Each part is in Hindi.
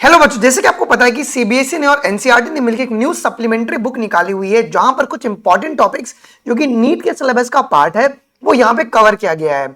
हेलो बच्चों, जैसे कि आपको पता है कि सीबीएसई ने और एनसीईआरटी ने मिलकर एक न्यू सप्लीमेंट्री बुक निकाली हुई है जहां पर कुछ इंपॉर्टेंट टॉपिक्स जो कि नीट के सिलेबस का पार्ट है वो यहां पे कवर किया गया है।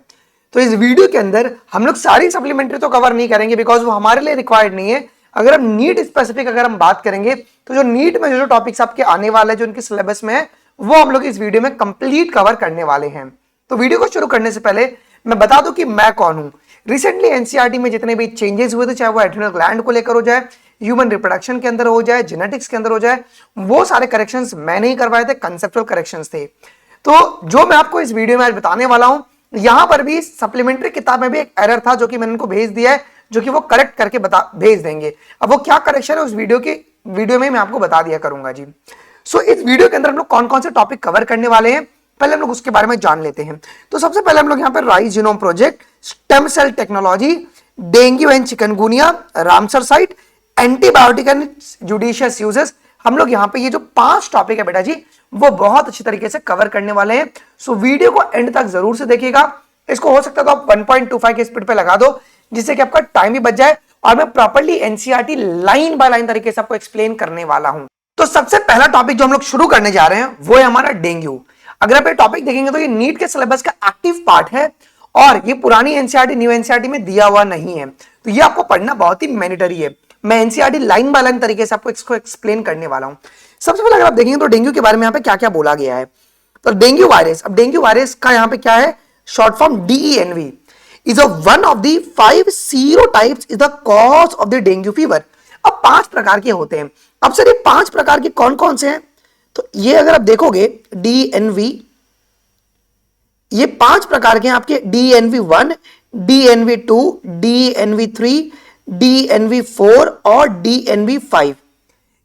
तो इस वीडियो के अंदर हम लोग सारी सप्लीमेंट्री तो कवर नहीं करेंगे बिकॉज वो हमारे लिए रिक्वायर्ड नहीं है। अगर हम नीट स्पेसिफिक अगर हम बात करेंगे तो जो नीट में जो टॉपिक्स आपके आने वाले जो उनके सिलेबस में है वो हम लोग इस वीडियो में कंप्लीट कवर करने वाले हैं। तो वीडियो को शुरू करने से पहले मैं बता दूं कि मैं कौन हूं। रिसेंटली एनसीईआरटी में जितने भी चेंजेस हुए थे, चाहे वो एड्रिनल ग्लैंड को लेकर हो जाए, ह्यूमन रिप्रोडक्शन के अंदर हो जाए, जेनेटिक्स के अंदर हो जाए, वो सारे करेक्शंस मैंने ही करवाए थे, कंसेप्चुअल करेक्शंस थे। तो जो मैं आपको इस वीडियो में आज बताने वाला हूं, यहां पर भी सप्लीमेंट्री किताब में भी एक एरर था जो कि मैंने उनको भेज दिया है, जो कि वो करेक्ट करके भेज देंगे। अब वो क्या करेक्शन है उस वीडियो में मैं आपको बता दिया करूंगा जी। सो इस वीडियो के अंदर हम लोग कौन कौन से टॉपिक कवर करने वाले हैं पहले हम लोग उसके बारे में जान लेते हैं। तो सबसे पहले हम लोग यहाँ पर rice genome project, stem cell technology, dengue and chikungunya, Ramsar site, antibiotic and judicious uses, हम लोग यहाँ पे ये जो 5 टॉपिक है बेटा जी वो बहुत अच्छी तरीके से कवर करने वाले हैं। सो वीडियो को एंड तक जरूर से देखिएगा। इसको हो सकता है तो आप 1.25 के स्पीड पे लगा दो जिससे कि आपका टाइम भी बच जाए और मैं properly NCERT line by line तरीके से आपको एक्सप्लेन करने वाला हूं। तो सबसे पहला टॉपिक जो हम लोग शुरू करने जा रहे हैं वो है हमारा डेंगू। अगर आप ये टॉपिक देखेंगे तो ये नीट के सिलेबस का एक्टिव पार्ट है और ये पुरानी एनसीईआरटी न्यू एनसीईआरटी में दिया हुआ नहीं है, तो ये आपको पढ़ना बहुत ही मैंडेटरी है। मैं एनसीईआरटी लाइन बाय लाइन तरीके से आपको इसको एक्सप्लेन करने वाला हूं। सबसे पहले अगर आप देखेंगे तो डेंगू के बारे में यहाँ पे क्या क्या बोला गया है। तो डेंगू वायरस, अब डेंगू वायरस का यहाँ पे क्या है, short form DENV is one of the 5 serotypes is the cause of the dengue fever. अब 5 प्रकार के होते हैं। अब सर ये 5 प्रकार के कौन कौन से हैं, तो ये अगर आप देखोगे डीएनवी, ये 5 प्रकार के हैं आपके, DNV1, DNV2, DNV3, DNV4 और DNV5।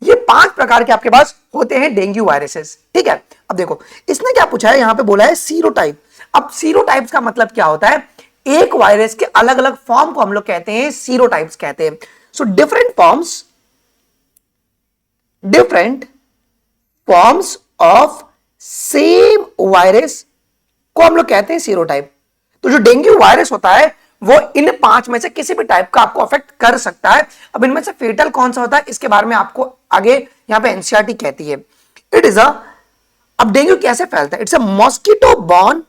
ये 5 प्रकार के आपके पास होते हैं डेंगू वायरसेस। ठीक है, अब देखो इसने क्या पूछा है, यहां पे बोला है सीरोटाइप। अब सीरोटाइप्स का मतलब क्या होता है, एक वायरस के अलग अलग फॉर्म को हम लोग कहते हैं सीरोटाइप्स कहते हैं। So different forms of same virus को हम लोग कहते हैं सीरोटाइप। तो जो डेंगू वायरस होता है वो इन 5 में से किसी भी टाइप का आपको अफेक्ट कर सकता है। अब इनमें से फेटल कौन सा होता है इसके बारे में आपको आगे यहां पे एनसीईआरटी कहती है। इट इज अब डेंगू कैसे फैलता है, it's a mosquito borne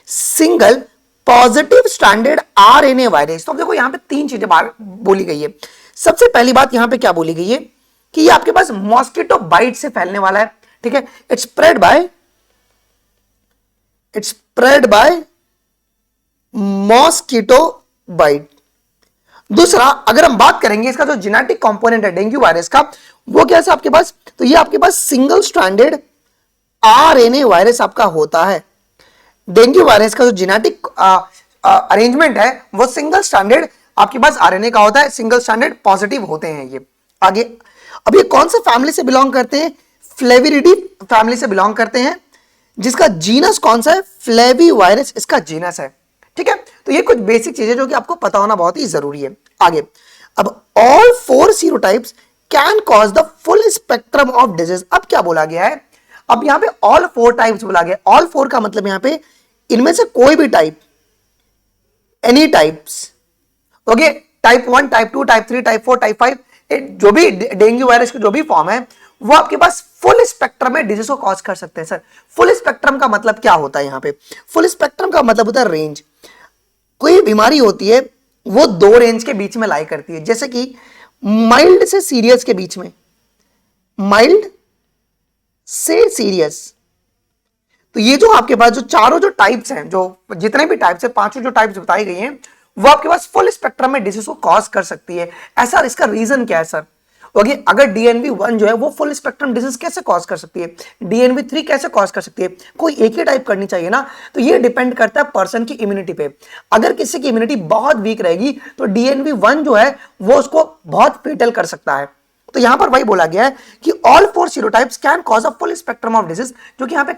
single positive stranded RNA virus. तो अब देखो यहां पे 3 चीजें बोली गई है। सबसे पहली बात यहां पे क्या बोली गई है कि ये आपके पास मॉस्किटो बाइट से फैलने वाला है। ठीक है, it's spread by mosquito bite. दूसरा, अगर हम बात करेंगे इसका जो जेनेटिक कंपोनेंट है डेंगू वायरस का, वो कैसे आपके पास, तो ये आपके पास सिंगल स्ट्रैंडेड आरएनए वायरस आपका होता है। डेंगू वायरस का जो जेनेटिक अरेंजमेंट है वो सिंगल स्ट्रैंडेड आपके पास आरएनए का होता है, सिंगल स्ट्रैंडेड पॉजिटिव होते हैं ये। आगे, अब ये कौन से फैमिली से बिलोंग करते हैं, फ्लेविरिडी फैमिली से बिलोंग करते हैं, जिसका जीनस कौन सा है, फ्लेवी वायरस इसका जीनस है। ठीक है, तो ये कुछ बेसिक चीजें जो कि आपको पता होना बहुत ही जरूरी है। आगे, अब all 4 सीरोटाइप्स can cause the full spectrum of disease. अब क्या बोला गया है, अब यहां पे ऑल 4 टाइप्स बोला गया। ऑल 4 का मतलब यहां पे इनमें से कोई भी type, any types, okay, type 1, type 2, type 3, type 4, type 5, जो भी डेंगू वायरस की जो भी फॉर्म है वो आपके पास फुल स्पेक्ट्रम में डिजीज को कॉज कर सकते हैं। सर फुल स्पेक्ट्रम का मतलब क्या होता है, यहां पे फुल स्पेक्ट्रम का मतलब होता है रेंज। कोई बीमारी होती है वो 2 रेंज के बीच में लाई करती है, जैसे कि माइल्ड से सीरियस के बीच में, माइल्ड से सीरियस। तो ये जो आपके पास जो चारों जो टाइप्स हैं, जो जितने भी टाइप्स हैं, 5 जो टाइप्स बताई गई हैं, वो आपके पास फुल स्पेक्ट्रम में डिजीज को कॉज कर सकती है। ऐसा इसका रीजन क्या है सर, ओके, अगर DNV1 जो है वो फुल स्पेक्ट्रम डिजीज कैसे कॉज कर सकती है, DNV3 कैसे कॉज कर सकती है, कोई एक ही टाइप करनी चाहिए ना। तो ये डिपेंड करता है पर्सन की इम्यूनिटी पे। अगर किसी की इम्यूनिटी बहुत वीक रहेगी तो DNV1 जो है वो उसको बहुत फेटल कर सकता है। तो यहां पर वही बोला गया है कि all 4 सीरोटाइप्स can cause a full spectrum of disease, जो कि यहां पे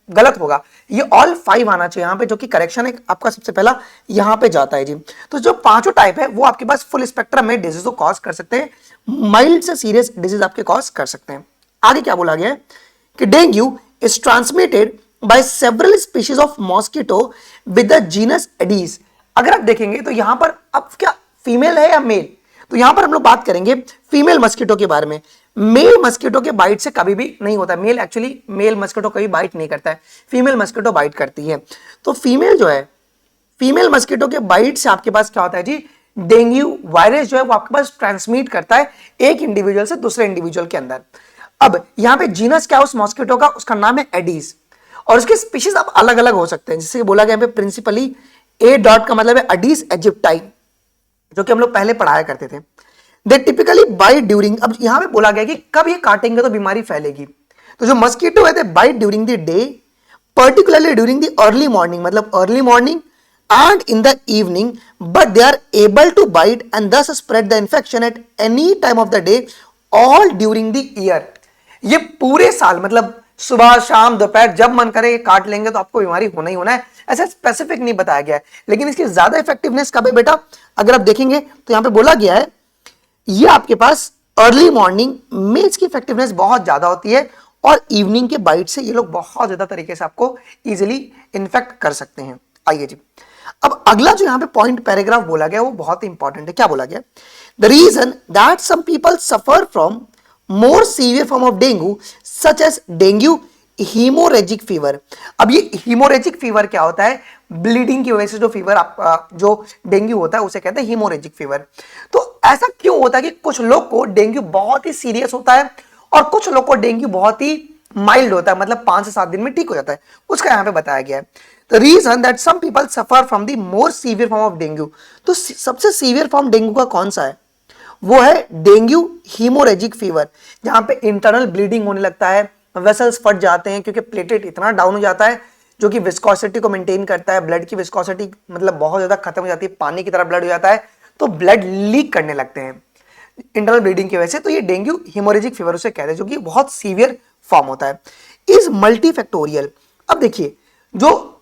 गलत होगा, ये ऑल 5 आना चाहिए यहां पे, जो कि करेक्शन है आपका सबसे पहला यहां पे जाता है जी। तो जो 5 टाइप है वो आपके पास फुल स्पेक्ट्रम में डिजीज को कॉज कर सकते हैं, माइल्ड से सीरियस डिजीज आपके कॉज कर सकते हैं। आगे क्या बोला गया है कि dengue is transmitted by several species of mosquito with the genus Aedes. अगर आप देखेंगे तो यहां पर अब क्या फीमेल है या मेल, तो यहां पर हम लोग बात करेंगे फीमेल मस्कीटो के बारे में। मेल मस्कीटो के बाइट से कभी भी नहीं होता, मेल मस्कीटो कभी बाइट नहीं करता है, फीमेल मस्कीटो बाइट करती है। तो फीमेल मस्कीटो के बाइट से आपके पास क्या होता है जी, डेंगू वायरस जो है वो आपके पास ट्रांसमिट करता है एक इंडिविजुअल से दूसरे इंडिविजुअल के अंदर। अब यहां पे जीनस क्या है उस मॉस्किटो का, उसका नाम है एडीज, और उसके स्पीशीज अब अलग अलग हो सकते हैं। जैसे बोला गया यहाँ पे प्रिंसिपली ए डॉट का मतलब है एडीज एजिप्टाई, जो कि हम लोग पहले पढ़ाया करते थे। दे टिपिकली बाइट ड्यूरिंग, अब यहां पे बोला गया कि कब ये काटेंगे तो बीमारी फैलेगी। तो जो मस्कीटो है they bite during the day, particularly during the early morning, मतलब early morning and in the evening, but they are able to bite and thus spread the infection at any time of the day, all during the year। ये पूरे साल, मतलब सुबह शाम दोपहर जब मन करे ये काट लेंगे तो आपको बीमारी होना ही होना है, ऐसा स्पेसिफिक नहीं बताया गया है। लेकिन इसकी ज्यादा इफेक्टिवनेस कब है बेटा, अगर आप देखेंगे तो यहां पे बोला गया है ये आपके पास अर्ली मॉर्निंग में इसकी इफेक्टिवनेस बहुत ज्यादा होती है, और इवनिंग के बाइट से ये लोग बहुत ज्यादा तरीके से आपको इजिली इन्फेक्ट कर सकते हैं। आइए जी, अब अगला जो यहां पे पॉइंट पैराग्राफ बोला गया वो बहुत ही इंपॉर्टेंट है। क्या बोला गया, the reason that some people suffer from more severe form of dengue such as dengue haemorrhagic fever. अब ये हीमोरेजिक फीवर क्या होता है, ब्लीडिंग की वजह से जो फीवर जो डेंगू होता है उसे कहते हैं हीमोरेजिक फीवर। तो ऐसा क्यों होता है कि कुछ लोग को डेंगू बहुत ही सीरियस होता है और कुछ लोग को डेंगू बहुत ही माइल्ड होता है, मतलब 5 से 7 दिन में ठीक हो जाता है, उसका यहां पे बताया गया है। The reason that some people suffer from the more severe form of dengue, तो सबसे सीवियर फॉर्म डेंगू का कौन सा है, वो है डेंगू हीमोरेजिक फीवर, जहां पे इंटरनल ब्लीडिंग होने लगता है, वेसल्स फट जाते हैं क्योंकि प्लेटलेट इतना डाउन हो जाता है जो कि विस्कोसिटी को मेंटेन करता है, ब्लड की विस्कोसिटी मतलब बहुत ज्यादा खत्म हो जाती है, पानी की तरह ब्लड हो जाता है, तो ब्लड लीक करने लगते हैं इंटरनल ब्लीडिंग की वजह से। तो ये डेंगू हीमोरेजिक फीवर उसे कहते हैं, जो कि बहुत सीवियर फॉर्म होता है। इज मल्टीफैक्टोरियल, अब देखिए जो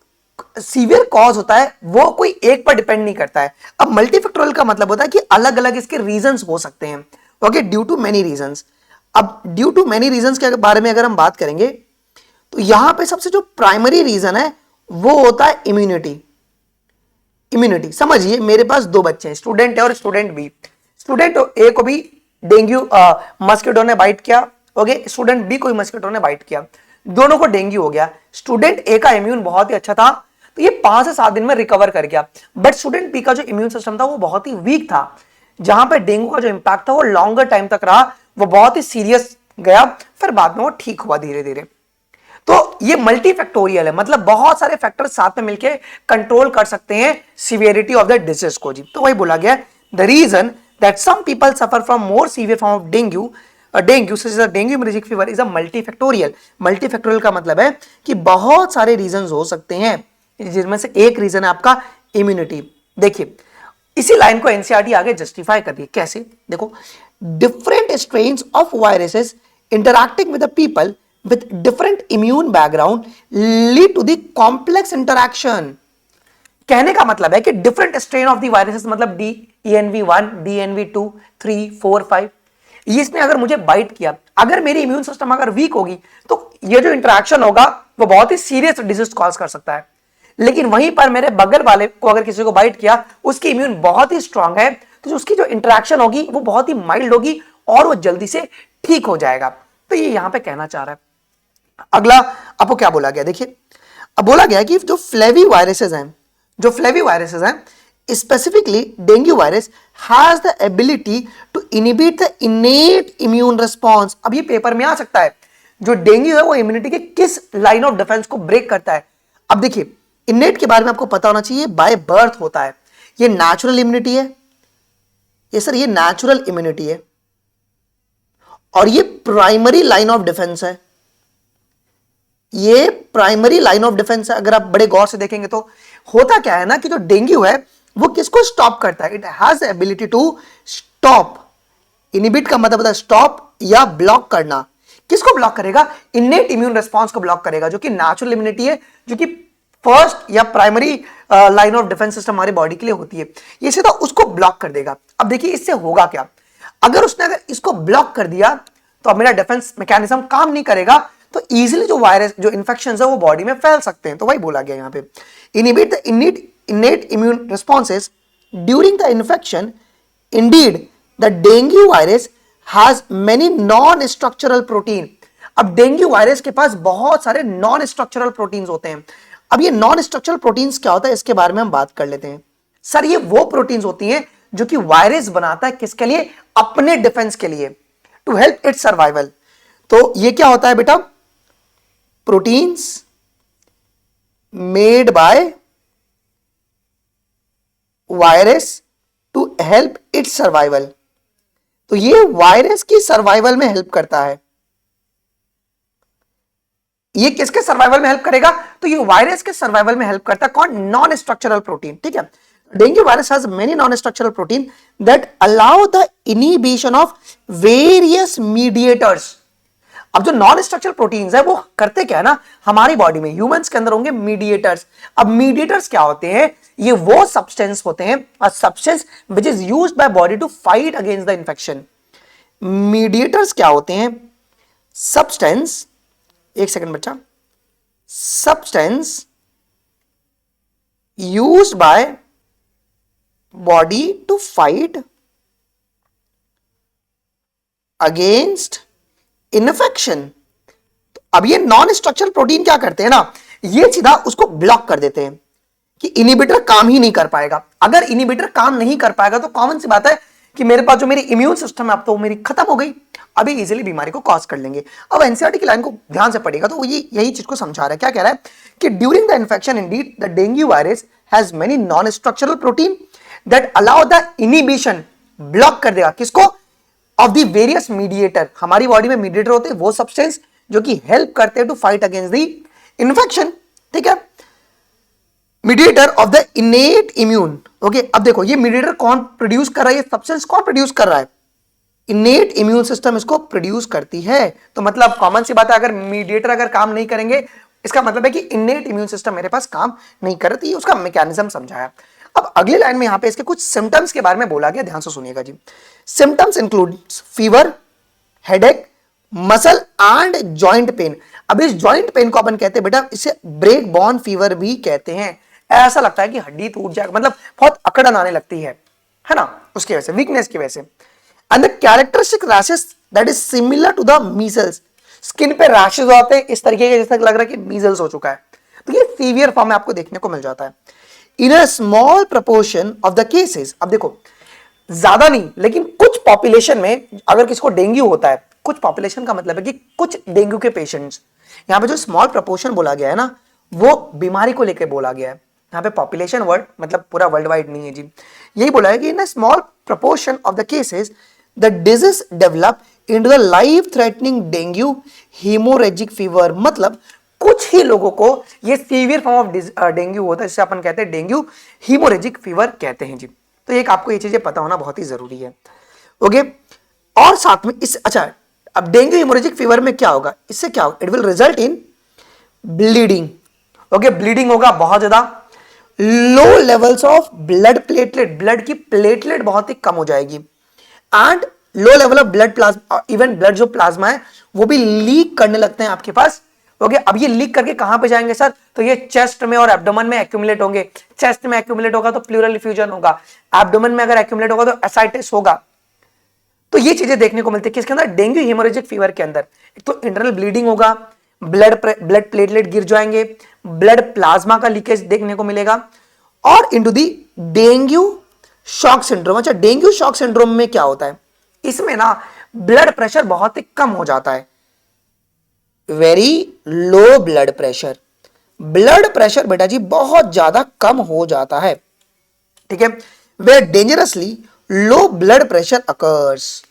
सीवियर कॉज होता है वो कोई एक पर डिपेंड नहीं करता है। अब मल्टीफैक्टोरियल का मतलब होता है कि अलग अलग इसके रीजंस हो सकते हैं, okay, due to many reasons. अब ड्यू टू मेनी रीजंस के बारे में अगर हम बात करेंगे तो यहां पे सबसे जो प्राइमरी रीजन है वो होता है इम्यूनिटी। इम्यूनिटी समझिए, मेरे पास 2 बच्चे हैं, स्टूडेंट है और स्टूडेंट बी। स्टूडेंट ए को भी डेंगू मस्किटो ने बाइट किया, ओके, स्टूडेंट बी को भी मस्किटो ने बाइट किया, दोनों को डेंगू हो गया। स्टूडेंट ए का इम्यून बहुत ही अच्छा था तो ये 5 से 7 दिन में रिकवर कर गया, बट स्टूडेंट बी का जो इम्यून सिस्टम था वो बहुत ही वीक था, जहां पे डेंगू का जो इंपैक्ट था वो लॉन्गर टाइम तक रहा, वो बहुत ही सीरियस गया, फिर बाद में वो ठीक हुआ धीरे धीरे। तो ये मल्टीफैक्टोरियल है, मतलब बहुत सारे फैक्टर साथ में मिलकर कंट्रोल कर सकते हैं सीवियरिटी ऑफ द डिजीज को जी। तो वही बोला गया, the reason that some people suffer from more severe form of dengue dengue dengue haemorrhagic fever is a multifactorial. Multifactorial का मतलब है कि बहुत सारे रीजंस हो सकते हैं, जिनमें से एक रीजन है आपका इम्यूनिटी। देखिए इसी लाइन को एनसीईआरटी आगे जस्टिफाई कर रही है, कैसे देखो, different strains of viruses interacting with the people with different immune background lead to the complex interaction. कहने का मतलब है कि different strain of the viruses, मतलब DENV1 DNV2 3 4 5, इसने अगर मुझे बाइट किया, अगर मेरी इम्यून सिस्टम अगर वीक होगी तो ये जो इंटरेक्शन होगा वो बहुत ही सीरियस डिजीज कॉज कर सकता है। लेकिन वहीं पर मेरे बगल वाले को अगर किसी को बाइट किया, उसकी इम्यून बहुत ही स्ट्रांग है, तो उसकी जो इंटरेक्शन होगी वो बहुत ही माइल्ड होगी और वो जल्दी से ठीक हो जाएगा। तो ये यहां पे कहना चाह रहा है। अगला आपको क्या बोला गया, देखिए अब बोला गया कि जो फ्लेवी वायरसेस हैं, specifically dengue virus has the ability to inhibit the innate immune response। अब ये पेपर में आ सकता है, जो डेंगू है वो इम्यूनिटी के किस लाइन ऑफ डिफेंस को ब्रेक करता है। अब देखिए इनेट के बारे में आपको पता होना चाहिए, बाय बर्थ होता है, ये नेचुरल इम्यूनिटी है, ये सर ये नेचुरल इम्यूनिटी है, और ये प्राइमरी लाइन ऑफ डिफेंस है, ये प्राइमरी लाइन ऑफ डिफेंस है। अगर आप बड़े गौर से देखेंगे तो होता क्या है ना कि जो डेंगू है वो किसको स्टॉप करता है, it has the ability to stop. Inhibit का मतलब होता है स्टॉप या ब्लॉक करना। किसको ब्लॉक करेगा, इनेट इम्यून रिस्पांस को ब्लॉक करेगा, जो कि नेचुरल इम्यूनिटी है, जो कि फर्स्ट या primary line of defence system हमारी बॉडी के लिए होती है, ये सीधा उसको ब्लॉक कर देगा। अब देखिए इससे होगा क्या, अगर इसको ब्लॉक कर दिया तो अब मेरा डिफेंस मैकेनिज्म काम नहीं करेगा, तो इजीली जो वायरस जो इन्फेक्शन है वो बॉडी में फैल सकते हैं। तो वही बोला गया यहाँ पे, inhibit the innate immune responses during the infection, indeed the dengue virus has many non structural protein. अब डेंगू वायरस के पास बहुत सारे नॉन स्ट्रक्चरल प्रोटीन्स होते हैं। अब ये नॉन स्ट्रक्चरल प्रोटीन्स क्या होता है इसके बारे में हम बात कर लेते हैं। सर ये वो प्रोटीन्स होती हैं जो कि वायरस बनाता है किसके लिए, अपने डिफेंस के लिए, टू हेल्प इट सर्वाइवल। तो ये क्या होता है बेटा, proteins made by virus to help it survival. तो ये वायरस की सर्वाइवल में हेल्प करता है। ये किसके सर्वाइवल में हेल्प करेगा, तो ये वायरस के सर्वाइवल में हेल्प करता है। कौन, नॉन स्ट्रक्चरल प्रोटीन। ठीक है, dengue virus has many non structural protein that allow the inhibition of various mediators. अब जो नॉन स्ट्रक्चरल प्रोटीन्स है वो करते क्या है ना, हमारी बॉडी में ह्यूमंस के अंदर होंगे मीडिएटर्स। अब मीडिएटर्स क्या होते हैं, ये वो सब्सटेंस होते हैं, a substance which is used by body to fight against the infection. Mediators क्या होते हैं, सब्सटेंस, एक सेकंड बच्चा, substance used by body to fight against infection. अब ये नॉन स्ट्रक्चरल प्रोटीन क्या करते हैं ना, ये सीधा उसको ब्लॉक कर देते हैं कि इनिबिटर काम ही नहीं कर पाएगा। अगर इनिबिटर काम नहीं कर पाएगा तो कॉमन सी बात है कि मेरे पास जो मेरी इम्यून सिस्टम है अब तो मेरी खत्म हो गई, अभी इजीली बीमारी को कॉज कर लेंगे। अब एनसीईआरटी की लाइन को ध्यान से पढ़ेगा तो ये यही चीज को समझा रहा है। क्या कह रहा है कि during the infection indeed the dengue virus has many non structural protein that allow the inhibition, block कर देगा किसको, ऑफ द वेरियस मीडिएटर। हमारी बॉडी में मीडिएटर होते हैं वो सब्सटेंस जो कि हेल्प करते हैं to fight against the infection. ठीक है, mediator of the innate immune. Okay, अब देखो ये मीडिएटर कौन प्रोड्यूस कर रहा है, ये सब्सटेंस कौन प्रोड्यूस कर रहा है, इनेट इम्यून सिस्टम इसको प्रोड्यूस करती है। तो मतलब कॉमन सी बात है, अगर मीडिएटर अगर काम नहीं करेंगे इसका मतलब है कि इनेट इम्यून सिस्टम मेरे पास काम नहीं कर रही, उसका मैकेनिज्म समझाया। अब अगली लाइन में यहां पे इसके कुछ सिम्टम्स के बारे में बोला गया, ध्यान से सुनिएगा जी। Symptoms include fever, headache, muscle and joint pain. अब इस जॉइंट पेन को अपन कहते हैं बेटा, इसे ब्रेक बॉन फीवर भी कहते हैं। ऐसा लगता है कि हड्डी टूट जाएगा, मतलब बहुत अकड़न आने लगती है ना, उसकी वजह से, वीकनेस की वजह से। And the characteristic rashes that is similar to the measles. Skin पे रैशेस होते हैं इस तरीके के जैसा लग रहा है कि मीजल्स हो चुका है, तो ये सीवियर फॉर्म में आपको देखने को मिल जाता है। In a small proportion of the cases, अब देखो ज्यादा नहीं लेकिन कुछ पॉपुलेशन में अगर किसको डेंगू होता है, कुछ पॉपुलेशन का मतलब है कि कुछ डेंगू के पेशेंट्स, यहां पे जो स्मॉल प्रपोर्शन बोला गया है ना वो बीमारी को लेकर बोला गया है। यहाँ पे पॉपुलेशन वर्ड मतलब पूरा वर्ल्ड वाइड नहीं है जी, यही बोला है कि in a small proportion of the cases the disease develop into the life threatening dengue haemorrhagic fever. मतलब कुछ ही लोगों को ये सीवियर फॉर्म ऑफ डेंगू होता है, जिसे अपन कहते हैं डेंगू हीमोरेजिक फीवर कहते हैं जी। तो एक आपको ये चीजें पता होना बहुत ही जरूरी है। ओके, और साथ में इस, अच्छा अब डेंगू हीमोरेजिक फीवर में क्या होगा, इससे क्या होगा, it will result in bleeding. Okay, bleeding होगा बहुत ज्यादा, low levels of blood platelet, blood की प्लेटलेट बहुत ही कम हो जाएगी, and low level of blood plasma, even blood जो प्लाज्मा है वो भी लीक करने लगते हैं आपके पास। ओके, अब ये लीक करके कहां पे जाएंगे सर, तो ये चेस्ट में और एब्डोमेन में एक्यूमुलेट होंगे। चेस्ट में एक्यूमुलेट होगा तो प्लूरल इफ्यूजन होगा, एब्डोमेन में अगर एक्यूमुलेट होगा तो एसाइटिस होगा। तो ये चीजें देखने को मिलती है किसके अंदर, डेंगू हेमोरेजिक फीवर के अंदर। एक तो इंटरनल ब्लीडिंग होगा, ब्लड प्लेटलेट गिर जाएंगे, ब्लड प्लाज्मा का लीकेज देखने को मिलेगा, और into the dengue shock syndrome. अच्छा, डेंगू शॉक सिंड्रोम में क्या होता है, इसमें ना ब्लड प्रेशर बहुत ही कम हो जाता है, very low blood pressure. Blood pressure बेटा जी बहुत ज्यादा कम हो जाता है। ठीक है, where dangerously low blood pressure occurs.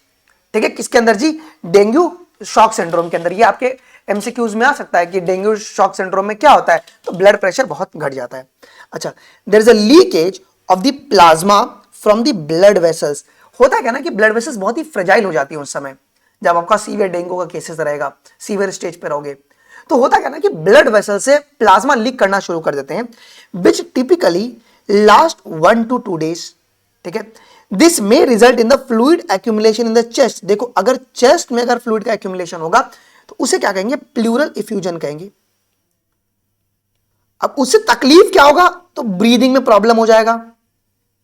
ठीक है, किसके अंदर जी, डेंगू शॉक सिंड्रोम के अंदर। ये आपके एमसीक्यूज में आ सकता है कि डेंगू शॉक सिंड्रोम में क्या होता है, तो ब्लड प्रेशर बहुत घट जाता है। अच्छा, there is a leakage of the plasma from the blood vessels. होता है क्या ना कि ब्लड वेसल्स बहुत ही फ्रेजाइल हो जाती है उस समय जब आपका सीवियर डेंगू का केसेस रहेगा, सीवियर स्टेज पे रहोगे, तो होता क्या ना कि ब्लड वेसल से प्लाज्मा लीक करना शुरू कर देते हैं, विच टिपिकली लास्ट 1 to 2 days। ठीक है, this may result in the fluid accumulation in the chest. देखो अगर चेस्ट में अगर फ्लूइड का एक्यूमुलेशन होगा तो उसे क्या कहेंगे, प्लूरल इफ्यूजन कहेंगे। अब उससे तकलीफ क्या होगा, तो ब्रीदिंग में प्रॉब्लम हो जाएगा,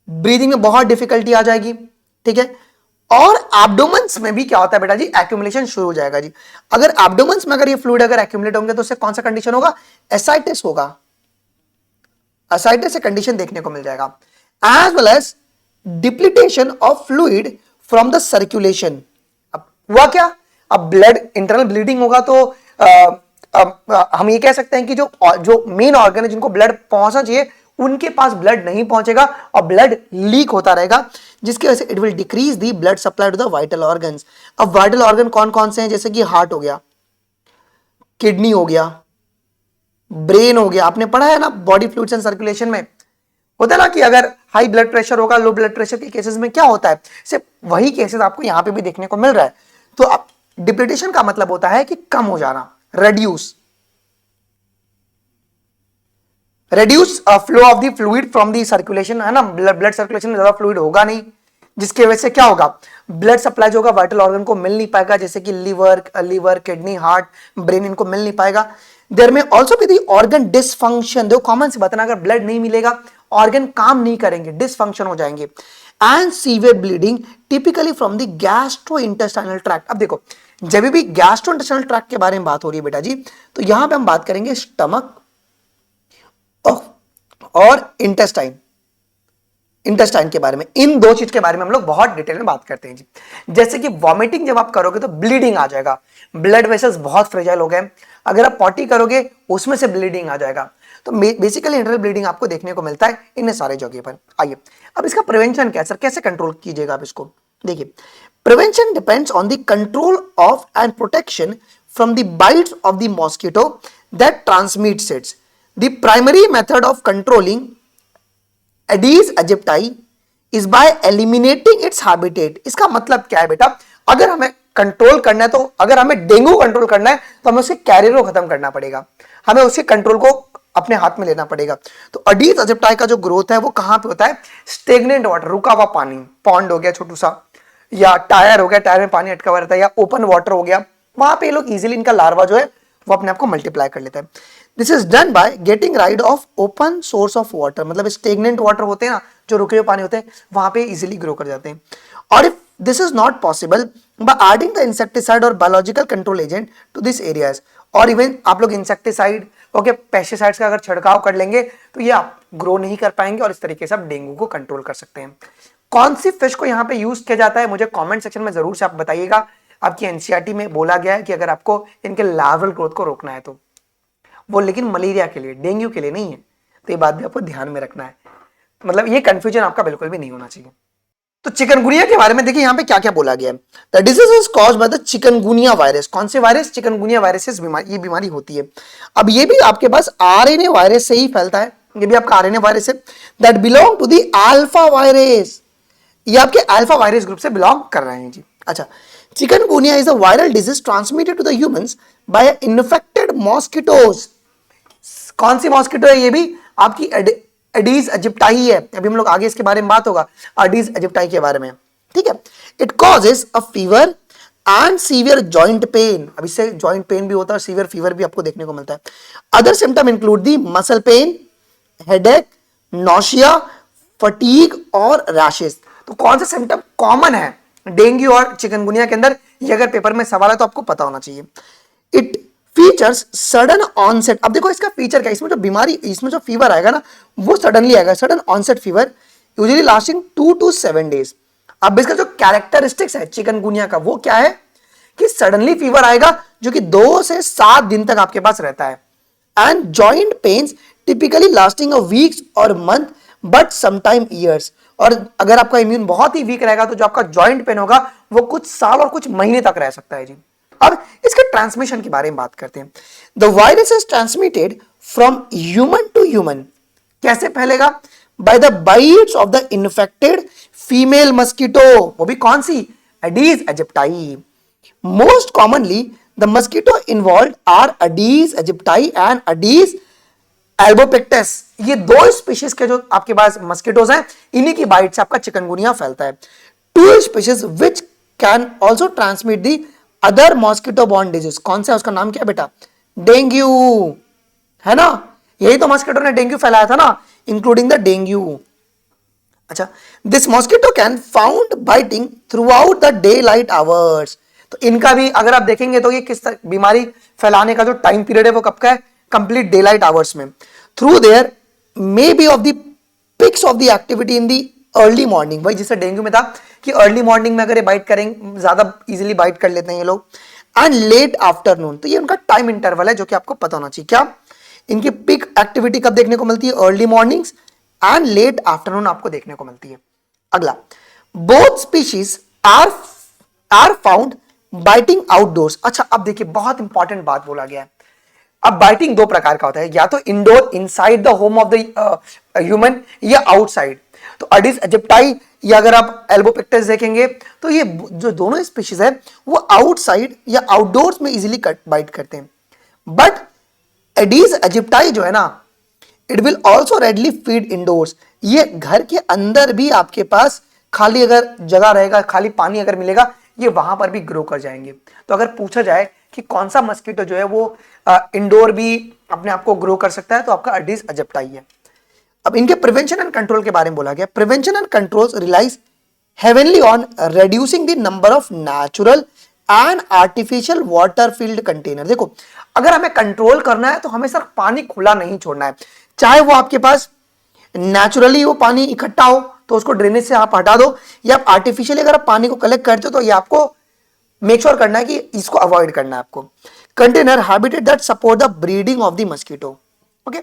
ब्रीदिंग में बहुत डिफिकल्टी आ जाएगी। ठीक है, और एब्डोमेंस में भी क्या होता है बेटा जी, एक्यूमुलेशन शुरू हो जाएगा जी। अगर एब्डोमेंस में अगर ये फ्लूइड अगर एक्यूमुलेट होंगे तो उससे कौन सा कंडीशन होगा, एसाइटिस होगा। एसाइटिस से कंडीशन देखने को मिल जाएगा। As well as depletion of fluid from the circulation. अब हुआ क्या, अब ब्लड इंटरनल ब्लीडिंग होगा तो हम ये कह सकते हैं कि जो मेन ऑर्गन है जिनको ब्लड पहुंचना चाहिए उनके पास ब्लड नहीं पहुंचेगा और ब्लड लीक होता रहेगा, जिसकी वजह से it will decrease the blood supply to the vital organs. अब वाइटल ऑर्गन कौन कौन से हैं, जैसे कि हार्ट हो गया, किडनी हो गया, ब्रेन हो गया। आपने पढ़ा है ना बॉडी फ्लूइड्स एंड सर्कुलेशन में, होता है ना कि अगर हाई ब्लड प्रेशर होगा, लो ब्लड प्रेशर के केसेस में क्या होता है, सिर्फ वही केसेस आपको यहां पे भी देखने को मिल रहा है। तो अब डिप्लीटेशन का मतलब होता है कि कम हो जाना, reduce flow of the fluid from the circulation, है ना, ब्लड सर्कुलेशन में ज्यादा फ्लूइड होगा नहीं, जिसकी वजह से क्या होगा, ब्लड सप्लाई जो होगा वाइटल ऑर्गन को मिल नहीं पाएगा, जैसे कि लीवर किडनी हार्ट ब्रेन, इनको मिल नहीं पाएगा। देयर में also be the organ dysfunction. देखो कॉमन से बताना, अगर ब्लड नहीं मिलेगा ऑर्गन काम नहीं करेंगे, डिसफंक्शन हो जाएंगे। And severe bleeding typically from the gastro intestinal tract. अब देखो जब भी गैस्ट्रो इंटेस्टाइनल ट्रैक्ट के बारे में बात हो रही है बेटा जी, तो यहां पे हम बात करेंगे स्टमक और इंटेस्टाइन के बारे में। इन दो चीज के बारे में हम लोग बहुत डिटेल में बात करते हैं जी। जैसे कि वॉमिटिंग जब आप करोगे तो ब्लीडिंग आ जाएगा, ब्लड वेसल्स बहुत फ्रेजाइल हो गए, अगर आप पॉटी करोगे उसमें से ब्लीडिंग आ जाएगा। तो बेसिकली इंटरनल ब्लीडिंग आपको देखने को मिलता है इन सारे जगह पर। आइए अब इसका प्रिवेंशन क्या सर, कैसे कंट्रोल कीजिएगा आप इसको। देखिए prevention depends on the control of and protection from the bites of the mosquito that transmits its. The primary method of controlling Aedes aegypti is by eliminating its habitat. इसका मतलब क्या है बेटा, अगर हमें कंट्रोल करना है, तो अगर हमें डेंगू कंट्रोल करना है तो हमें उसके कैरियर को खत्म करना पड़ेगा, हमें उसके कंट्रोल को अपने हाथ में लेना पड़ेगा। तो एडीज एजिप्टाई का जो ग्रोथ है वो कहां पे होता है, स्टेगनेंट वाटर, रुका हुआ पानी, पॉन्ड हो गया छोटू सा, या टायर हो गया, टायर में पानी अटका हुआ रहता है, या ओपन वाटर हो गया, वहां पे ये लोग इजीली इनका लार्वा जो है वो अपने आप को मल्टीप्लाई कर लेता है। This is done by getting ride of open source of water, मतलब स्टेगनेंट वाटर होते हैं ना, जो रुके हुए पानी होते हैं, वहां पे इजीली ग्रो कर जाते हैं। और if this is not possible by adding the insecticide और biological control agent to this areas, और इवन आप लोग इंसेक्टिसाइड ओके पेस्टिसाइड्स का अगर छिड़काव कर लेंगे तो ये आप ग्रो नहीं कर पाएंगे और इस तरीके से आप डेंगू को कंट्रोल कर सकते हैं। कौन सी फिश को यहाँ पे यूज किया जाता है मुझे कमेंट सेक्शन में जरूर से आप बताइएगा। आपकी एनसीईआरटी में बोला गया है कि अगर आपको इनके लार्वल ग्रोथ को रोकना है तो वो, लेकिन मलेरिया के लिए, डेंगू के लिए नहीं है, तो ये बात भी आपको ध्यान में रखना है, मतलब ये कंफ्यूजन आपका बिल्कुल भी नहीं होना चाहिए। तो चिकनगुनिया के बारे में देखिए यहाँ पे क्या क्या बोला गया है। The disease is caused by the chikungunya virus. कौन से वायरस, चिकनगुनिया वायरस से ये बीमारी होती है। अब ये भी आपके पास आरएनए वायरस से ही फैलता है, ये भी आपका आरएनए वायरस है, that belong to the alpha virus, ये आपके अल्फा वायरस ग्रुप से बिलोंग कर रहे हैं जी। अच्छा, chikungunya is a viral disease transmitted to the humans by infected mosquitoes. कौन सी मॉस्किटो है, ये भी आपकी एडीज एजिप्टाई है, अभी हम लोग आगे इसके बारे में बात होगा एडीज एजिप्टाई के बारे में, ठीक है। It causes a fever and severe joint pain, अब इससे जॉइंट पेन भी होता है, सीवियर फीवर भी आपको देखने को मिलता है। Other symptom include the muscle pain, headache, nausea, fatigue और रैशेस। तो कौन सा सिम्टम कॉमन है डेंगू और चिकनगुनिया के अंदर, ये अगर पेपर में सवाल है तो आपको पता होना चाहिए। It features sudden onset. अब देखो इसका फीचर क्या है, इसमें जो बीमारी, इसमें जो फीवर आएगा ना वो सडनली आएगा, sudden onset fever usually lasting 2 to 7 days। अब इसका जो कैरेक्टरिस्टिक्स है चिकनगुनिया का वो क्या है कि सडनली फीवर आएगा जो कि 2 से 7 दिन तक आपके पास रहता है, and joint pains typically lasting a weeks और मंथ बट समटाइम ईयर्स। और अगर आपका इम्यून बहुत ही वीक रहेगा तो जो आपका जॉइंट पेन होगा वो कुछ साल और कुछ महीने तक रह सकता है जी। अब इसके ट्रांसमिशन के बारे में बात करते हैं। The virus is transmitted from human to human. कैसे फैलेगा, by the bites of the infected female mosquito, वो भी कौन सी, Aedes aegypti. Most commonly the mosquito involve are Aedes aegypti and Aedes albopictus. ये 2 स्पीशीज के जो आपके पास मस्कीटोज हैं, इन्हीं की बाइट से आपका चिकनगुनिया फैलता है। 2 species which can also transmit the other mosquito borne disease. कौन सा है, उसका नाम क्या है बेटा, डेंगू, है ना, यही तो मॉस्किटो ने डेंगू फैलाया था ना, इंक्लूडिंग द डेंगू। अच्छा, this mosquito can found biting through out the day light hours. तो इनका भी अगर आप देखेंगे तो ये किस तरह बीमारी फैलाने का जो टाइम पीरियड है वो कब का है, कंप्लीट डे लाइट आवर्स में। Through there may be of the peaks of the activity in the early morning. भाई जैसे डेंगू में था कि अर्ली मॉर्निंग में अगर ये बाइट करेंगे, ज्यादा इजीली बाइट कर लेते हैं ये लोग, एंड लेट आफ्टरनून। तो ये उनका टाइम इंटरवल है जो कि आपको पता होना चाहिए। क्या इनकी पिक एक्टिविटी कब देखने को मिलती है, early mornings and late afternoon आपको देखने को मिलती है। अगला, both species are found biting outdoors. अच्छा, अब देखिए बहुत इंपॉर्टेंट बात बोला गया है। अब बाइटिंग दो प्रकार का होता है, या तो indoor inside the home of the human, या आउटसाइड। तो अडिस इजिप्टाई, या अगर आप एल्बोपिक्टस देखेंगे तो ये जो दोनों स्पीशीज है वो आउटसाइड या आउटडोर्स में इजीली बाइट करते हैं। बट एडीज इजिप्टाई जो है ना, it will also readily feed indoors. ये घर के अंदर भी आपके पास खाली अगर जगह रहेगा, खाली पानी अगर मिलेगा, ये वहां पर भी ग्रो कर जाएंगे। तो अगर पूछा जाए कि कौन सा मस्कीटो जो है वो इंडोर भी अपने आप को ग्रो कर सकता है, तो आपका एडीज इजिप्टाई है। अब इनके प्रिवेंशन एंड कंट्रोल के बारे में बोला गया। Prevention and controls relies heavily on reducing the number of natural and artificial water filled container। देखो, अगर हमें कंट्रोल करना है तो हमें सिर्फ पानी खुला नहीं छोड़ना है, चाहे वो आपके पास नेचुरली वो पानी इकट्ठा हो तो उसको ड्रेनेज से आप हटा दो, या आप आर्टिफिशियली अगर आप पानी को कलेक्ट करते हो तो ये आपको मेक श्योर करना है कि इसको अवॉइड करना है आपको। Container habitat that support the breeding of the mosquito. Okay,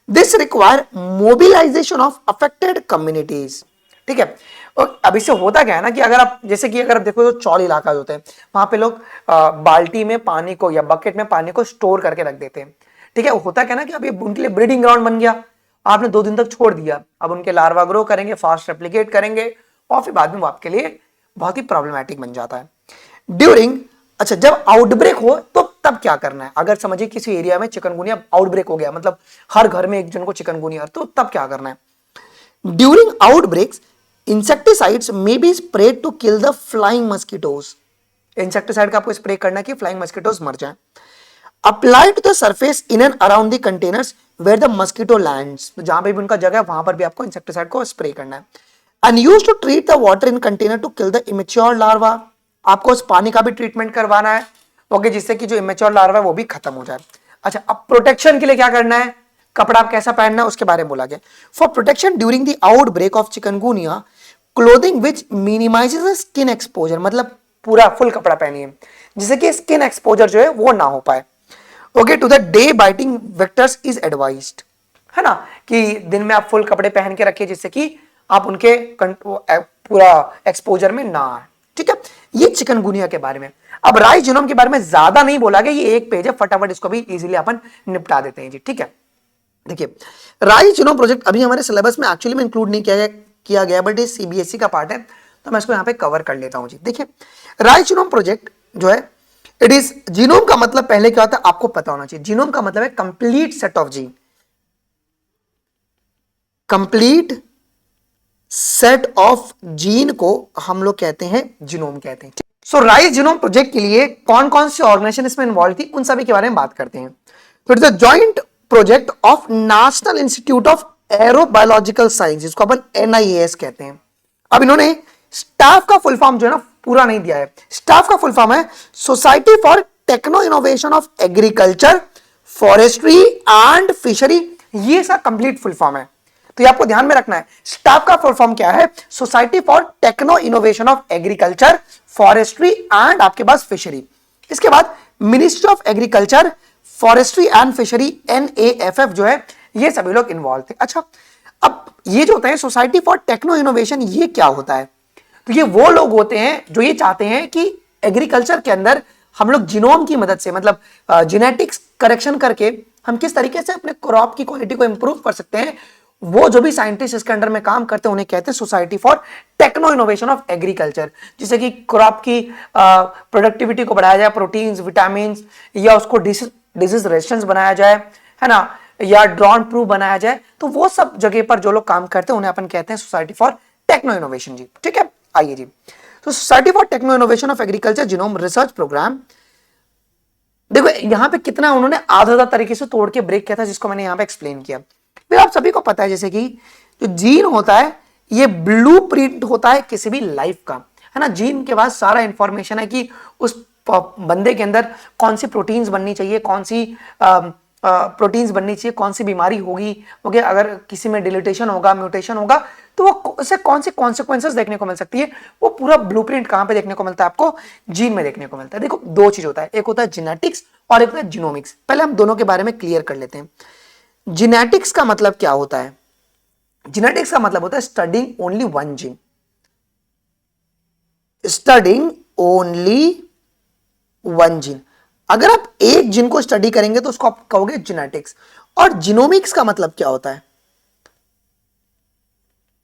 this require mobilization of affected communities. ठीक है, और अब इससे होता क्या है ना कि अगर आप जैसे कि अगर आप देखो तो चौल इलाका होते हैं, वहां पे लोग बाल्टी में पानी को या बकेट में पानी को स्टोर करके रख देते हैं। ठीक है, होता क्या है ना कि अब ये उनके लिए ब्रीडिंग ग्राउंड बन गया, आपने 2 दिन तक छोड़ दिया, अब उनके लार्वा ग्रो करेंगे, फास्ट रेप्लिकेट करेंगे, और फिर बाद में वो आपके लिए बहुत ही प्रॉब्लमेटिक बन जाता है। ड्यूरिंग, अच्छा जब आउटब्रेक हो तो तब क्या करना है। अगर समझिए किसी एरिया में चिकनगुनिया आउटब्रेक हो गया, मतलब हर घर में एक जन को चिकनगुनिया, तो तब क्या करना है। During outbreaks insecticides may be sprayed to kill the flying mosquitoes. Insecticide का आपको स्प्रे करना है कि फ्लाइंग मस्कीटोज मर जाए। Apply to the surface in and around the containers where the mosquito lands. तो जहां पे भी उनका जगह है वहां पर भी आपको इंसेक्टिसाइड को स्प्रे करना है। And use to treat the water in container to kill the immature larva. आपको उस पानी का भी ट्रीटमेंट करवाना है, ओके, जिससे कि जो इमेच्योर लार्वा है वो भी खत्म हो जाए। अच्छा, अब प्रोटेक्शन के लिए क्या करना है, कपड़ा कैसा पहनना है उसके बारे में बोला गया। For protection during the outbreak of chikungunya, clothing which minimises skin exposure, मतलब पूरा फुल कपड़ा पहनिए जिससे कि स्किन एक्सपोजर जो है वो ना हो पाए। Okay, to the day biting vectors is advised, है ना, कि दिन में आप फुल कपड़े पहन के रखिए जिससे कि आप उनके पूरा एक्सपोजर में ना आए। ठीक है, ये चिकनगुनिया के बारे में। अब राइस जीनोम के बारे में ज्यादा नहीं बोला गया, ये एक पेज है, फटाफट इसको भी इजीली अपन निपटा देते हैं जी। ठीक है, देखिए राइस जीनोम प्रोजेक्ट अभी हमारे सिलेबस में एक्चुअली में इंक्लूड नहीं किया गया बट ये सीबीएसई का पार्ट है, तो मैं इसको यहाँ पे कवर कर लेता हूँ जी। देखिए राइस जीनोम प्रोजेक्ट जो है, इट इज, जीनोम का मतलब पहले क्या होता है आपको पता होना चाहिए। जीनोम का मतलब है complete set of gene, complete set of gene को हम लोग कहते हैं जीनोम कहते हैं। सो राइस जीनोम प्रोजेक्ट के लिए कौन कौन सी ऑर्गेनाइजेशन इसमें इन्वॉल्व थी उन सभी के बारे में बात करते हैं। तो it's a joint project of National Institute of Aerobiological Science, जिसको अपन एनआईएएस कहते हैं। अब इन्होंने स्टाफ का फुल फॉर्म जो है ना पूरा नहीं दिया है, स्टाफ का फुल फॉर्म है society for techno innovation of agriculture, forestry and fishery. ये सब कंप्लीट फुल फॉर्म है, तो ये आपको ध्यान में रखना है। स्टाफ का फुल फॉर्म क्या है, society for techno innovation of agriculture, forestry and आपके पास फिशरी। इसके बाद ministry of agriculture, forestry and fishery, NAFF जो है, ये सभी लोग इन्वॉल्व थे। अच्छा, अब ये जो होता है सोसाइटी फॉर टेक्नो इनोवेशन, ये क्या होता है, तो ये वो लोग होते हैं जो ये चाहते हैं कि एग्रीकल्चर के अंदर हम लोग जीनोम की मदद से, मतलब जेनेटिक्स करेक्शन करके हम किस तरीके से अपने क्रॉप की क्वालिटी को इंप्रूव कर सकते हैं। वो जो भी साइंटिस्ट इसके अंडर में काम करते हैं उन्हें कहते हैं society for techno innovation of agriculture, जिससे कि क्रॉप की प्रोडक्टिविटी को बढ़ाया जाए, प्रोटीन्स, विटामिन, या उसको डिजीज रेजिस्टेंस बनाया जाए, है ना, या ड्रॉन प्रूफ बनाया जाए। तो वो सब जगह पर जो लोग काम करते हैं उन्हें अपन कहते हैं सोसाइटी फॉर टेक्नो इनोवेशन जी। ठीक है, आइए जी, तो society for techno innovation of agriculture genome research programme. देखो यहां पे कितना उन्होंने आधा तरीके से तोड़ के ब्रेक किया था, जिसको मैंने यहां पे एक्सप्लेन किया। फिर आप सभी को पता है जैसे कि जो जीन होता है ये ब्लूप्रिंट होता है किसी भी लाइफ का, है ना। जीन के बाद सारा इंफॉर्मेशन है कि उस बंदे के अंदर कौन सी प्रोटीन्स बननी चाहिए, कौन सी प्रोटीन्स बननी चाहिए, कौन सी बीमारी होगी, ओके, अगर किसी में डिलीटेशन होगा, म्यूटेशन होगा, तो वो उससे कौन सी कॉन्सिक्वेंसेस देखने को मिल सकती है, वो पूरा ब्लूप्रिंट कहां पे देखने को मिलता है, आपको जीन में देखने को मिलता है। देखो दो चीज होता है, एक होता है जेनेटिक्स और एक होता है जीनोमिक्स। पहले हम दोनों के बारे में क्लियर कर लेते हैं। जेनेटिक्स का मतलब क्या होता है? जेनेटिक्स का मतलब होता है studying only one gene, studying only one gene. अगर आप एक जीन को स्टडी करेंगे तो उसको आप कहोगे जेनेटिक्स। और जीनोमिक्स का मतलब क्या होता है?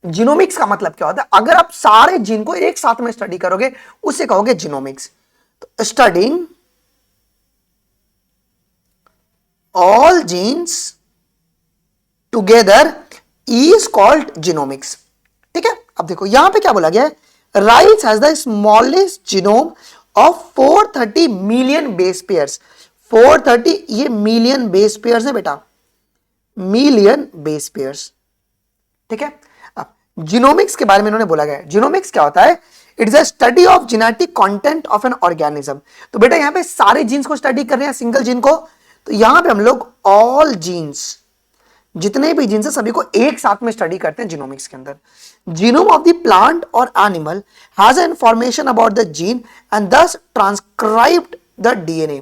जीनोमिक्स का मतलब क्या होता है? अगर आप सारे जीन को एक साथ में स्टडी करोगे उसे कहोगे जीनोमिक्स। तो studying all genes together is called genomics. ठीक है, अब देखो यहां पे क्या बोला गया है, rice has the smallest genome of 430 million base pairs. 430 ये मिलियन बेस पेयर्स है बेटा, मिलियन बेस पेयर्स। ठीक है, अब जीनोमिक्स के बारे में इन्होंने बोला गया है। जीनोमिक्स क्या होता है? It is a study of genetic content of an organism. तो बेटा यहां पे सारे जीन्स को स्टडी कर रहे हैं, सिंगल जीन को, तो यहां पे हम लोग ऑल जीन्स, जितने भी जीन्स है सभी को एक साथ में स्टडी करते हैं जीनोमिक्स के अंदर। जीनोम ऑफ द प्लांट और animal has information about the gene and दस ट्रांसक्राइब्ड द डीएनए,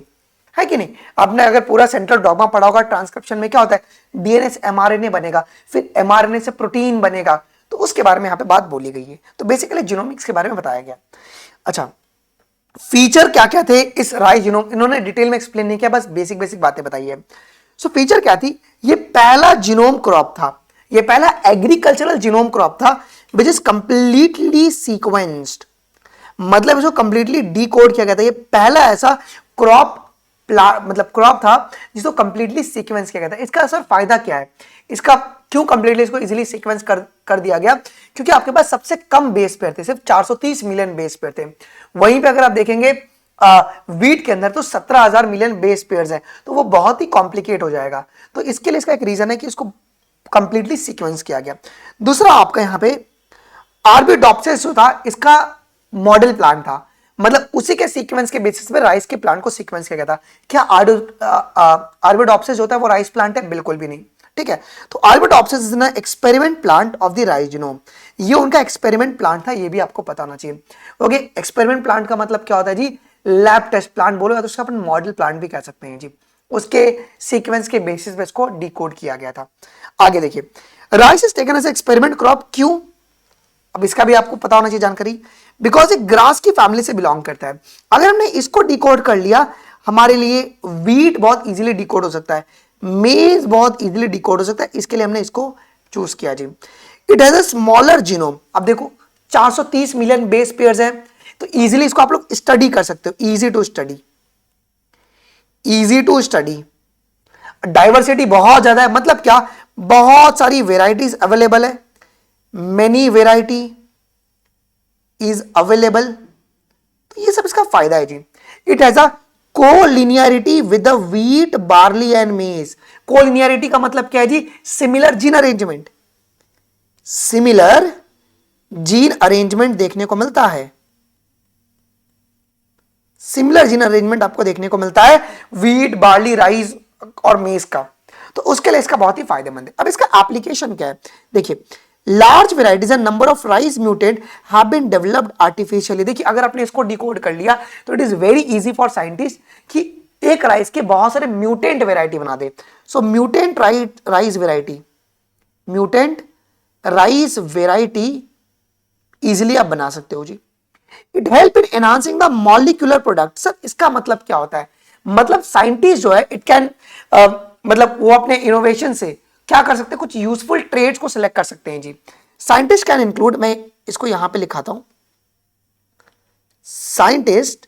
है कि नहीं? आपने अगर पूरा सेंट्रल डॉग्मा पढ़ा होगा, ट्रांसक्रिप्शन में क्या होता है, डीएनए से एमआरएनए बनेगा, फिर एमआरएनए से प्रोटीन बनेगा, तो उसके बारे में यहां पे बात बोली गई है। तो बेसिकली जीनोमिक्स के बारे में बताया गया। अच्छा, फीचर क्या क्या थे इस राइस जीनोम, इन्होंने डिटेल में एक्सप्लेन नहीं किया, बस बेसिक बेसिक बातें बताई है। सो फीचर क्या थी? ये पहला जीनोम क्रॉप था, ये पहला एग्रीकल्चरल जीनोम क्रॉप था विच इज कंप्लीटली सीक्वेंस्ड, मतलब इसको कंप्लीटली डीकोड किया गया था। ये पहला ऐसा क्रॉप मतलब क्रॉप था जिसको कंप्लीटली सीक्वेंस किया गया था। इसका सर फायदा क्या है? इसका क्यों कंप्लीटली इसको इजीली सीक्वेंस कर दिया गया? क्योंकि आपके पास सबसे कम बेस पेयर थे, सिर्फ 430 मिलियन बेस पेयर थे। वहीं पे अगर आप देखेंगे वीट के अंदर तो 17,000 मिलियन बेस पेयर्स हैं, तो वो बहुत ही कॉम्प्लिकेट हो जाएगा। तो इसके लिए इसका एक रीजन है कि इसको कंप्लीटली सीक्वेंस किया गया। दूसरा आपका यहाँ पे आर्बिडोप्सिस जो था, इसका मॉडल प्लांट था, मतलब उसी के सीक्वेंस के बेसिस पे राइस के प्लांट को सीक्वेंस किया गया था। क्या आर्बिडोप्सिस होता है वो राइस प्लांट है? बिल्कुल भी नहीं। ठीक है, तो Arabidopsis is an experiment plant of the rice genome, ये उनका एक्सपेरिमेंट प्लांट था, ये भी आपको पता होना चाहिए। ओके, एक्सपेरिमेंट प्लांट का मतलब क्या होता है जी? लैब टेस्ट प्लांट बोलो या तो उसका अपन मॉडल प्लांट भी कह सकते हैं जी। उसके सीक्वेंस के बेसिस पे इसको डिकोड किया गया था। आगे देखिए, rice is taken as experiment crop, क्यों? अब इसका भी आपको पता होना चाहिए जानकारी, बिकॉज एक ग्रास की फैमिली से बिलोंग करता है। अगर हमने इसको डिकोड कर लिया, हमारे लिए वीट बहुत इजीली डिकोड हो सकता है, मेज बहुत इजीली डिकोड हो सकता है, इसके लिए हमने इसको चूज किया जी। It has a smaller genome. अब देखो 430 मिलियन बेस पेयर्स हैं, तो इजीली इसको आप लोग स्टडी कर सकते हो, easy to study, easy to study. Diversity बहुत ज्यादा है, मतलब क्या? बहुत सारी वेराइटीज अवेलेबल है, मेनी वेराइटी इज अवेलेबल, तो ये सब इसका फायदा है जी। It has a colinearity with the wheat, barley and maize. Colinearity का मतलब क्या है जी? Similar gene arrangement, similar gene arrangement देखने को मिलता है, सिमिलर जीन अरेंजमेंट आपको देखने को मिलता है व्हीट, बार्ली, राइस और मेज का, तो उसके लिए इसका बहुत ही फायदेमंद है। अब इसका एप्लीकेशन क्या है? देखिए, large varieties and number of rice mutant have been developed artificially. देखिए, अगर आपने इसको डिकोड कर लिया तो it is very easy for scientist कि एक राइस के बहुत सारे म्यूटेंट वेराइटी बना दे। So mutant rice variety, mutant rice variety easily आप बना सकते हो जी। It help in enhancing the molecular product. Sir इसका मतलब क्या होता है? मतलब साइंटिस्ट जो है इट कैन मतलब वो अपने इनोवेशन से क्या कर सकते हैं? कुछ यूजफुल ट्रेड्स को सिलेक्ट कर सकते हैं जी। साइंटिस्ट कैन इंक्लूड, मैं इसको यहां पे लिखाता हूं, scientist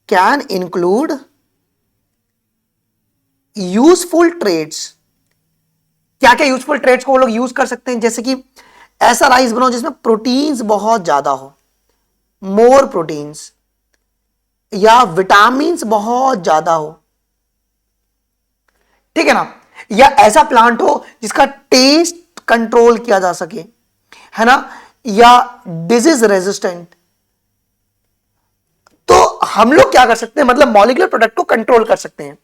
can include useful traits. क्या क्या यूजफुल ट्रेड्स को वो लोग यूज कर सकते हैं? जैसे कि ऐसा राइस बनाओ जिसमें प्रोटीन्स बहुत ज्यादा हो, मोर प्रोटीन्स, या विटामिन्स बहुत ज्यादा हो, ठीक है ना, या ऐसा प्लांट हो जिसका टेस्ट कंट्रोल किया जा सके, है ना, या डिजीज रेजिस्टेंट, तो हम लोग क्या कर सकते हैं, मतलब मॉलिक्यूलर प्रोडक्ट को कंट्रोल कर सकते हैं,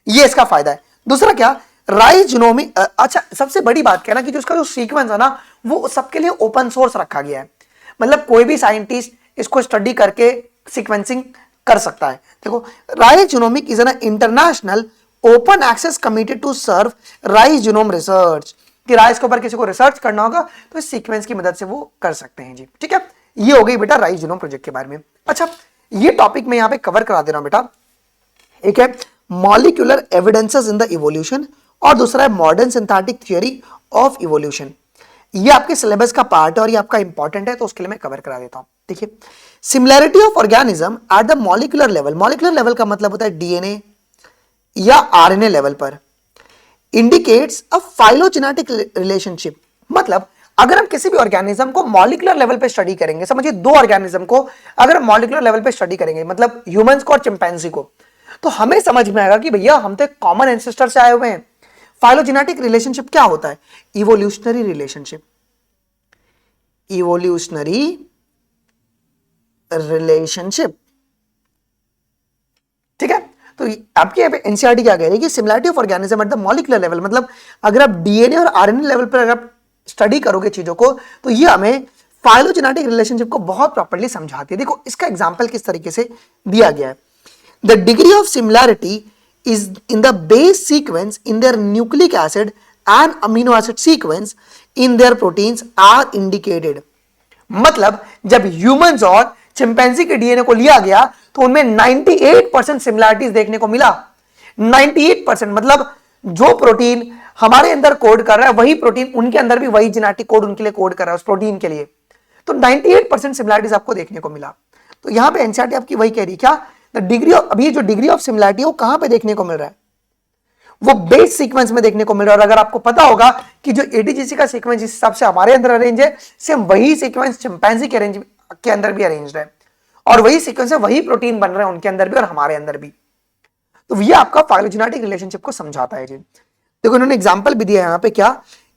ये इसका फायदा है। दूसरा क्या, राइस जीनोमिक, अच्छा सबसे बड़ी बात क्या ना कि जो इसका जो सीक्वेंस है ना वो सबके लिए ओपन सोर्स रखा गया है, मतलब कोई भी साइंटिस्ट इसको स्टडी करके सीक्वेंसिंग कर सकता है। देखो, rice genomic is an international open access committee to serve rice genome research, कि राइस के ऊपर किसी को रिसर्च करना होगा तो इस सीक्वेंस की मदद से वो कर सकते हैं जी। ठीक है, ये हो गई बेटा राइस जीनोम प्रोजेक्ट के बारे में। अच्छा, ये टॉपिक मैं यहां पे कवर करा दे रहा हूं बेटा। एक है molecular evidences in the evolution और दूसरा है modern synthetic theory of evolution. ये आपके सिलेबस का पार्ट है और ये आपका इंपॉर्टेंट है, तो उसके लिए मैं कवर करा देता हूं। देखिए, similarity of organism at the molecular level, molecular level का मतलब होता है डीएनए या आरएनए लेवल पर, इंडिकेट्स अ फाइलोजेनेटिक रिलेशनशिप। मतलब अगर हम किसी भी ऑर्गेनिज्म को मॉलिक्यूलर लेवल पे स्टडी करेंगे, समझिए दो ऑर्गेनिज्म को अगर हम मॉलिक्यूलर लेवल पे स्टडी करेंगे, मतलब ह्यूमंस को और चिंपैंजी को, तो हमें समझ में आएगा कि भैया हम तो कॉमन एंसेस्टर से आए हुए हैं। फाइलोजेनेटिक रिलेशनशिप क्या होता है, इवोल्यूशनरी रिलेशनशिप, इवोल्यूशनरी रिलेशनशिप। ठीक है, तो आपके यहाँ पे एनसीईआरटी क्या कह रही है कि similarity of organism at the molecular level, मतलब अगर आप डीएनए और आरएनए लेवल पर अगर आप स्टडी करोगे चीजों को, तो ये हमें फाइलोजेनेटिक रिलेशनशिप को बहुत प्रॉपर्ली समझाती है। देखो इसका एग्जांपल किस तरीके से दिया गया है, the degree of similarity is in the base sequence in their nucleic acid and amino acid sequence in their proteins are indicated। मतलब जब ह्यूमंस और चिंपैंजी के डीएनए को लिया गया तो उनमें 98% सिमिलैरिटीज देखने को मिला। 98% मतलब जो प्रोटीन हमारे अंदर कोड कर रहा है वही प्रोटीन उनके अंदर भी वही जेनेटिक कोड उनके लिए कोड कर रहा है उस प्रोटीन के लिए, तो 98% सिमिलैरिटीज आपको देखने को मिला। तो यहां पे एनसीईआरटी आपकी वही कह रही क्या, डिग्री ऑफ, अभी जो डिग्री ऑफ सिमिलैरिटी है वो कहां पे देखने को मिल रहा है, वो बेस सीक्वेंस में देखने को मिल रहा है। और अगर आपको पता होगा कि जो एटीजीसी का सीक्वेंस जिस हिसाब से हमारे अंदर अरेंज है, सेम वही सीक्वेंस चिंपैंजी के अरेंज के अंदर भी अरेंज्ड है, और वही सीक्वेंस है, वही प्रोटीन बन रहे हैं उनके अंदर भी और हमारे अंदर भी। तो ये आपका फाइलोजेनेटिक रिलेशनशिप को समझाता है जी। देखो इन्होंने एग्जांपल भी दिया यहां पे क्या,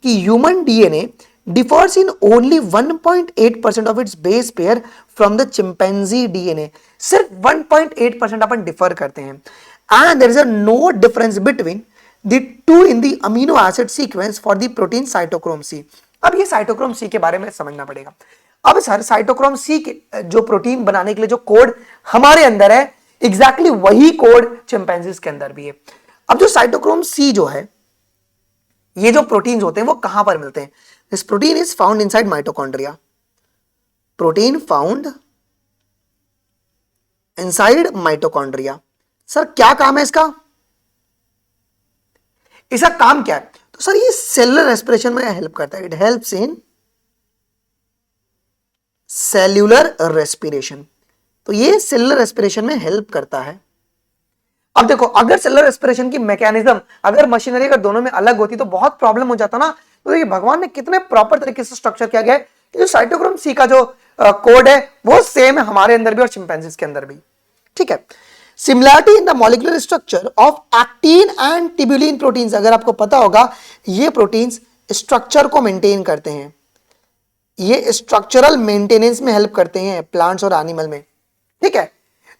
कि human DNA differs in only 1.8% of its base pair from the chimpanzee DNA। सिर्फ 1.8% अपन डिफर करते हैं, and there is a no difference between the two in the amino acid sequence for the protein cytochrome C। अब ये साइटोक्रोम सी के बारे में समझना पड़ेगा। अब सर साइटोक्रोम सी के जो प्रोटीन बनाने के लिए जो कोड हमारे अंदर है, एग्जैक्टली वही कोड चिंपैंजीज के अंदर भी है। अब जो साइटोक्रोम सी जो है, ये जो प्रोटीन्स होते हैं वो कहां पर मिलते हैं, this protein is found inside mitochondria, protein found inside mitochondria. Sir क्या काम है इसका, इसका काम क्या है, तो सर ये सेलुलर रेस्पिरेशन में हेल्प करता है, it helps in cellular respiration. तो ये सेलुलर रेस्पिरेशन में हेल्प करता है। अब देखो अगर सेलुलर रेस्पिरेशन की मैकेनिज्म अगर मशीनरी अगर दोनों में अलग होती तो बहुत प्रॉब्लम हो जाता ना। तो देखिए भगवान ने कितने प्रॉपर तरीके से स्ट्रक्चर किया गया है कि जो साइटोक्रोम सी का जो कोड है वो सेम है हमारे अंदर भी और चिंपैंजीज के अंदर भी। ठीक है, similarity in the molecular structure of actin and टिब्यूलिन proteins, अगर आपको पता होगा ये प्रोटीन्स स्ट्रक्चर को मेंटेन करते हैं, ये स्ट्रक्चरल मेंटेनेंस में हेल्प करते हैं प्लांट्स और एनिमल में। ठीक है,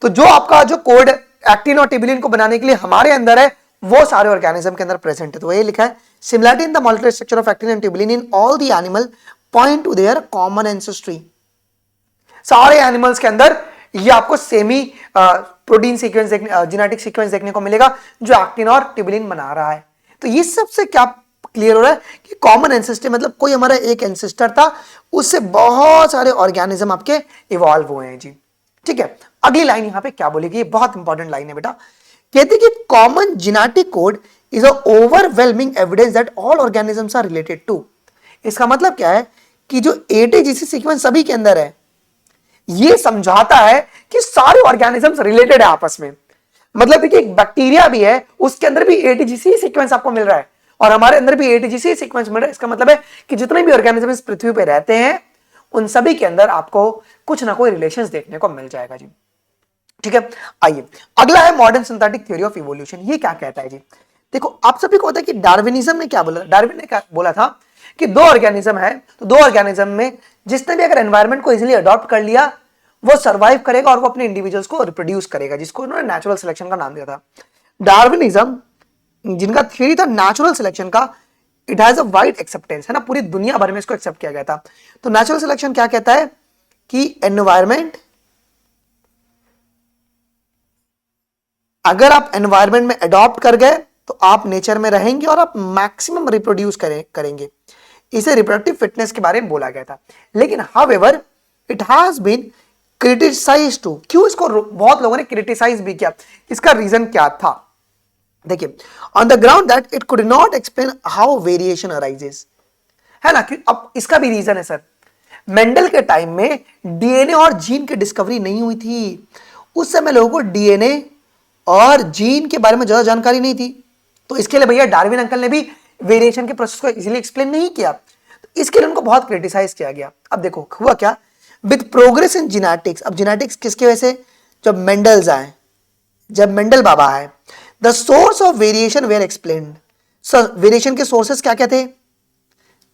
तो जो आपका जो कोड एक्टिन और टिब्यूलिन को बनाने के लिए हमारे अंदर है वो सारे ऑर्गेनिज्म के अंदर प्रेजेंट है। तो ये लिखा है similarity in the molecular structure of actin and tubulin in all the animal point to their common ancestry. सारे एनिमल्स के अंदर ये आपको semi protein sequence genetic sequence देखने को मिलेगा जो एक्टिन और टिब्यूलिन बना रहा है। तो ये सबसे क्या क्लियर हो रहा है कि कॉमन एंसेस्टर मतलब कोई हमारा एक एंसेस्टर था उससे बहुत सारे ऑर्गेनिज्म आपके इवॉल्व हुए हैं जी। ठीक है, अगली लाइन यहां पे क्या बोलेगी, ये बहुत इंपॉर्टेंट लाइन है बेटा, कहती कि common genetic code is a overwhelming evidence that all organisms are related to. इसका मतलब क्या है कि जो एटीजीसी सीक्वेंस सभी के अंदर है ये समझाता है कि सारे ऑर्गेनिजम्स रिलेटेड है आपस में। मतलब देखिए एक बैक्टीरिया भी है उसके अंदर भी एटीजीसी सीक्वेंस आपको मिल रहा है और हमारे अंदर भी एटीजीसी सीक्वेंस मिल रहा है। इसका मतलब है कि जितने भी ऑर्गेनिज्म इस पृथ्वी पे रहते हैं उन सभी के अंदर आपको कुछ ना कोई रिलेशंस देखने को मिल जाएगा जी। ठीक है, आइए अगला है modern synthetic theory of evolution. ये क्या कहता है जी, देखो आप सभी को पता है कि डार्विनिज्म ने क्या बोला, डार्विन ने क्या बोला था कि दो ऑर्गेनिज्म है, तो दो ऑर्गेनिज्म में जिसने भी अगर एनवायरनमेंट को इजीली अडॉप्ट कर लिया वो सर्वाइव करेगा और वो अपने इंडिविजुअल्स को रिप्रोड्यूस करेगा, जिसको उन्होंने नेचुरल सिलेक्शन का नाम दिया था। डार्विनिज्म जिनका थ्योरी था नेचुरल सिलेक्शन का, it has a wide acceptance, है ना, पूरी दुनिया भर में इसको एक्सेप्ट किया गया था। तो नेचुरल सिलेक्शन क्या कहता है कि एनवायरमेंट, अगर आप एनवायरमेंट में अडॉप्ट कर गए तो आप नेचर में रहेंगे और आप मैक्सिमम रिप्रोड्यूस करेंगे। इसे रिप्रोडक्टिव फिटनेस के बारे में बोला गया था। लेकिन however it has been criticised too, क्यों इसको बहुत लोगों ने क्रिटिसाइज भी किया, इसका रीजन क्या था? देखिए, on the ground that it could not explain how variation arises, है ना, कि अब इसका भी रीजन है सर, मेंडल के टाइम में डीएनए और जीन की डिस्कवरी नहीं हुई थी। उस समय लोगों को डीएनए और जीन के बारे में ज्यादा जानकारी नहीं थी, तो इसके लिए भैया डार्विन अंकल ने भी वेरिएशन के प्रोसेस को इजीली एक्सप्लेन नहीं किया, तो इसके लिए उनको बहुत क्रिटिसाइज किया गया। अब देखो हुआ क्या, विद प्रोग्रेस इन जेनेटिक्स, अब जेनेटिक्स किसकी वजह से, जब मेंडल्स आए, जब मेंडल बाबा आए, the source of variation were explained. Sir variation के सोर्सेस क्या क्या थे,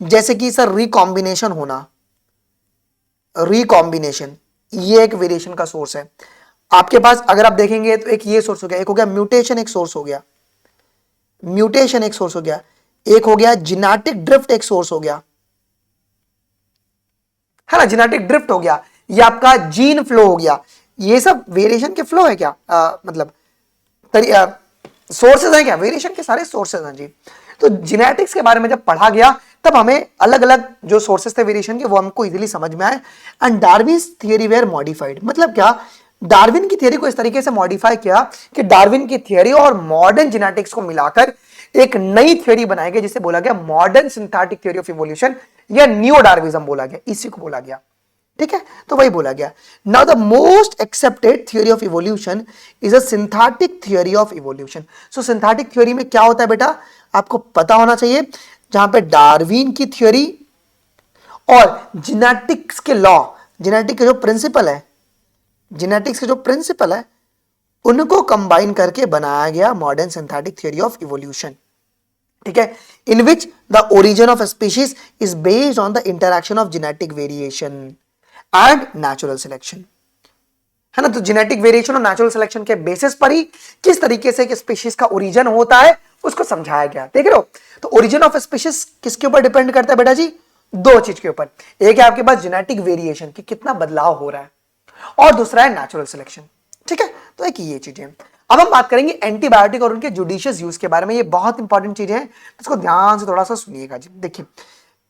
जैसे कि सर रिकॉम्बिनेशन होना, रिकॉम्बिनेशन ये एक वेरिएशन का सोर्स है। आपके पास अगर आप देखेंगे तो एक ये सोर्स हो गया, एक हो गया म्यूटेशन, एक सोर्स हो गया, म्यूटेशन एक सोर्स हो गया, एक हो गया जेनेटिक ड्रिफ्ट एक सोर्स हो गया, है ना, जेनेटिक ड्रिफ्ट हो गया, ये आपका जीन फ्लो हो गया। ये सब वेरिएशन के फ्लो है क्या, मतलब सोर्सेज हैं क्या, वेरिएशन के सारे सोर्सेज हैं जी। तो जेनेटिक्स के बारे में जब पढ़ा गया तब हमें अलग अलग जो सोर्सेज थे वेरिएशन के वो हमको इजीली समझ में आए। And Darwin's theory were modified, मतलब क्या, डार्विन की थियरी को इस तरीके से मॉडिफाई किया कि डार्विन की थियरी और मॉडर्न जेनेटिक्स को मिलाकर एक नई थियरी बनाई गई, जिसे बोला गया modern synthetic theory of evolution या नियो डार्विज्म बोला गया, इसी को बोला गया। ठीक है, तो वही बोला गया। Now the most accepted theory of evolution is a synthetic theory of evolution. So synthetic theory में क्या होता है बेटा, आपको पता होना चाहिए, जहां पे डार्विन की थियरी और जेनेटिक्स के लॉ, जेनेटिक के जो प्रिंसिपल है, जेनेटिक्स के जो प्रिंसिपल है उनको कंबाइन करके बनाया गया modern synthetic theory of evolution. ठीक है, in which the origin of species is based on the interaction of genetic variation and natural selection, है ना। तो जेनेटिक वेरिएशन और नेचुरल सिलेक्शन के बेसिस पर ही किस तरीके से स्पीशीज का ओरिजिन होता है उसको समझाया गया। देख रहे हो, तो ओरिजिन ऑफ स्पीशीज किसके ऊपर डिपेंड करता है बेटा जी, दो चीज के ऊपर, एक है आपके पास जेनेटिक वेरिएशन कि कितना बदलाव हो रहा है, और दूसरा है नेचुरल सिलेक्शन। ठीक है, तो एक ये चीजें। अब हम बात करेंगे एंटीबायोटिक और उनके जुडिशियस यूज के बारे में, ये बहुत इंपॉर्टेंट चीजें हैं, इसको ध्यान से थोड़ा सा सुनिएगा जी। देखिए,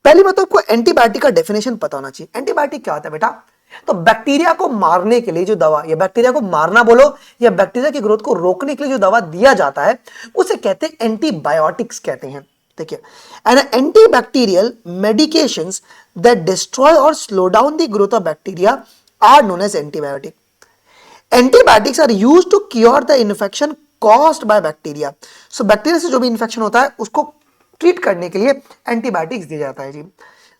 पहली बात तो आपको एंटीबायोटिक का डेफिनेशन पता होना चाहिए। एंटीबायोटिक क्या होता है बेटा, तो बैक्टीरिया को मारने के लिए जो दवा, या बैक्टीरिया को मारना बोलो या बैक्टीरिया की ग्रोथ को रोकने के लिए जो दवा दिया जाता है उसे कहते हैं एंटीबायोटिक्स कहते हैं। देखिए, and antibacterial medications that destroy और slow down the growth of bacteria are known as antibiotic. Antibiotics are used to cure the infection caused by bacteria. So bacteria से जो भी इन्फेक्शन होता है उसको ट्रीट करने के लिए एंटीबायोटिक्स दिया जाता है जी।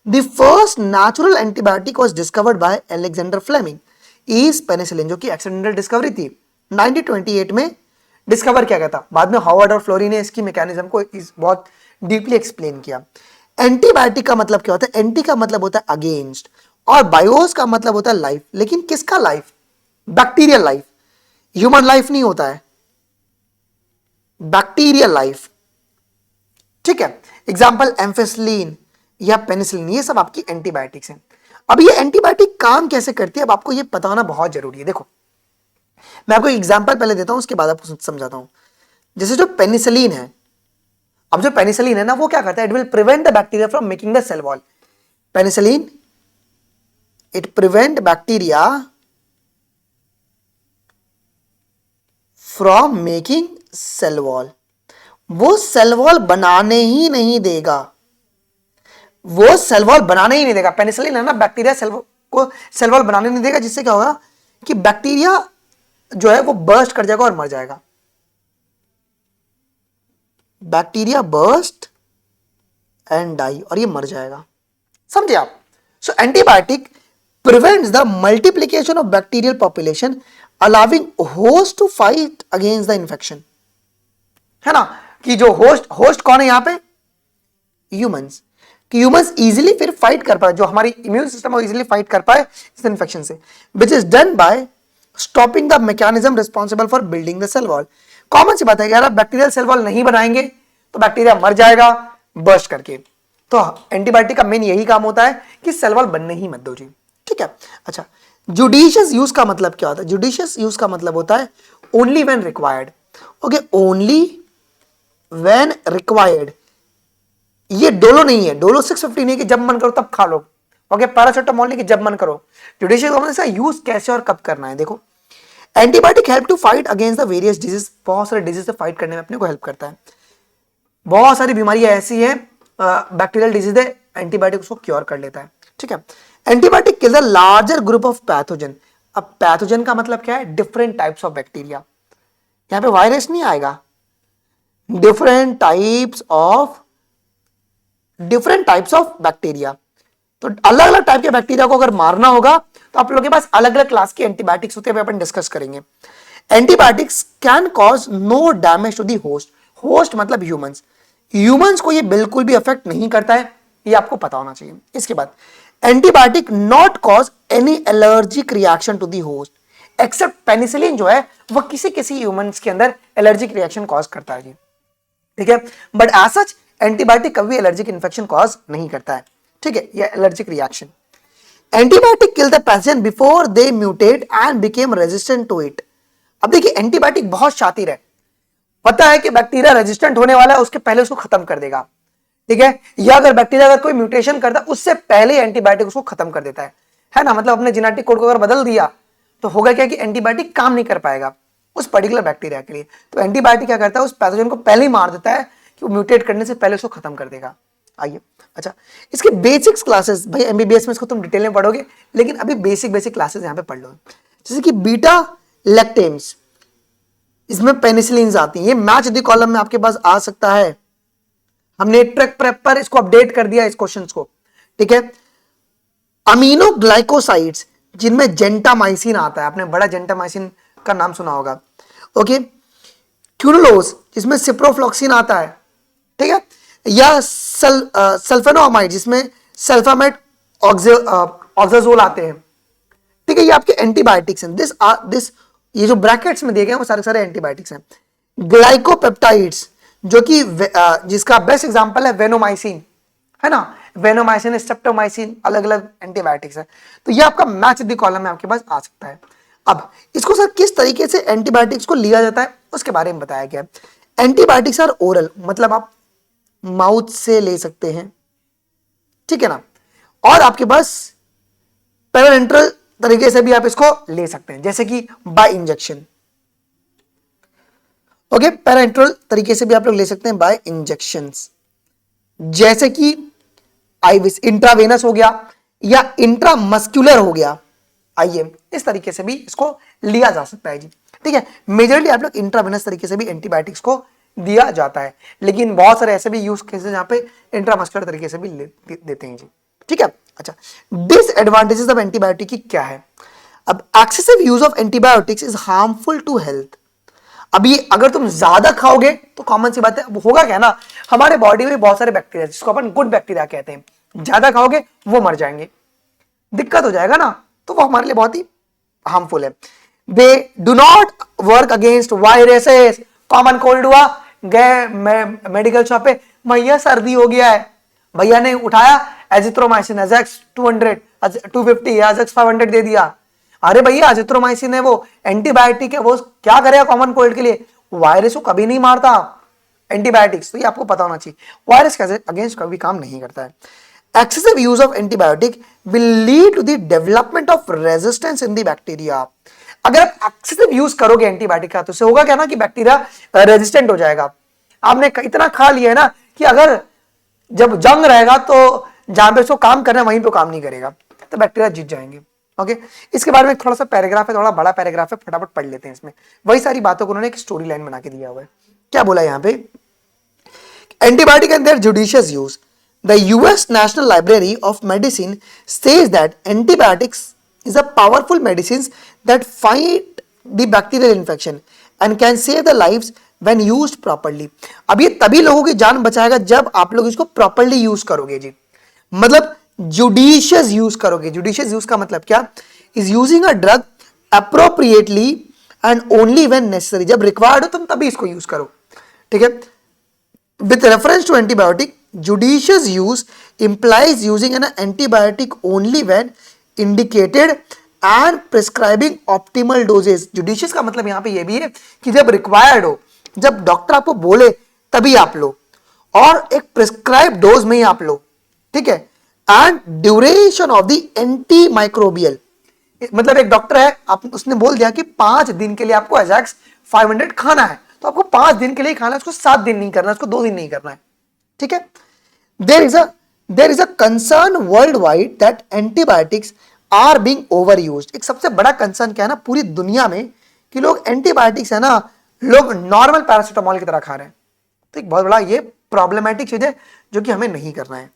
The first natural antibiotic was discovered by Alexander Fleming is penicillin, जो कि एक्सीडेंटल डिस्कवरी थी, 1928 में डिस्कवर किया गया था। बाद में हार्वर्ड और फ्लोरी ने इसकी मैकेनिज्म को बहुत डीपली एक्सप्लेन किया। एंटीबायोटिक का मतलब क्या होता है, एंटी का मतलब होता है अगेंस्ट, और बायोस का मतलब होता है लाइफ। लेकिन किसका life, bacterial life, human life नहीं होता है, बैक्टीरियल लाइफ। ठीक है, एग्जाम्पल एम्फिसिलिन या पेनिसिलिन, ये सब आपकी एंटीबायोटिक्स हैं। अब ये एंटीबायोटिक काम कैसे करती है अब आपको ये पता होना बहुत जरूरी है। देखो, मैं आपको एग्जाम्पल पहले देता हूं, उसके बाद आपको समझाता हूं। जैसे जो पेनिसिलिन है, अब जो पेनिसिलिन है ना वो क्या करता है, it will prevent the bacteria from making the cell wall. Penicillin it prevent bacteria from making cell wall. वो सेल वॉल बनाने ही नहीं देगा, वो सेल वॉल बनाने ही नहीं देगा। पेनिसिलिन है ना, बैक्टीरिया सेल वॉल बनाने नहीं देगा, जिससे क्या होगा कि बैक्टीरिया जो है वो बर्स्ट कर जाएगा और मर जाएगा। बैक्टीरिया बर्स्ट एंड डाई, और ये मर जाएगा, समझे आप। So antibiotic prevents the multiplication of bacterial population allowing host to fight against the infection, है ना। कि जो होस्ट कौन है यहां पे, ह्यूमंस, कि ह्यूमंस इजीली फिर फाइट कर पाए, जो हमारी इम्यून सिस्टम है इजीली फाइट कर पाए इस इन्फेक्शन से, which is done by stopping the mechanism responsible for building the cell wall. Common सी बात है, अगर आप बैक्टीरियल सेल वॉल नहीं बनाएंगे तो बैक्टीरिया मर जाएगा बर्स्ट करके। तो एंटीबायोटिक का मेन यही काम होता है कि सेल वॉल बनने ही मत दो जी, ठीक है। अच्छा, जुडिशियस यूज का मतलब क्या होता है? जुडिशियस यूज का मतलब होता है only when required. Okay, only when required, ये डोलो नहीं है, डोलो 650 नहीं कि जब मन करो तब खा लो। ओके, पैरासिटामोल नहीं कि जब मन करो। जुडिशियस का मतलब यूज कैसे और कब करना है। देखो, antibiotic help to fight against the various disease, बहुत सारे डिजीज से फाइट करने में अपने को हेल्प करता है। बहुत सारी बीमारियां ऐसी है, बैक्टीरियल डिजीज है, एंटीबायोटिक उसको क्योर कर लेता है, ठीक है। Antibiotic kill the larger group of pathogen. अब पैथोजन का मतलब क्या है? डिफरेंट टाइप्स ऑफ बैक्टीरिया, यहां पे वायरस नहीं आएगा, डिफरेंट टाइप्स ऑफ बैक्टीरिया। तो अलग अलग टाइप के बैक्टीरिया को अगर मारना होगा तो आप लोगों के पास अलग अलग क्लास के एंटीबायोटिक्स होते हैं, अपन डिस्कस करेंगे। Antibiotics can cause no damage to the host. Host मतलब ह्यूमंस, ह्यूमंस को ये बिल्कुल भी अफेक्ट नहीं करता है, ये आपको पता होना चाहिए। इसके बाद antibiotic not cause any allergic reaction to the host, except penicillin जो है वह किसी किसी ह्यूमंस के अंदर एलर्जिक रिएक्शन कॉज करता है जी, ठीक है। बट एज सच एंटीबायोटिक कभी एलर्जिक इन्फेक्शन कॉज नहीं करता है, ठीक है, या allergic reaction. Antibiotic kill the pathogen before they mutate and became resistant to it. अब देखिए, एंटीबायोटिक बहुत शातिर है, पता है कि बैक्टीरिया रेजिस्टेंट होने वाला है, उसके पहले उसको खत्म कर देगा, ठीक है। या अगर बैक्टीरिया अगर कोई म्यूटेशन करता है उससे पहले एंटीबायोटिक उसको खत्म कर देता है ना। मतलब अपने जेनेटिक कोड को अगर बदल दिया तो होगा क्या कि एंटीबायोटिक काम नहीं कर पाएगा उस पर्टिकुलर बैक्टीरिया के लिए। तो एंटीबायोटिक क्या करता है, उस पैथोजन को पहले ही मार देता है कि वो म्यूटेट करने से पहले उसको खत्म कर देगा। आइए, अच्छा, इसके बेसिक्स क्लासेस भाई एमबीबीएस में इसको तुम डिटेल में पढ़ोगे, लेकिन अभी बेसिक क्लासेस यहां पे पढ़ लो। जैसे कि बीटा लैक्टेम्स, इसमें पेनिसिलिन आती है, ये मैच द कॉलम में आपके पास आ सकता है। हमने ट्रैक प्रेप पर इसको अपडेट कर दिया इस क्वेश्चंस को, ठीक है। अमीनो ग्लाइकोसाइड्स जिनमें जेंटामाइसिन आता है, आपने बड़ा जेंटामाइसिन का नाम सुना होगा, ओके। क्यूनोलोज जिसमें सिप्रोफ्लॉक्सिन आता है, ठीक है, या सल्फेनोमाइड जिसमें सल्फामेट ऑक्साजोल आते हैं, ठीक है। ये आपके एंटीबायोटिक्स हैं। दिस ये जो ब्रैकेट्स में दिए गए हैं वो सारे सारे एंटीबायोटिक्स हैं। ग्लाइकोपेप्टाइड्स जो कि जिसका बेस्ट एग्जांपल है वेनोमाइसिन, है ना, वेनोमाइसिन, स्ट्रेप्टोमाइसिन, अलग अलग एंटीबायोटिक्स है। तो ये आपका मैच द कॉलम में आपके पास आ सकता है। अब इसको सर किस तरीके से एंटीबायोटिक्स को लिया जाता है उसके बारे में बताया गया। एंटीबायोटिक्स आर ओरल, मतलब आप माउथ से ले सकते हैं, ठीक है ना, और आपके पास पेरेंट्रल तरीके से भी आप इसको ले सकते हैं, जैसे कि बाय इंजेक्शन, ओके। पेरेंट्रल तरीके से भी आप लोग ले सकते हैं बाय इंजेक्शंस, जैसे कि आईविस इंट्रावेनस हो गया या इंट्रामस्कुलर हो गया, आइए इस तरीके से भी इसको लिया जा सकता है जी, ठीक है। मेजरली आप लोग इंट्रावेनस तरीके से भी एंटीबायोटिक्स को दिया जाता है, लेकिन बहुत सारे ऐसे भी यूज केसेस जहां पे इंट्रामस्कुलर तरीके से भी देते हैं जी, ठीक है। अच्छा, डिसएडवांटेजेस ऑफ एंटीबायोटिक की क्या है? अब excessive use of antibiotics is harmful to health. अभी अगर तुम ज्यादा खाओगे तो कॉमन सी बात है, अब होगा क्या ना, हमारे बॉडी में बहुत सारे बैक्टीरिया जिसको अपन गुड बैक्टीरिया कहते हैं, ज्यादा खाओगे वो मर जाएंगे, दिक्कत हो जाएगा ना, तो वो हमारे लिए बहुत ही हार्मफुल है। They do not work against viruses. Common cold हुआ, गए मेडिकल शॉप पे, भैया सर्दी हो गया है, भैया ने उठाया एजिथ्रोमाइसिन एजेक्स 200 250 एजेक्स 500 दे दिया। अरे भैया एजिथ्रोमाइसिन है, वो एंटीबायोटिक है, वो क्या करेगा कॉमन कोल्ड के लिए, वायरस को कभी नहीं मारता एंटीबायोटिक्स, तो ये आपको पता होना चाहिए, वायरस के अगेंस्ट कभी काम नहीं करता है। Excessive use of antibiotic will lead to the development of resistance in the bacteria. अगर आप एक्सेसिव यूज करोगे एंटीबायोटिक का तो उससे होगा क्या ना कि बैक्टीरिया रेजिस्टेंट हो जाएगा। आपने इतना खा लिया है ना कि अगर जब जंग रहेगा तो जहां पे उसको काम करना है वहीं पे काम नहीं करेगा, तो बैक्टीरिया जीत जाएंगे, ओके। इसके बारे में थोड़ा सा पैराग्राफ है, थोड़ा बड़ा पैराग्राफ है, फटाफट पढ़ लेते हैं। इसमें वही सारी बातों को उन्होंने एक स्टोरी लाइन बना के दिया हुआ है। क्या बोला यहाँ पे, antibiotic and their judicious use. The US National Library of Medicine says that antibiotics is a powerful medicines that fight the bacterial infection and can save the lives when used properly. अब ये तभी लोगों की जान बचाएगा जब आप लोग इसको प्रॉपर्ली यूज करोगे जी, मतलब जुडिशियस यूज करोगे। जुडिशियस यूज का मतलब क्या, is using a drug appropriately and only when necessary, जब रिक्वायर्ड हो तुम तभी इसको यूज करो, ठीक है। With reference to antibiotic, judicious use implies using an antibiotic only when indicated and prescribing optimal doses। judicious का मतलब यहां पे ये भी है कि जब रिक्वायर्ड हो, जब डॉक्टर आपको बोले तभी आप लो, और एक प्रिस्क्राइब डोज में ही आप लो, ठीक है। And duration of the anti microbial, मतलब एक डॉक्टर है, आप उसने बोल दिया कि 5 दिन के लिए आपको एजैक्स 500 खाना है, तो आपको 5 दिन के लिए खाना है, उसको 7 दिन नहीं करना, उसको 2 दिन नहीं करना है, ठीक है। there is a concern worldwide that antibiotics are being overused। एक सबसे बड़ा कंसर्न क्या है ना पूरी दुनिया में, कि लोग एंटीबायोटिक्स है ना, लोग नॉर्मल पैरासिटामोल की तरह खा रहे हैं। तो एक बहुत बड़ा ये प्रॉब्लमेटिक चीज है जो कि हमें नहीं करना है।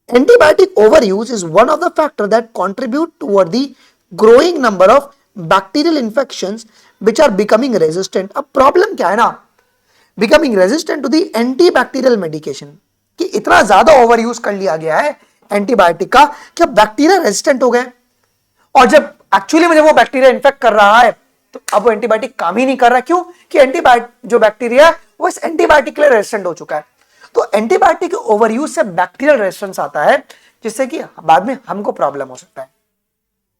Antibiotic overuse is one of the factor that contribute toward the growing number of bacterial infections which are becoming resistant. अब प्रॉब्लम क्या है ना, becoming resistant to the antibacterial medication, कि इतना ज्यादा ओवर यूज कर लिया गया है एंटीबायोटिक का कि अब बैक्टीरिया रेजिस्टेंट हो गए, और जब एक्चुअली में जब वो बैक्टीरिया इन्फेक्ट कर रहा है तो अब वो एंटीबायोटिक काम ही नहीं कर रहा। क्यों? कि एंटीबायोटिक जो बैक्टीरिया है वो इस एंटीबायोटिक के लिए रेजिस्टेंट हो चुका है। तो एंटीबायोटिक के ओवर यूज से बैक्टीरियल रेजिस्टेंस आता है, जिससे कि बाद में हमको प्रॉब्लम हो सकता है।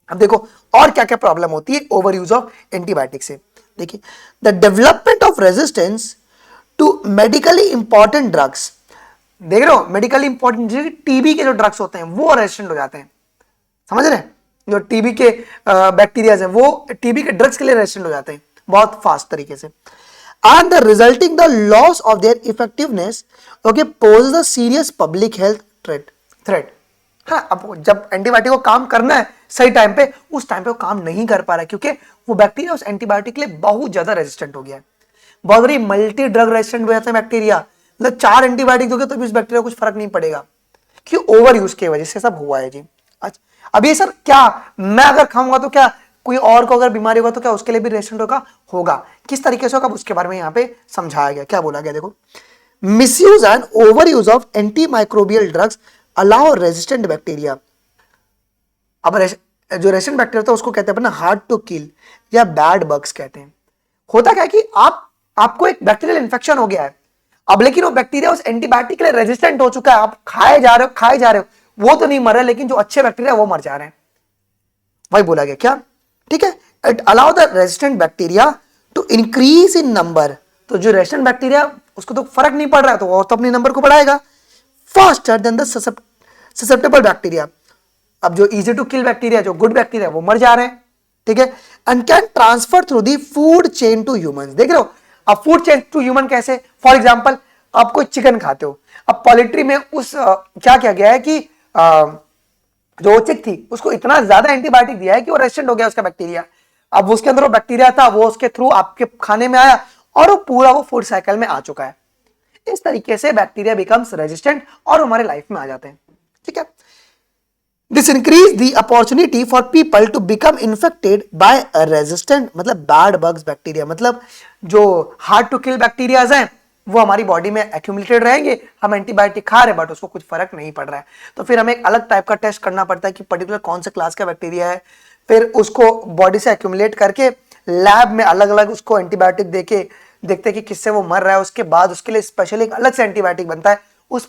अब देखो और क्या क्या प्रॉब्लम होती है ओवर यूज ऑफ एंटीबायोटिक से। देखिए, the development of resistance to medically important drugs, देख रहे हो मेडिकली इंपॉर्टेंट, जैसे टीबी के जो ड्रग्स होते हैं वो रेजिस्टेंट हो जाते हैं, समझ रहे हैं, जो टीबी के बैक्टीरियाज हैं वो टीबी के ड्रग्स के लिए रेजिस्टेंट हो जाते हैं बहुत फास्ट तरीके से। And the resulting the loss of their effectiveness okay pose the serious public health threat. हाँ, अब जब एंटीबायोटिक को काम करना है सही टाइम पे, उस टाइम पे वो काम नहीं कर पा रहा है, क्योंकि वो बैक्टीरिया उस एंटीबायोटिक के लिए बहुत ज्यादा रेजिस्टेंट हो गया है। बहुत बड़ी मल्टी ड्रग रेजिस्टेंट हो जाते हैं बैक्टीरिया, मतलब 4 एंटीबायोटिक दोगे तो भी उस बैक्टीरिया को कुछ फर्क नहीं पड़ेगा, कि ओवर यूज की वजह से सब हुआ है जी। अच्छा, अब ये सर क्या मैं अगर खाऊंगा तो क्या कोई और को अगर बीमारी होगा तो क्या उसके लिए भी रेजिस्टेंट होगा? किस तरीके से होगा उसके बारे में यहाँ पे समझाया गया। क्या बोला गया देखो, misuse and over use of anti microbial drugs allow resistant bacteria. अब जो रेजिस्टेंट बैक्टीरिया था उसको कहते हैं ना हार्ड टू किल या बैड बग्स कहते हैं। होता क्या है कि आपको एक बैक्टीरियल इन्फेक्शन हो गया है, अब लेकिन वो बैक्टीरिया उस एंटीबायोटिक के लिए रेजिस्टेंट हो चुका है, आप खाए जा रहे हो, वो तो नहीं मर रहे, लेकिन जो अच्छे बैक्टीरिया वो मर जा रहे हैं, वही बोला गया क्या, ठीक है। It allow the resistant bacteria to increase in number, तो जो रेजिस्टेंट बैक्टीरिया उसको तो फर्क नहीं पड़ रहा है, तो वो तो अपने नंबर को बढ़ाएगा faster than the susceptible bacteria. अब जो इजी टू किल बैक्टीरिया, जो गुड बैक्टीरिया वो मर जा रहे हैं, ठीक है। And can transfer through the food chain to humans. देख रहे हो, अब फूड चेन टू ह्यूमन कैसे, फॉर एग्जांपल आप कोई चिकन खाते हो, अब पोल्ट्री में उस क्या किया गया है कि जो चिक थी उसको इतना ज्यादा एंटीबायोटिक दिया है कि वो रेजिस्टेंट हो गया उसका बैक्टीरिया। अब उसके अंदर वो बैक्टीरिया था, वो उसके थ्रू आपके खाने में आया और वो पूरा वो फूड साइकिल में आ चुका है। इस तरीके से बैक्टीरिया बिकम्स रेजिस्टेंट और हमारे लाइफ में आ जाते हैं, ठीक है। This increase the opportunity for people to become infected by a resistant मतलब bad bugs bacteria, मतलब जो hard to kill बैक्टीरियाज हैं वो हमारी बॉडी में एक्यूमुलेटेड रहेंगे, हम एंटीबायोटिक खा रहे हैं बट उसको कुछ फर्क नहीं पड़ रहा है, तो फिर हमें एक अलग टाइप का टेस्ट करना पड़ता है कि पर्टिकुलर कौन से क्लास का बैक्टीरिया है, फिर उसको बॉडी से एक्यूमुलेट करके लैब में अलग अलग उसको एंटीबायोटिक देके देखते हैं कि किससे वो मर रहा है, उसके बाद उसके लिए स्पेशली एक अलग से एंटीबायोटिक बनता है उस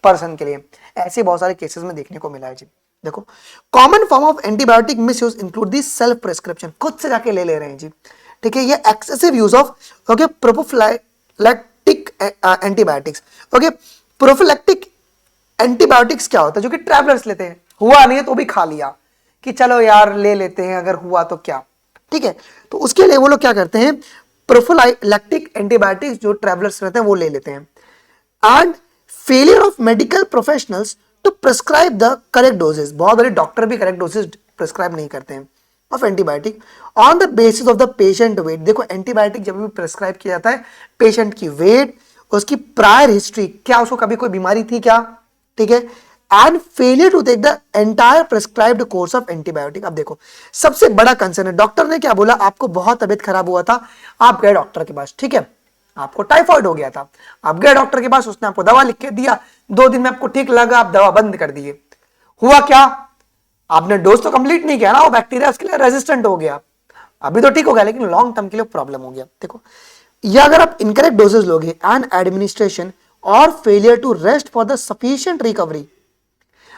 पर्सन के लिए। ऐसे बहुत सारे केसेस में देखने को मिला है जी। देखो, common form of antibiotic misuse include the self prescription, खुद से जाके ले रहे हैं जी, ठीक है। ये excessive use of okay prophylactic antibiotics. Okay, prophylactic antibiotics क्या होता है, जो कि ट्रैवलर्स लेते हैं, हुआ नहीं है तो भी खा लिया कि चलो यार ले लेते हैं अगर हुआ तो क्या, ठीक है। तो उसके लिए वो लोग क्या करते हैं, प्रोफिलैक्टिक एंटीबायोटिक्स जो ट्रैवलर्स रहते हैं वो ले लेते हैं। And failure of medical professionals to prescribe the correct doses, बहुत बड़े डॉक्टर भी करेक्ट डोजेस प्रिस्क्राइब नहीं करते हैं of antibiotic on the basis of the patient weight. देखो, एंटीबायोटिक जब भी प्रिस्क्राइब किया जाता है, पेशेंट की वेट, उसकी प्रायर हिस्ट्री, क्या उसको कभी कोई बीमारी थी क्या, ठीक है, and failure to take the entire prescribed course of antibiotic. अब देखो, सबसे बड़ा कंसर्न है, डॉक्टर ने क्या बोला, आपको बहुत तबियत खराब हुआ था, आप गए डॉक्टर के पास, ठीक है, आपको टाइफाइड हो गया था, आप गए डॉक्टर के पास, उसने आपको दवा लिख के दिया, 2 दिन में आपको ठीक लगा, आप दवा बंद कर दिए। हुआ क्या, आपने डोज तो कंप्लीट नहीं किया ना, वो बैक्टीरिया उसके लिए रेजिस्टेंट हो गया। अभी तो ठीक हो गया, लेकिन लॉन्ग टर्म के लिए प्रॉब्लम हो गया। देखो, या अगर आप इनकरेक्ट डोजेस लोगे एंड एडमिनिस्ट्रेशन और failure to rest for the sufficient recovery,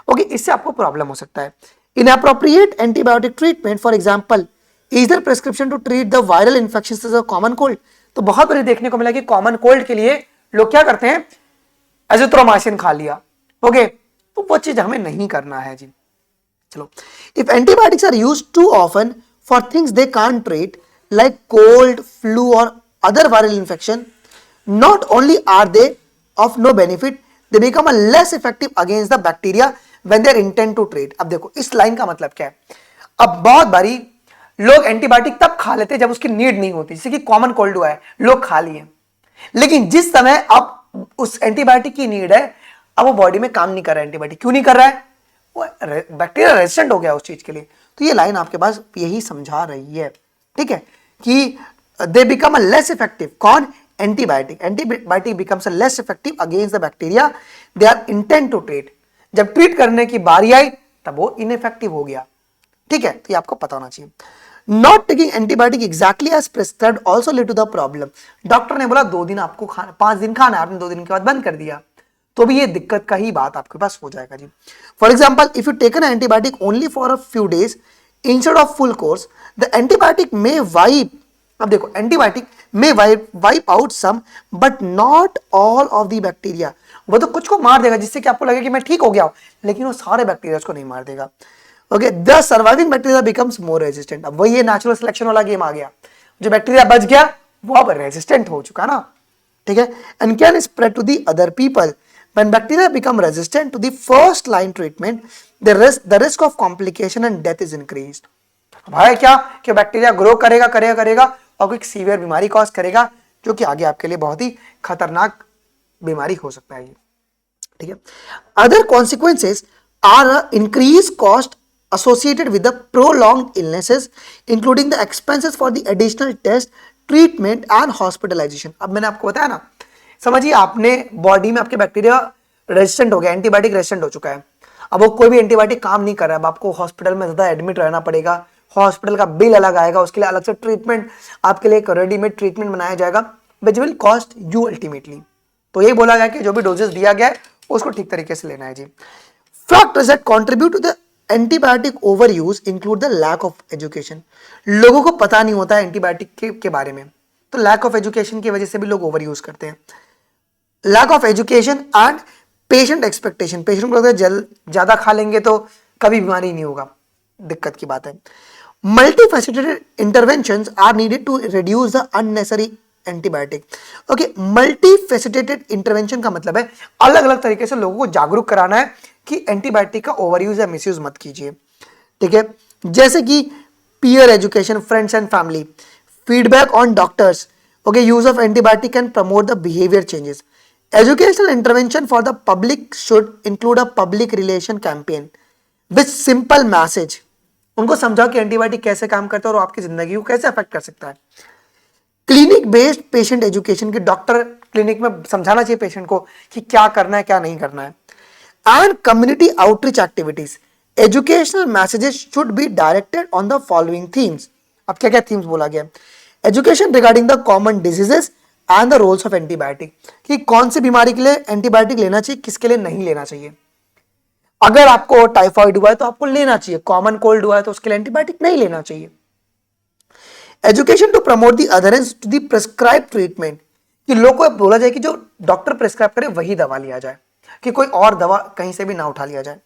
okay, इससे आपको प्रॉब्लम हो सकता है। Inappropriate antibiotic treatment, for example either prescription to treat the viral infection common cold. तो बहुत बड़ी देखने को मिला कि कॉमन कोल्ड के लिए लोग क्या करते हैं, एजिथ्रोमाइसिन खा लिया, ओके, तो वो चीज हमें नहीं करना है जी। चलो, if antibiotics are used too often for things they can't treat like cold, flu और other viral infection, not only are they of no benefit, they become a less effective against the bacteria when they are intent to treat। अब देखो इस लाइन का मतलब क्या है, अब बहुत बारी लोग एंटीबायोटिक तब खा लेते हैं जब उसकी नीड नहीं होती, जैसे कि कॉमन कोल्ड हुआ है, लोग खा लिए, लेकिन जिस समय अब उस एंटीबायोटिक की नीड है, अब वो बॉडी में काम नहीं कर रहा है, एंटीबायोटिक क्यों नहीं कर रहा है, वो बैक्टीरिया रेजिस्टेंट हो गया उस चीज के लिए। तो ये लाइन आपके पास यही समझा रही है, ठीक है, कि they become a less effective. कौन, antibiotic becomes less effective against the bacteria they are intent to treat. जब ट्रीट करने की बारी आई तब वो इनइफेक्टिव हो गया, ठीक है, तो ये आपको पता होना चाहिए। Not taking antibiotic exactly as prescribed also lead to the problem. Doctor ने बोला 2 दिन आपको खाना, 5 दिन खाना, आपने 2 दिन के बाद बंद कर दिया, तो भी ये दिक्कत का ही बात आपके पास हो जाएगा जी। For example, if you taken antibiotic only for a few days instead of full course, the antibiotic may wipe, अब देखो antibiotic may wipe out some but not all of the bacteria. वो तो कुछ को मार देगा जिससे कि आपको लगे कि मैं ठीक हो गया हूं, लेकिन वो सारे बैक्टीरिया को नहीं मार देगा। Okay, the surviving bacteria becomes more resistant. अब वही नेचुरल सिलेक्शन वाला गेम आ गया, जो बैक्टीरिया बच गया वो अब रेजिस्टेंट हो चुका ना, ठीक है, and can spread to the other people. When bacteria become resistant to the first line treatment, the risk of complication and death is increased। भाई क्या कि बैक्टीरिया ग्रो करेगा और कोई सीवियर बीमारी कॉज करेगा, जो कि आगे आपके लिए बहुत ही खतरनाक बीमारी हो सकता है, ठीक है। Other consequences are increase cost associated with the prolonged illnesses, including the expenses for the additional test, treatment and hospitalization। अब मैंने आपको बताया ना, समझिए आपने बॉडी में आपके बैक्टीरिया रेजिस्टेंट हो गया, एंटीबायोटिक रेजिस्टेंट हो चुका है, अब वो कोई भी एंटीबायोटिक काम नहीं कर रहा है, अब आपको हॉस्पिटल में ज्यादा एडमिट रहना पड़ेगा, हॉस्पिटल का बिल अलग आएगा, उसके लिए अलग से ट्रीटमेंट, आपके लिए एक रेडीमेड ट्रीटमेंट बनाया जाएगा, which will cost you ultimately. तो यही बोला गया कि जो भी डोजेस दिया गया है उसको ठीक तरीके से लेना है जी। Factors that contribute to the antibiotic overuse include the lack of education. लोगों को पता नहीं होता है एंटीबायोटिक के बारे में, तो लैक ऑफ एजुकेशन की वजह से भी लोग ओवर यूज करते हैं। Lack of education and patient expectation, patient को लगता है ज्यादा खा लेंगे तो कभी बीमारी नहीं होगा, दिक्कत की बात है। Multifaceted interventions are needed to reduce the unnecessary antibiotic. Okay, multifaceted intervention का मतलब है अलग अलग तरीके से लोगों को जागरूक कराना है कि एंटीबायोटिक का ओवरयूज या मिसयूज मत कीजिए, ठीक है, जैसे कि peer education, friends and family, feedback on doctors, okay, use of antibiotic can promote the behaviour changes. Educational intervention for the public should include a public relation campaign with simple message। उनको समझाओ कि एंटीबायोटिक कैसे काम करता है और आपकी जिंदगी को कैसे अफेक्ट कर सकता है। क्लिनिक बेस्ड पेशेंट एजुकेशन, की डॉक्टर क्लिनिक में समझाना चाहिए पेशेंट को कि क्या करना है क्या नहीं करना है। And community outreach activities, educational messages should be directed on the following themes. अब क्या क्या थीम्स बोला गया, education regarding the common diseases and the roles of antibiotic, कि कौन सी बीमारी के लिए एंटीबायोटिक लेना चाहिए, किसके लिए नहीं लेना चाहिए। अगर आपको टाइफाइड हुआ है तो आपको लेना चाहिए, कॉमन कोल्ड हुआ है तो उसके लिए एंटीबायोटिक नहीं लेना चाहिए। Education to promote the adherence to the prescribe treatment, कि लोगों को बोला जाए कि जो डॉक्टर प्रिस्क्राइब करे वही दवा लिया जाए, कि कोई और दवा कहीं से भी ना उठा लिया जाए।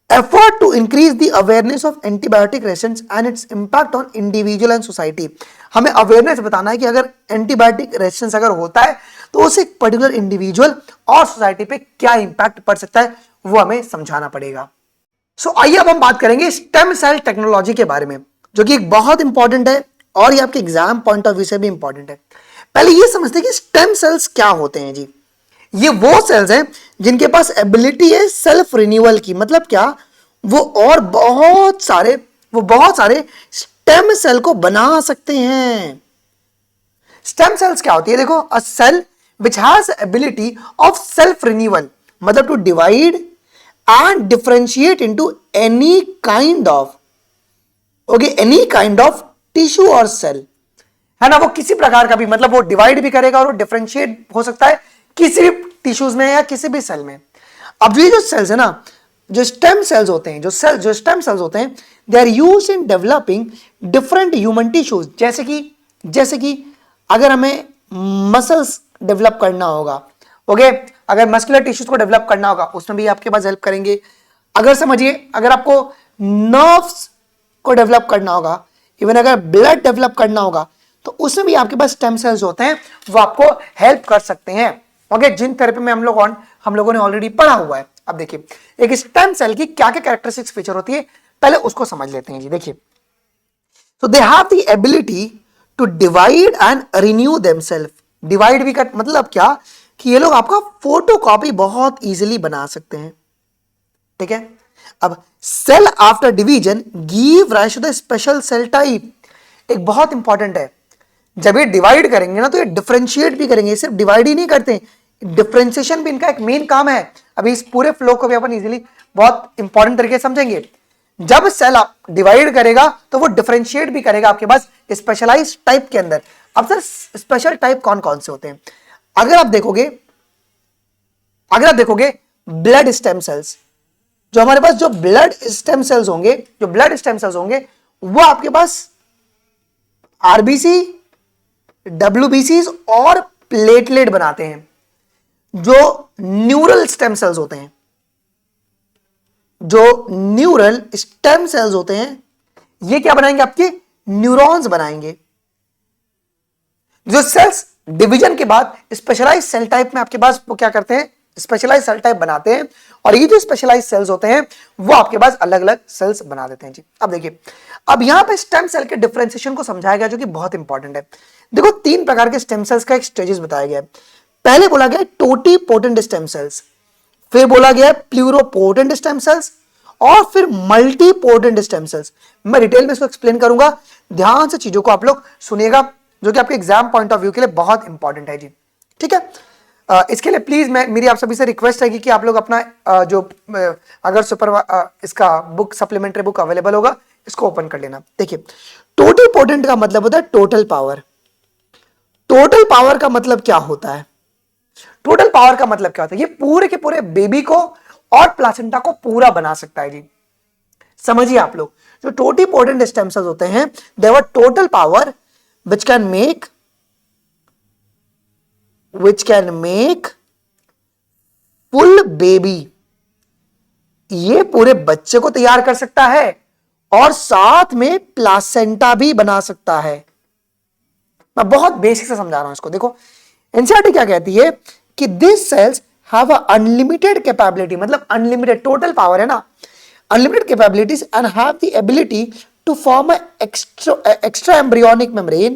Effort to increase the awareness of antibiotic resistance and its impact on individual and society। हमें अवेयरनेस बताना है कि अगर एंटीबायोटिक रेजिस्टेंस अगर होता है तो उसे एक पर्टिकुलर इंडिविजुअल और सोसाइटी पे क्या इंपैक्ट पड़ सकता है वो हमें समझाना पड़ेगा। सो आइए अब हम बात करेंगे स्टेम सेल टेक्नोलॉजी के बारे में, जो कि एक बहुत इंपॉर्टेंट है और ये आपके एग्जाम पॉइंट ऑफ व्यू से भी इंपॉर्टेंट है। पहले ये समझते हैं कि स्टेम सेल्स क्या होते हैं जी। ये वो सेल्स हैं जिनके पास एबिलिटी है सेल्फ रिन्यूअल की, मतलब क्या, वो बहुत सारे स्टेम सेल को बना सकते हैं। स्टेम सेल्स क्या होती है, देखो a cell which has ability of self renewal, मतलब to divide and differentiate into any kind of, okay, any kind of tissue और सेल, है ना, वो किसी प्रकार का भी, मतलब वो डिवाइड भी करेगा और वो डिफरेंशिएट हो सकता है किसी भी टिश्यूज में या किसी भी सेल में। अब ये जो सेल्स है ना, जो स्टेम सेल्स होते हैं, जो स्टेम सेल्स होते हैं, they are used in developing different human tissues, जैसे कि अगर हमें मसल्स डेवलप करना होगा, ओके, अगर मस्कुलर टिश्यूज को डेवलप करना होगा उसमें भी आपके पास हेल्प करेंगे। अगर समझिए, अगर आपको नर्व्स को डेवलप करना होगा, इवन अगर ब्लड डेवलप करना होगा, तो उसमें भी आपके पास स्टेम सेल्स होते हैं, वो आपको हेल्प कर सकते हैं। ओके, जिन थेरेपी में हम लोगों ने ऑलरेडी पढ़ा हुआ है। अब देखिए एक स्टेम सेल की क्या क्या कैरेक्टरिस्टिक्स फीचर होती है, पहले उसको समझ लेते हैं जी। देखिए, so they have the ability to divide and renew themselves। Divide भी कर मतलब क्या, कि ये लोग आपका फोटोकॉपी बहुत इजीली बना सकते हैं, ठीक है। अब cell after division give rise to the special cell type, एक बहुत इंपॉर्टेंट है, जब ये डिवाइड करेंगे ना तो ये डिफरेंशिएट भी करेंगे, सिर्फ डिवाइड ही नहीं करते, डिफरेंशिएशन भी इनका एक मेन काम है। अभी इस पूरे फ्लो को भी अपन इजीली बहुत इंपॉर्टेंट तरीके से समझेंगे। जब सेल आप डिवाइड करेगा तो वो डिफरेंशिएट भी करेगा आपके पास स्पेशलाइज्ड टाइप के अंदर। अब सर स्पेशल टाइप कौन कौन से होते हैं, अगर आप देखोगे ब्लड स्टेम सेल्स, जो हमारे पास जो ब्लड स्टेम सेल्स होंगे वो आपके पास आरबीसी, डब्ल्यूबीसी और प्लेटलेट बनाते हैं। जो न्यूरल स्टेम सेल्स होते हैं, ये क्या बनाएंगे, आपके न्यूरॉन्स बनाएंगे। जो सेल्स डिवीजन के बाद स्पेशलाइज्ड सेल टाइप में आपके पास वो क्या करते हैं, स्पेशलाइज्ड सेल टाइप बनाते हैं, और ये जो स्पेशलाइज्ड सेल्स होते हैं वो आपके पास अलग अलग सेल्स बना देते हैं जी। अब देखिए, अब यहां पे स्टेम सेल के डिफरेंशिएशन को समझाया गया, जो कि बहुत इंपॉर्टेंट है। देखो 3 प्रकार के स्टेम सेल्स का एक स्टेजेस बताया गया है। पहले बोला गया टोटीपोटेंट स्टेम सेल्स, फिर बोला गया प्लूरोपोटेंट स्टेम सेल्स, और फिर मल्टीपोटेंट स्टेम सेल्स। मैं डिटेल में इसको एक्सप्लेन करूंगा, ध्यान से चीजों को आप लोग सुनिएगा, जो कि आपके एग्जाम पॉइंट ऑफ व्यू के लिए बहुत इंपॉर्टेंट है जी, ठीक है। इसके लिए प्लीज मेरी आप सभी से रिक्वेस्ट है कि आप लोग अपना अगर इसका बुक सप्लीमेंट्री बुक अवेलेबल होगा, इसको ओपन कर लेना। देखिए, टोटीपोटेंट का मतलब होता है टोटल पावर। टोटल पावर का मतलब क्या होता है, ये पूरे के पूरे बेबी को और प्लासेंटा को पूरा बना सकता है जी। समझिए आप लोग, जो टोटीपोटेंट स्टेम सेल्स होते हैं, they have total power which can make full baby, ये पूरे बच्चे को तैयार कर सकता है और साथ में प्लासेंटा भी बना सकता है। मैं बहुत बेसिक से समझा रहा हूं इसको। देखो एनसीईआरटी क्या कहती है कि this cells have a unlimited capability, मतलब अनलिमिटेड टोटल पावर है ना, unlimited capabilities and have the ability to form an extra embryonic membrane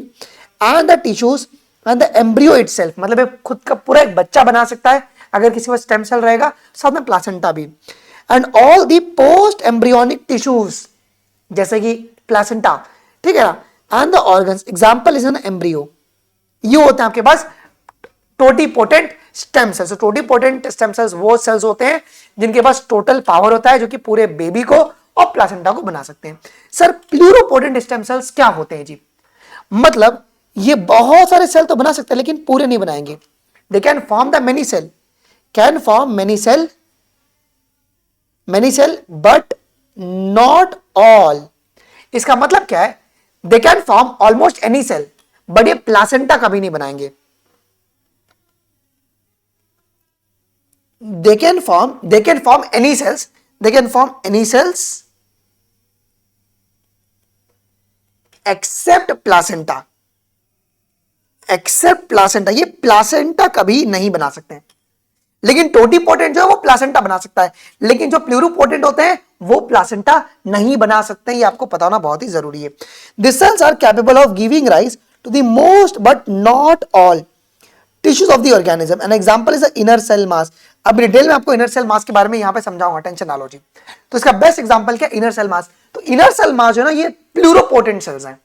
and the tissues and the embryo itself, मतलब ये खुद का पूरा एक बच्चा बना सकता है अगर किसी में स्टेम सेल रहेगा, साथ में प्लासेंटा भी, and all the post embryonic tissues, जैसे कि प्लासेंटा, ठीक है ना, and the organs, example is an embryo। ये होते हैं आपके पास totipotent stem cells. Totipotent stem cells वो सेल्स होते हैं जिनके पास टोटल पावर होता है, जो कि पूरे बेबी को और प्लासेंटा को बना सकते हैं। सर प्लूरोपोटेंट स्टेम सेल्स क्या होते हैं जी, मतलब ये बहुत सारे सेल तो बना सकते हैं लेकिन पूरे नहीं बनाएंगे। They can form the many cell but not all. इसका मतलब क्या है, they can form almost any cell, but ये प्लासेंटा कभी नहीं बनाएंगे। they can form any cells except placenta, ये प्लासेंटा कभी नहीं बना सकते हैं। लेकिन टोटीपोटेंट जो है वो प्लासेंटा बना सकता है, लेकिन जो प्लूरोपोटेंट होते हैं वो प्लासेंटा नहीं बना सकते हैं। ये आपको पता होना बहुत ही जरूरी है। This cells are capable of giving rise to the most but not all tissues of the organism. An example is the inner cell mass. अब डिटेल में आपको इनर सेल मास के बारे में यहां पे समझाऊंगा, टेंशन ना लो जी। तो इसका बेस्ट एग्जांपल क्या, इनर सेल मास। तो इनर सेल मास जो है ना, ये प्लूरोपोटेंट सेल्स हैं।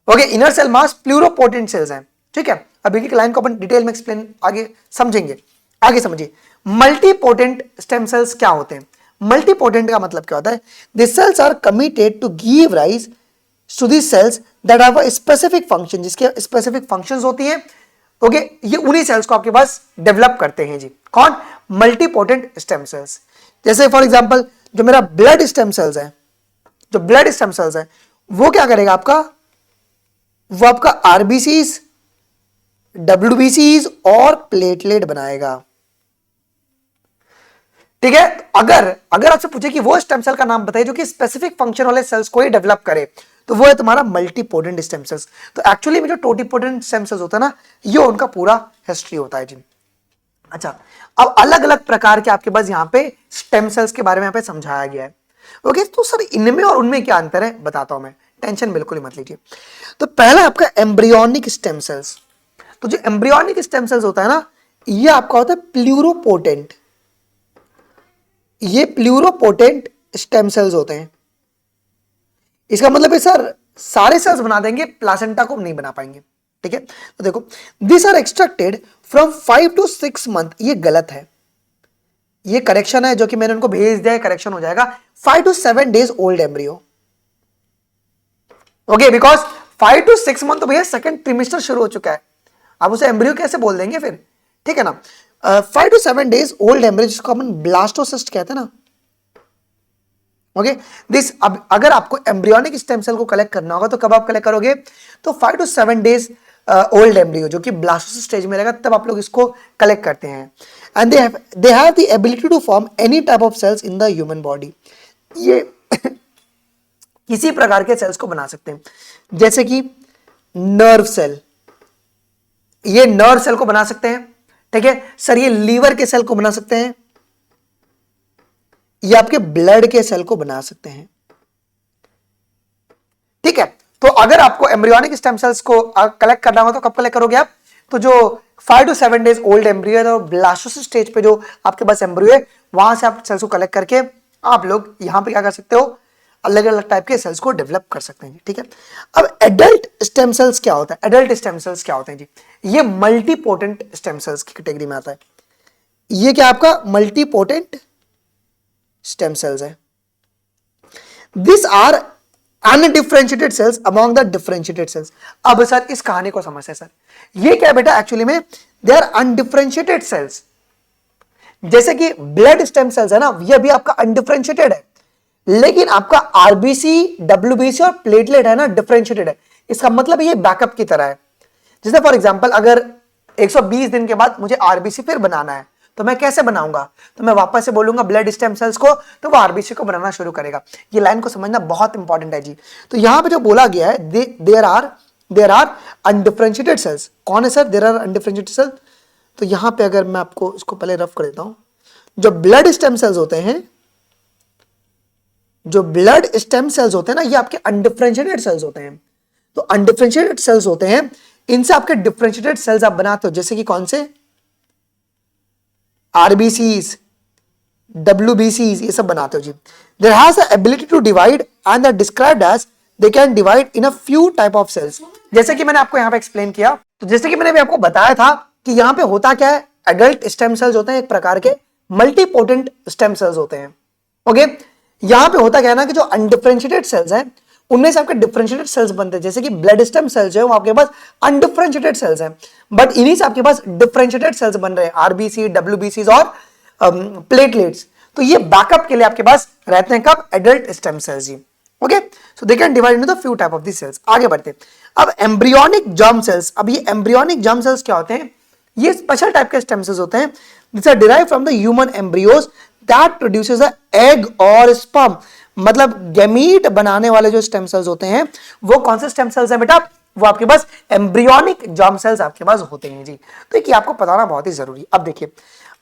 Okay, inner cell mass pluripotent cells हैं। ठीक है, अब एक लाइन को अपन डिटेल में एक्सप्लेन आगे समझेंगे। आगे समझिए, मल्टीपोटेंट स्टेम सेल्स क्या होते हैं। मल्टीपोटेंट का मतलब क्या होता है, this cells are committed to give rise to the cells that have a specific function, जिसके स्पेसिफिक फंक्शंस होती हैं। ओके, ये उन्हीं सेल्स को आपके पास डेवलप करते हैं जी, कौन, मल्टीपोटेंट स्टेम सेल्स। जैसे फॉर एग्जांपल जो मेरा ब्लड स्टेम सेल्स है, जो ब्लड स्टेम सेल्स है वो क्या करेगा आपका, वो आपका आरबीसीज, डब्ल्यूबीसीज और प्लेटलेट बनाएगा। ठीक है, अगर अगर आपसे पूछे कि वो स्टेम सेल का नाम बताइए जो कि स्पेसिफिक फंक्शन वाले सेल्स को ही डेवलप करे, तो वो है तुम्हारा मल्टीपोटेंट स्टेम सेल्स। तो एक्चुअली में जो टोटीपोटेंट स्टेम सेल्स होता है ना, ये उनका पूरा हिस्ट्री होता है जी। अच्छा, अब अलग अलग प्रकार के आपके पास यहाँ पे स्टेम सेल्स के बारे में यहाँ पे समझाया गया है। ओके, तो सर इनमें और उनमें क्या अंतर है बताता हूं मैं, टेंशन बिल्कुल ही मत लीजिए। तो पहला आपका एम्ब्रियोनिक स्टेम सेल्स। तो जो एम्ब्रियोनिक स्टेम सेल्स होता है ना, ये आपका होता है प्लूरोपोटेंट, ये प्लूरोपोटेंट स्टेम सेल्स होते हैं। इसका मतलब है सर सारे सेल्स बना देंगे, प्लासेंटा को नहीं बना पाएंगे। ठीक है, तो देखो, this are extracted from 5 to 6 month, ये गलत है, ये करेक्शन है जो कि मैंने उनको भेज दिया है, करेक्शन हो जाएगा 5 to 7 days old embryo. Okay, because 5 to 6 month तो भैया सेकंड ट्रिमेस्टर शुरू हो चुका है, आप उसे एम्ब्रियो कैसे बोल देंगे फिर, ठीक है ना। 5 to 7 days ओल्ड एम्ब्रियो, जिसको अपन ब्लास्टोसिस्ट कहते हैं ना। ओके, दिस अब अगर आपको एम्ब्रियोनिक स्टेम सेल को कलेक्ट करना होगा तो कब आप कलेक्ट करोगे, तो 5 to 7 days ओल्ड एम्ब्रियो जो कि ब्लास्टोसिस स्टेज में रहेगा, तब आप लोग इसको कलेक्ट करते हैं। And they have the ability to form any type of cells in the human body, ये किसी प्रकार के सेल्स को बना सकते हैं, जैसे कि नर्व सेल, ये नर्व सेल को बना सकते हैं। ठीक है सर, ये लीवर के सेल को बना सकते हैं, ये आपके ब्लड के सेल को बना सकते हैं। ठीक है, तो अगर आपको एम्ब्रियोनिक स्टेम सेल्स को कलेक्ट करना हो तो कब कलेक्ट करोगे आप, तो जो 5 to 7 days ओल्ड एम्ब्रियो है और ब्लास्टोसिस स्टेज पे जो आपके पास एम्ब्रियो है, वहां से आप सेल्स को कलेक्ट करके आप लोग यहां पे क्या कर सकते हो, अलग अलग टाइप के सेल्स को डेवलप कर सकते हैं। ठीक है, अब एडल्ट स्टेम सेल्स क्या होता है, एडल्ट स्टेम सेल्स क्या होते हैं जी, ये मल्टीपोटेंट स्टेम सेल्स की कैटेगरी में आता है। ये क्या आपका मल्टीपोटेंट स्टेम सेल्स है। This are undifferentiated cells among the differentiated cells. अब सर इस कहानी को समझते हैं सर, ये क्या बेटा, एक्चुअली में दे आर अनडिफरेंशिएटेड सेल्स। जैसे कि ब्लड स्टेम सेल्स है ना, ये भी आपका अनडिफरेंशिएटेड है, लेकिन आपका आरबीसी, डब्ल्यूबीसी और प्लेटलेट है ना, डिफरेंशिएटेड है। इसका मतलब ये बैकअप की तरह है। जैसे फॉर एग्जांपल अगर 120 दिन के बाद मुझे आरबीसी फिर बनाना है, तो मैं कैसे बनाऊंगा, तो मैं वापस से बोलूंगा ब्लड स्टेम सेल्स को, तो वो आरबीसी को बनाना शुरू करेगा। ये लाइन को समझना बहुत इंपॉर्टेंट है जी। तो यहां पे जो बोला गया है, देयर आर अनडिफरेंशिएटेड सेल्स। कौन है sir there are undifferentiated cells, तो यहां पे अगर मैं आपको इसको पहले रफ कर देता हूं, जो ब्लड स्टेम सेल्स होते हैं, जो ब्लड स्टेम सेल्स होते हैं ना, ये आपके अनडिफरेंशिएटेड सेल्स होते हैं। तो अनडिफरेंशिएटेड सेल्स होते हैं, इनसे आपके डिफरेंशिएटेड सेल्स आप बनाते हो, जैसे कि कौन से, आरबीसीज, डब्ल्यूबीसीज, ये सब बनाते हो जी। There has the ability to divide and that described as they can divide in a few type of cells. जैसे कि मैंने आपको यहां पे एक्सप्लेन किया, तो जैसे कि मैंने भी आपको बताया था कि यहां पे होता क्या है, एडल्ट स्टेम सेल्स होते हैं एक प्रकार के, मल्टीपोटेंट स्टेम सेल्स होते हैं। ओके, यहां पे होता क्या है ना, कि जो अनडिफरेंशिएटेड सेल्स हैं उनमें से आपके डिफरेंशिएटेड सेल्स बनते हैं। जैसे कि ब्लड स्टेम सेल्स है वो आपके पास अनडिफरेंशिएटेड सेल्स हैं, बट इन्हीं से आपके पास डिफरेंशिएटेड सेल्स बन रहे हैं, आरबीसी, डब्ल्यूबीसी और प्लेटलेट्स। तो ये बैकअप के लिए आपके पास रहते हैं कब, एडल्ट स्टेम सेल्स जी। Okay, so they can divide into the few type of the cells. आगे बढ़ते हैं, अब एम्ब्रियोनिक जर्म सेल्स। अब ये एम्ब्रियोनिक जर्म सेल्स क्या होते हैं, ये स्पेशल टाइप के स्टेम सेल्स होते हैं, this are derived from the human embryos that produces a egg और स्पर्म। मतलब गैमीट बनाने वाले जो स्टेम सेल्स होते हैं, वो कौन से स्टेम सेल्स हैं बेटा, वो आपके पास एम्ब्रियोनिक जर्म सेल्स आपके पास होते हैं जी। तो ये आपको बताना बहुत ही जरूरी। अब देखिए,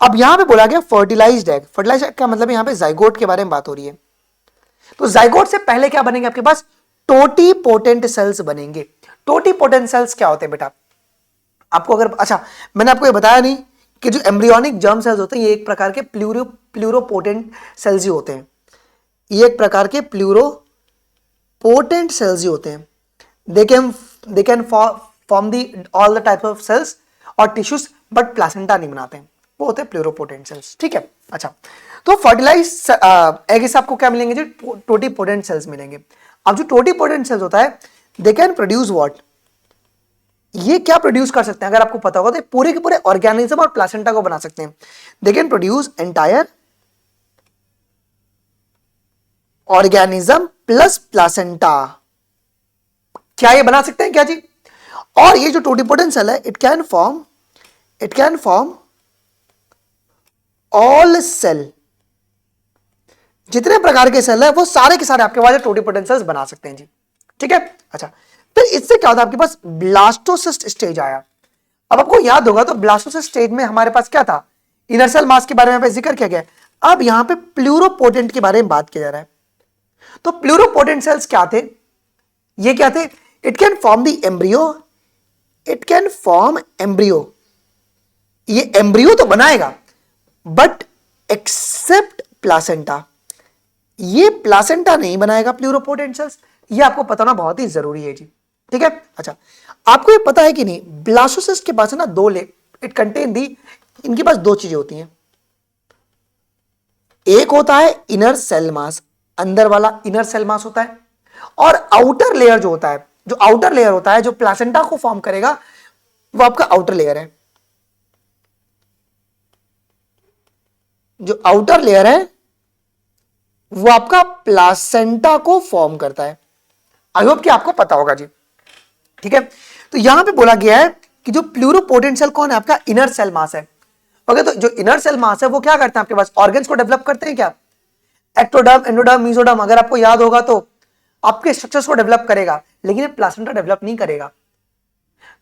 अब यहां पे बोला गया फर्टिलाइज्ड एग। फर्टिलाइज्ड एग का मतलब यहां पे जाइगोट के बारे में बात हो रही है। तो जाइगोट से पहले क्या बनेंगे आपके पास, टोटीपोटेंट सेल्स बनेंगे। टोटीपोटेंट सेल्स क्या होते हैं बेटा, आपको अगर, अच्छा मैंने आपको ये बताया नहीं कि जो एम्ब्रियोनिक जर्म सेल्स होते हैं ये एक प्रकार के प्लूरोपोटेंट सेल्स ही होते हैं। ये एक प्रकार के प्लूरोपोटेंट सेल्स ही होते हैं। They can form the all the type of cells और टिश्यूज, बट प्लासेंटा नहीं बनाते हैं, वो होते हैं प्लूरोपोटेंट सेल्स। ठीक है, अच्छा, तो फर्टिलाइज एग से आपको क्या मिलेंगे जी, टोटीपोटेंट सेल्स मिलेंगे। अब जो टोटीपोटेंट सेल्स होता है, दे कैन प्रोड्यूस व्हाट, ये क्या प्रोड्यूस कर सकते हैं, अगर आपको पता होगा तो पूरे के पूरे ऑर्गेनिज्म और प्लासेंटा को बना सकते हैं। They can produce entire organism plus placenta, क्या ये बना सकते हैं क्या जी? और ये जो टोटीपोटेंट सेल है, it can form all cell, जितने प्रकार के सेल है वो सारे के सारे आपके पास टोटीपोटेंट सेल्स बना सकते हैं जी। ठीक है, अच्छा, तो इससे क्या होता है, आपके पास ब्लास्टोसिस्ट स्टेज आया। अब आपको याद होगा तो ब्लास्टोसिस्ट स्टेज में हमारे पास क्या था, इनर सेल मास के बारे में जिक्र किया गया। अब यहां पे प्लूरोपोटेंट के बारे में बात किया जा रहा है। तो प्लूरोपोटेंट सेल्स क्या थे, ये क्या थे, it can form the embryo, it can form embryo, ये एम्ब्रियो तो बनाएगा बट एक्सेप्ट प्लासेंटा, ये प्लासेंटा नहीं बनाएगा प्लूरोपोटेंट सेल्स, ये आपको पता होना बहुत ही जरूरी है जी। ठीक है, अच्छा, आपको ये पता है कि नहीं, ब्लास्टोसिस्ट के पास है ना दो ले, इट कंटेन दी, इनके पास दो चीजें होती हैं, एक होता है इनर सेल मास, अंदर वाला इनर सेल मास होता है, और आउटर लेयर जो होता है, जो आउटर लेयर होता है जो प्लासेंटा को फॉर्म करेगा, वो आपका आउटर लेयर है। जो आउटर लेयर है वो आपका प्लासेंटा को फॉर्म करता है। आई होप कि आपको पता होगा जी। ठीक है, तो यहां पे बोला गया है कि जो प्लूरोपोटेंट सेल कौन है, आपका इनर सेल मास है। ओके, तो जो इनर सेल मास है वो क्या करते हैं, आपके पास ऑर्गन्स को डेवलप करते हैं क्या, एक्टोडर्म, एंडोडर्म, मेसोडर्म, अगर आपको याद होगा तो आपके स्ट्रक्चर्स को डेवलप करेगा, लेकिन ये प्लासेंटा डेवलप नहीं करेगा।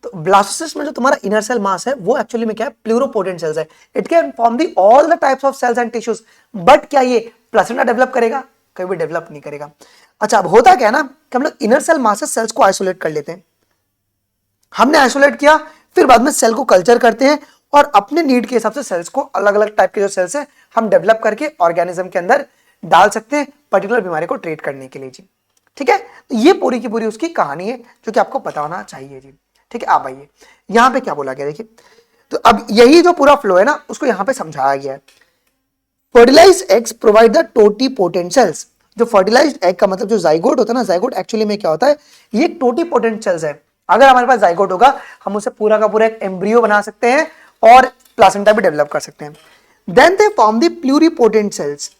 तो ब्लास्टोसिस्ट में जो तुम्हारा इनर सेल मास है वो एक्चुअली में क्या है, प्लूरोपोटेंट सेल्स है। It can form the all the types of cells and tissues, but क्या ये प्लासेंटा डेवलप करेगा, कभी भी डेवलप नहीं करेगा। अच्छा, अब होता क्या है ना कि हम लोग इनर सेल मास से सेल्स को आइसोलेट कर लेते हैं, हमने आइसोलेट किया, फिर बाद में सेल को कल्चर करते हैं और अपने नीड के हिसाब से सेल्स को, अलग अलग टाइप के जो सेल्स है हम डेवलप करके ऑर्गेनिज्म के अंदर डाल सकते हैं पर्टिकुलर बीमारी को ट्रीट करने के लिए जी। ठीक है, तो ये पूरी की पूरी उसकी कहानी है जो कि आपको पता होना चाहिए जी। ठीक है, आप आइए यहां पे क्या बोला गया देखिए, तो अब यही जो पूरा फ्लो है ना उसको यहां पे समझाया गया है। Fertilized eggs provide the totipotent cells, जो फर्टिलाइज्ड एग का मतलब जो जाइगोट होता है ना, जाइगोट एक्चुअली में क्या होता है, ये एक टोटीपोटेंट सेल्स है। अगर हमारे पास जाइगोट होगा हम उसे पूरा का पूरा एक एम्ब्रियो बना सकते हैं और प्लासेंटा भी डेवलप कर सकते हैं। Then they form the pluripotent cells,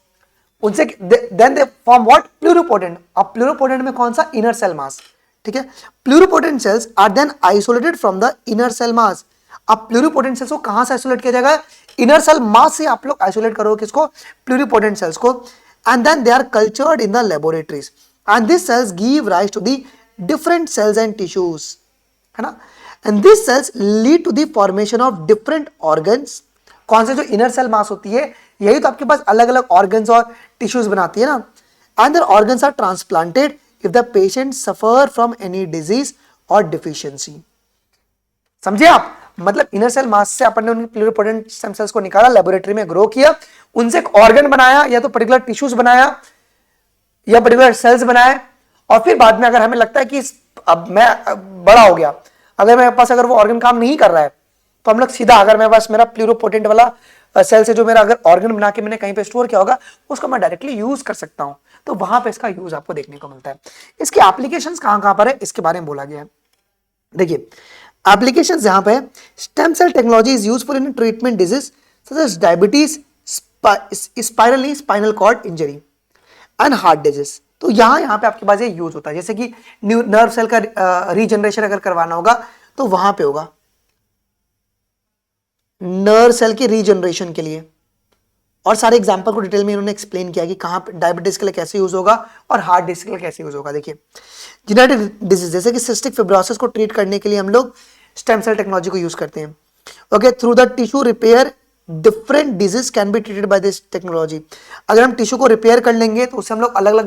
उनसे then they form what, pluripotent. अब प्लूरिपोटेंट में कौन सा, इनर सेल मास। ठीक है, pluripotent cells are then isolated from the inner cell mass. अब प्लूरिपोटेंट सेल्स को कहां से आइसोलेट किया जाएगा, इनर सेल मास से आप लोग आइसोलेट करोगे किसको, प्लूरिपोटेंट सेल्स को, and then they are cultured in the laboratories and this cells give rise to the different cells and tissues, है ना, and this cells lead to the formation of different organs. कौन से, जो इनर सेल मास होती है यही तो आपके पास अलग अलग ऑर्गन्स और टिश्यूज बनाती है ना, and there organs are transplanted if the patient suffer from any disease और डिफिशियंसी। समझे आप, मतलब इनर सेल मास से अपन ने उनके प्लूरिपोटेंट स्टेम सेल्स को निकाला, लेबोरेटरी में ग्रो किया, उनसे एक ऑर्गन बनाया या तो पर्टिकुलर टिश्यूज बनाया या पर्टिकुलर सेल्स बनाए, और फिर बाद में अगर हमें लगता है कि अब मैं बड़ा हो गया, अगर मेरे पास अगर वो ऑर्गन काम नहीं कर रहा है तो हम लोग सीधा, अगर मेरे पास मेरा प्लूरोपोटेंट वाला सेल से जो मेरा अगर ऑर्गन बना के मैंने कहीं पे स्टोर किया होगा उसको मैं डायरेक्टली यूज कर सकता हूं, तो वहां पे इसका यूज आपको देखने को मिलता है। इसकी एप्लीकेशंस कहां कहां पर है इसके बारे में बोला गया है। देखिए एप्लीकेशंस यहां पे, stem cell technology is useful in treatment disease such as diabetes, spinal cord injury and heart disease. तो यहां पे आपके पास ये यूज होता है, जैसे कि नर्व सेल का रीजनरेशन अगर करवाना होगा तो वहां पे होगा, नर्व सेल की रीजनरेशन के लिए, और सारे एग्जांपल को डिटेल में इन्होंने एक्सप्लेन किया कि कहां पे डायबिटीज के लिए कैसे यूज होगा और हार्ट डिजीज के लिए कैसे यूज होगा। देखिए जेनेटिक डिजीज जैसे कि सिस्टिक फिब्रोसिस को ट्रीट करने के लिए हम लोग स्टेम सेल टेक्नोलॉजी को यूज करते हैं। Okay, through the tissue repair different disease can be treated by this technology. अगर हम टिश्यू को रिपेयर कर लेंगे तो उससे हम लोग अलग अलग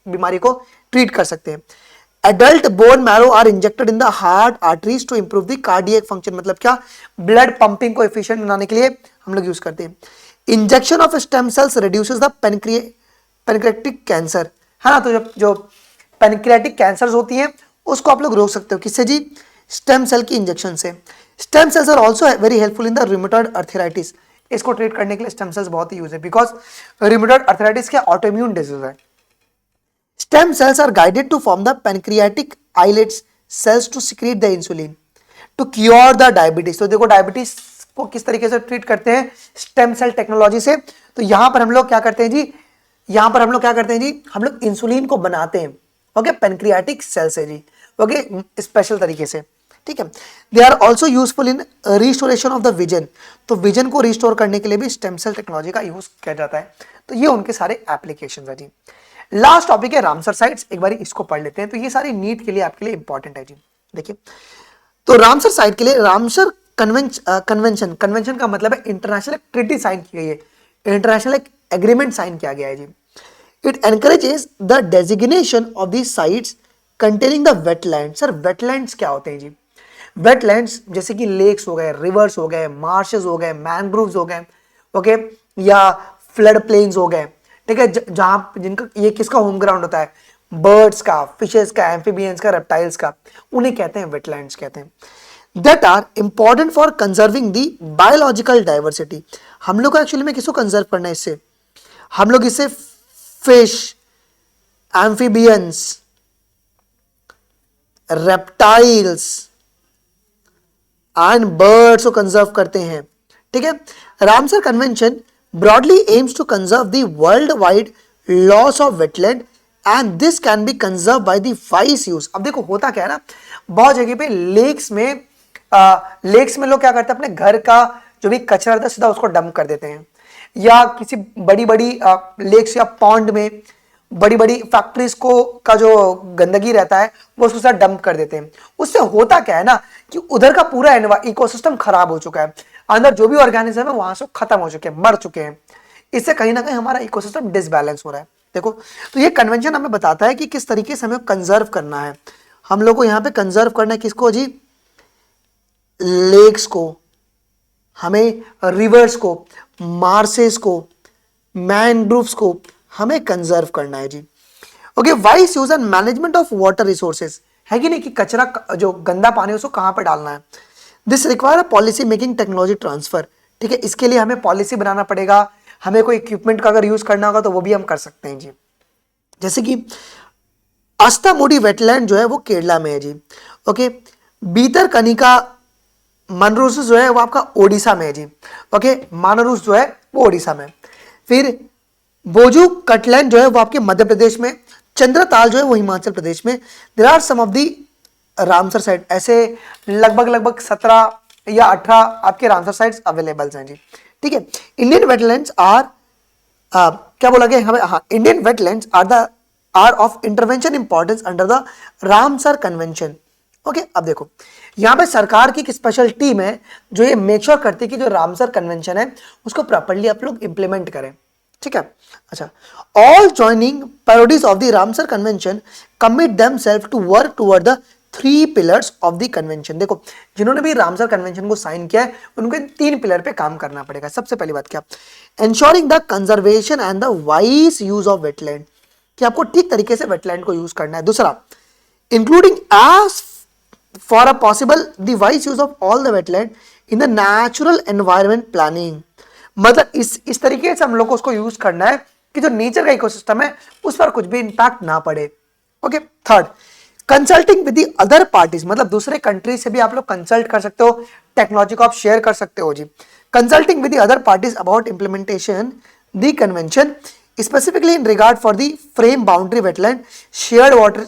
बीमारी को ट्रीट कर सकते हैं। Adult bone marrow are injected in the heart arteries to improve the cardiac function, मतलब क्या, ब्लड पंपिंग को एफिशिएंट बनाने के लिए हम लोग यूज करते हैं। Injection of stem cells reduces the pancreatic cancer, है ना, तो जो पैनक्रियाटिक कैंसर होती हैं उसको आप लोग रोक सकते हो, किससे जी, स्टेम सेल की इंजेक्शन से। Stem cells are also very helpful in the rheumatoid arthritis, इसको ट्रीट करने के लिए स्टेम सेल्स बहुत ही यूज है, बिकॉज रूमेटॉइड अर्थराइटिस क्या ऑटोइम्यून डिजीज है। Stem cells are guided to form the pancreatic islets cells to secrete the insulin to cure the diabetes. तो देखो डायबिटीज को किस तरीके से ट्रीट करते हैं, स्टेम सेल टेक्नोलॉजी से। तो यहां पर हम लोग क्या करते हैं जी, यहां पर हम लोग क्या करते हैं जी, हम लोग इंसुलिन को बनाते हैं, ओके, पैनक्रियाटिक सेल से जी, ओके, स्पेशल तरीके से, ठीक है। They are also useful in restoration of the vision, तो विजन को रिस्टोर करने के लिए भी स्टेम सेल टेक्नोलॉजी का यूज किया जाता है। तो ये उनके सारे एप्लीकेशन है जी। लास्ट टॉपिक है रामसर साइट्स, एक बार इसको पढ़ लेते हैं। तो ये सारी नीट के लिए आपके लिए इंपॉर्टेंट है जी। देखिए, तो रामसर साइट के लिए रामसर कन्वेंशन का मतलब है इंटरनेशनल ट्रीटी साइन की गई है, इंटरनेशनल एग्रीमेंट साइन किया गया है जी। It encourages the designation of the sites containing the wetland. Sir wetlands क्या होते हैं जी? वेटलैंड्स जैसे कि लेक्स हो गए, रिवर्स हो गए, मार्शेस हो गए, मैनग्रोव्स हो गए, ओके, या फ्लड प्लेन्स हो गए, ठीक है, जहां जिनका ये किसका होम ग्राउंड होता है, बर्ड्स का, फिशेस का, एम्फीबियंस का, रेप्टाइल्स का, उन्हें कहते हैं वेटलैंड्स कहते हैं। That are important for conserving the biological diversity. हम लोग को एक्चुअली में किसको कंजर्व करना है इससे? हम लोग इससे fish, amphibians, reptiles and birds को कंजर्व करते हैं, ठीक है। Ramsar convention broadly aims to conserve the world wide loss of wetland and this can be conserve by the wise use. अब देखो होता क्या है ना, बहुत जगह पे लेक्स में लोग क्या करते हैं, अपने घर का जो भी कचरा रहता है सीधा उसको डंप कर देते हैं, या किसी बड़ी बड़ी लेक्स या पॉन्ड में बड़ी बड़ी फैक्ट्रीज को का जो गंदगी रहता है वो उसके साथ डंप कर देते हैं। उससे होता क्या है ना कि उधर का पूरा इकोसिस्टम खराब हो चुका है, अंदर जो भी ऑर्गेनिज्म है वहां से खत्म हो चुके हैं, मर चुके हैं। इससे कहीं ना कहीं हमारा इकोसिस्टम डिसबैलेंस हो रहा है। देखो, तो ये कन्वेंशन हमें बताता है कि किस तरीके से हमें कंजर्व करना है। हम लोग को यहाँ पे कंजर्व करना है किसको जी? लेक्स को, हमें रिवर्स को, मार्सेस को, मैनग्रोव्स को हमें कंजर्व करना है जी। Okay, wise use and management of water resources है कि नहीं, कि कचरा जो गंदा पानी है उसको कहां पे डालना है। This require policy making technology transfer, ठीक है, इसके लिए हमें पॉलिसी बनाना पड़ेगा। हमें कोई इक्विपमेंट का अगर यूज करना होगा तो वो भी हम कर सकते हैं जी। जैसे कि अस्तामुडी वेटलैंड जो है वो केरला में है जी, ओके। बीतर कनिका मानरूस जो है वो आपका ओडिशा में है जी, ओके, मानरूस जो है वो ओडिशा में। फिर बोजू कटलैंड जो है वो आपके मध्य प्रदेश में, चंद्रताल जो है वो हिमाचल प्रदेश में। There are some of the Ramsar site, ऐसे लगभग 17 या 18 आपके रामसर साइट्स अवेलेबल हैं जी, ठीक है। इंडियन वेटलैंड्स आर क्या बोला गया हमें, हाँ, Indian wetlands are of intervention importance under the Ramsar convention, okay. अब देखो यहां पे सरकार की एक स्पेशल टीम है जो ये मेक श्योर करती है कि जो रामसर कन्वेंशन है उसको प्रॉपर्ली आप लोग इंप्लीमेंट करें, ठीक है। अच्छा, all joining parodies of the Ramsar convention commit themself to work toward the 3 pillars of the convention. देखो जिन्होंने भी रामसर कन्वेंशन को साइन किया है उनको इन 3 पिलर पे काम करना पड़ेगा। सबसे पहली बात क्या, ensuring the conservation and the wise use of wetland, कि आपको ठीक तरीके से वेटलैंड को यूज करना है। दूसरा, including as for a possible the wise use of all the wetland in the natural environment planning, मतलब इस तरीके से हम लोग को उसको यूज करना है कि जो नेचर का इकोसिस्टम है उस पर कुछ भी इंपैक्ट ना पड़े, okay. Third, consulting with the other parties, मतलब दूसरे कंट्री से भी आप लोग कंसल्ट कर सकते हो, टेक्नोलॉजी को आप शेयर कर सकते हो जी। Consulting with the other parties about implementation the convention specifically in regard for the frame boundary wetland, shared water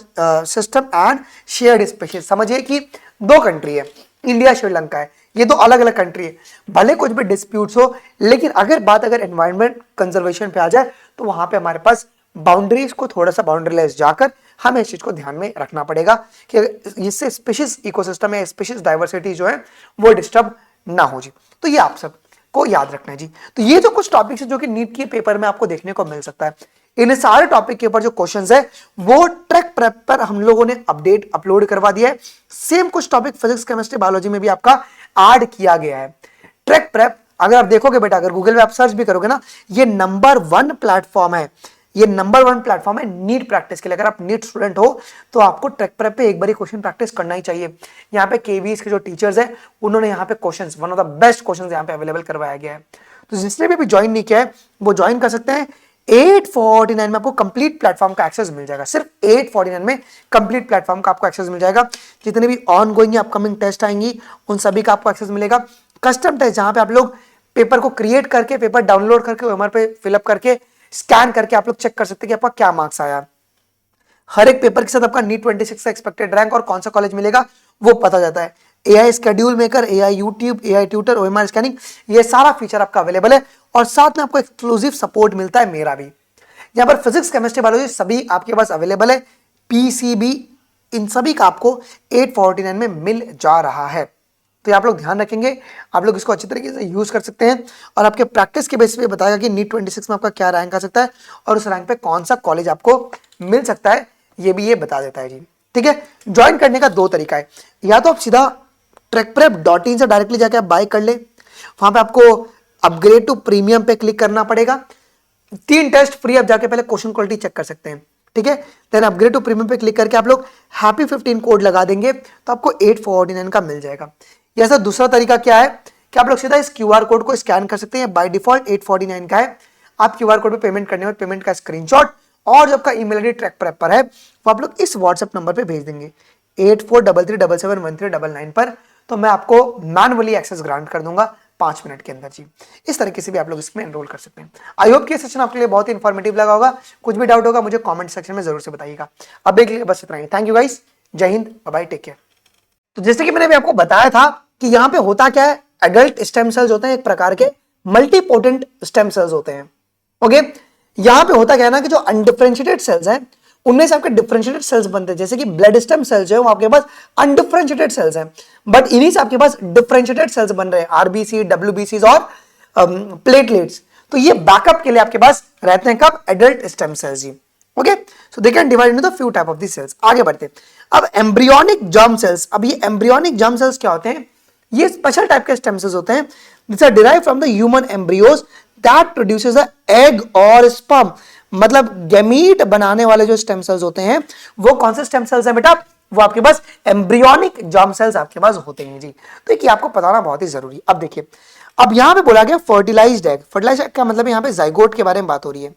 system and shared species। समझिए कि 2 कंट्री है, इंडिया श्रीलंका है, ये 2 अलग अलग कंट्री है, भले कुछ भी डिस्प्यूट्स हो, लेकिन अगर एनवायरमेंट कंजर्वेशन पे आ जाए तो वहां पे हमारे पास बाउंड्रीज को थोड़ा सा बाउंड्रीलेस जाकर हमें इस चीज को ध्यान में रखना पड़ेगा कि इससे स्पीशीज इकोसिस्टम या स्पीशीज डाइवर्सिटी जो है वो डिस्टर्ब ना हो जी। तो ये आप सब को याद रखना है जी। तो ये जो कुछ टॉपिक्स है जो कि नीट के पेपर में आपको देखने को मिल सकता है, इन सारे टॉपिक के ऊपर जो क्वेश्चंस है वो ट्रैक प्रेप पर हम लोगों ने अपलोड करवा दिया है। सेम कुछ टॉपिक फिजिक्स, केमिस्ट्री, बायोलॉजी में भी आपका ऐड किया गया है। ट्रैक प्रेप अगर आप देखोगे बेटा, अगर गूगल में आप सर्च भी करोगे ना, ये नंबर 1 प्लेटफॉर्म है ये नंबर 1 प्लेटफॉर्म है नीट प्रैक्टिस के लिए। अगर आप नीट स्टूडेंट हो तो आपको ट्रैक प्रेप पे एक बार क्वेश्चन प्रैक्टिस करना ही चाहिए। यहाँ पे केवीएस के जो टीचर्स हैं उन्होंने यहाँ पे questions, one of the best questions यहाँ पे अवेलेबल करवाया गया है। तो जिसने भी ज्वाइन नहीं किया है वो ज्वाइन कर सकते हैं। 849 में आपको कंप्लीट प्लेटफॉर्म का एक्सेस मिल जाएगा। सिर्फ 849 में कंप्लीट प्लेटफॉर्म का आपको एक्सेस मिल जाएगा। जितने भी ऑन गोइंग अपकमिंग टेस्ट आएंगी उन सभी का आपको एक्सेस मिलेगा। कस्टम टेस्ट जहां पे आप लोग पेपर को क्रिएट करके, पेपर डाउनलोड करके, ओएमआर पे फिलअप करके, स्कैन करके आप लोग चेक कर सकते हैं कि आपका क्या मार्क्स आया। हर एक पेपर के साथ आपका नीट 26 का एक्सपेक्टेड रैंक और कौन सा कॉलेज मिलेगा वो पता जाता है। AI schedule maker, AI YouTube, AI tutor, OMR scanning, ये सारा फीचर आपका अवेलेबल है। और साथ में आपको एक्सक्लूसिव सपोर्ट मिलता है मेरा भी। यहाँ पर फिजिक्स, केमिस्ट्री, बायोलॉजी सभी आपके पास अवेलेबल है। पीसीबी इन सभी का आपको 849 में मिल जा रहा है। तो आप लोग ध्यान रखेंगे, आप लोग इसको अच्छी तरीके से यूज कर सकते हैं और आपके प्रैक्टिस के बेसिस पे बताएगा कि नीट 26 में आपका क्या रैंक आ सकता है और उस रैंक पे कौन सा कॉलेज आपको मिल सकता है, ये भी ये बता देता है जी। ठीक है, ज्वाइन करने का 2 तरीका है। या तो आप सीधा trackprep.in से डायरेक्टली जाके आप बाय कर ले, वहां पे आपको अपग्रेड टू प्रीमियम पे क्लिक करना पड़ेगा। 3 टेस्ट फ्री, आप जाके पहले क्वेश्चन क्वालिटी चेक कर सकते हैं। ठीक है, देन अपग्रेड टू प्रीमियम पे क्लिक करके आप लोग हैप्पी 15 कोड लगा देंगे तो आपको 849 का मिल जाएगा। या सर दूसरा तरीका क्या है कि आप लोग सीधा इस क्यूआर कोड को स्कैन कर सकते हैं। बाय डिफॉल्ट 849 का है। आप क्यूआर कोड पे पेमेंट करने में पेमेंट का स्क्रीनशॉट और जो आपका ईमेल आईडी ट्रैक प्रेप पर है वो आप लोग इस व्हाट्सएप नंबर पे भेज देंगे 8433771399 पर। तो मैं आपको मैनुअली एक्सेस ग्रांट कर दूंगा 5 मिनट के अंदर जी। इस तरीके से भी आप लोग इसमें एनरोल कर सकते हैं। आई होप कि सेशन आपके लिए बहुत ही इंफॉर्मेटिव लगा होगा। कुछ भी डाउट होगा मुझे कमेंट सेक्शन में जरूर से बताइएगा। अब एक लिए बस इतना ही। थैंक यू गाइस, जय हिंद, बाय बाय, टेक केयर। तो जैसे कि मैंने भी आपको बताया था कि यहाँ पे होता क्या है, एडल्ट स्टेम सेल्स होते हैं एक प्रकार के, मल्टीपोटेंट स्टेम सेल्स होते हैं। ओके, यहाँ पे होता क्या है ना कि जो अनडिफरेंशिएटेड सेल्स हैं उनमें से आपके डिफरेंशिएटेड सेल्स बनते हैं। जैसे कि ब्लड स्टेम सेल्स जो है वो आपके पास अनडिफरेंशिएटेड सेल्स हैं, बट इन्हीं से आपके पास डिफरेंशिएटेड सेल्स बन रहे हैं, आरबीसी, डब्ल्यूबीसी और प्लेटलेट्स। तो ये बैकअप के लिए आपके पास रहते हैं कब, एडल्ट स्टेम सेल्स जी। Okay, so they can divide into the few type of the cells. आगे बढ़ते हैं। अब एम्ब्रियोनिक जर्म सेल्स, अब ये एम्ब्रियोनिक जर्म सेल्स क्या होते हैं, ये स्पेशल टाइप के स्टेम सेल्स होते हैं this are derived from the human embryos that produces a egg और स्पर्म। मतलब गैमीट बनाने वाले जो स्टेम सेल्स होते हैं वो कौन से स्टेम सेल्स हैं बेटा, वो आपके पास एम्ब्रियोनिक जर्म सेल्स आपके पास होते हैं जी। तो ये आपको बताना बहुत ही जरूरी। अब देखिए, अब यहां पे बोला गया फर्टिलाइज्ड एग। फर्टिलाइज्ड एग का मतलब यहां पे जाइगोट के बारे में बात हो रही है।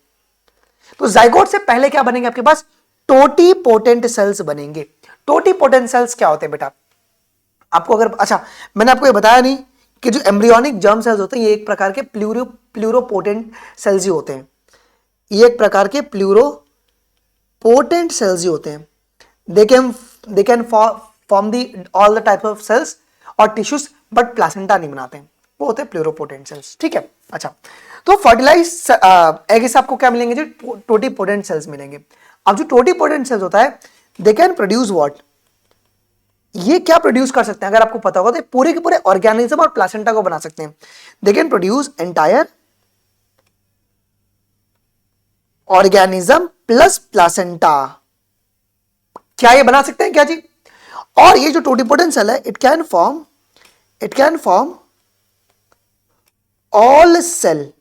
तो जाइगोट से पहले क्या बनेंगे आपके पास, टोटीपोटेंट सेल्स बनेंगे। टोटीपोटेंट सेल्स क्या होते हैं बेटा, आपको अगर, अच्छा मैंने आपको ये बताया नहीं कि जो एम्ब्रियोनिक जर्म सेल्स होते हैं ये एक प्रकार के प्लूरोपोटेंट सेल्स ही होते हैं। ये एक प्रकार के प्लूरोपोटेंट सेल्स ही होते हैं। They can form the all the type of cells और टिश्यूज, बट प्लासेंटा नहीं बनाते हैं, वो होते हैं प्लूरोपोटेंट सेल्स। ठीक है, अच्छा तो फर्टिलाइज एग से आपको क्या मिलेंगे जी, टोटीपोटेंट सेल्स मिलेंगे। अब जो टोटीपोटेंट सेल्स होता है दे कैन प्रोड्यूस व्हाट, ये क्या प्रोड्यूस कर सकते हैं अगर आपको पता होगा तो पूरे के पूरे ऑर्गेनिज्म और प्लासेंटा को बना सकते हैं। They can produce entire organism plus placenta, क्या ये बना सकते हैं क्या जी। और ये जो टोटीपोटेंट सेल है it can form all cell,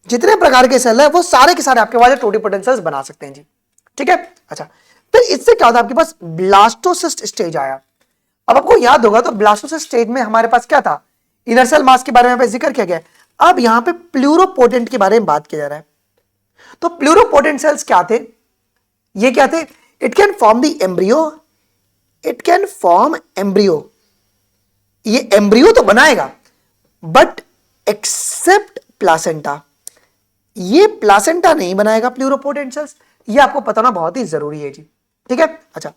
जितने प्रकार के सेल है वो सारे के सारे आपके पास टोटीपोटेंट सेल्स बना सकते हैं जी। ठीक है, अच्छा फिर इससे क्या होता है आपके पास ब्लास्टोसिस्ट स्टेज आया। अब आपको याद होगा तो ब्लास्टोसिस्ट स्टेज में हमारे पास क्या था, इनर सेल मास के बारे में जिक्र किया गया। अब यहां पे प्लूरोपोटेंट के बारे में बात किया जा रहा है। तो प्लूरोपोटेंट सेल्स क्या थे, ये क्या थे, it can form the embryo, it can form embryo, ये एम्ब्रियो तो बनाएगा बट एक्सेप्ट प्लासेंटा, ये प्लासेंटा नहीं बनाएगा प्लूरोपोटेंट सेल्स। ये आपको पता होना बहुत ही जरूरी है जी। ठीक है, अच्छा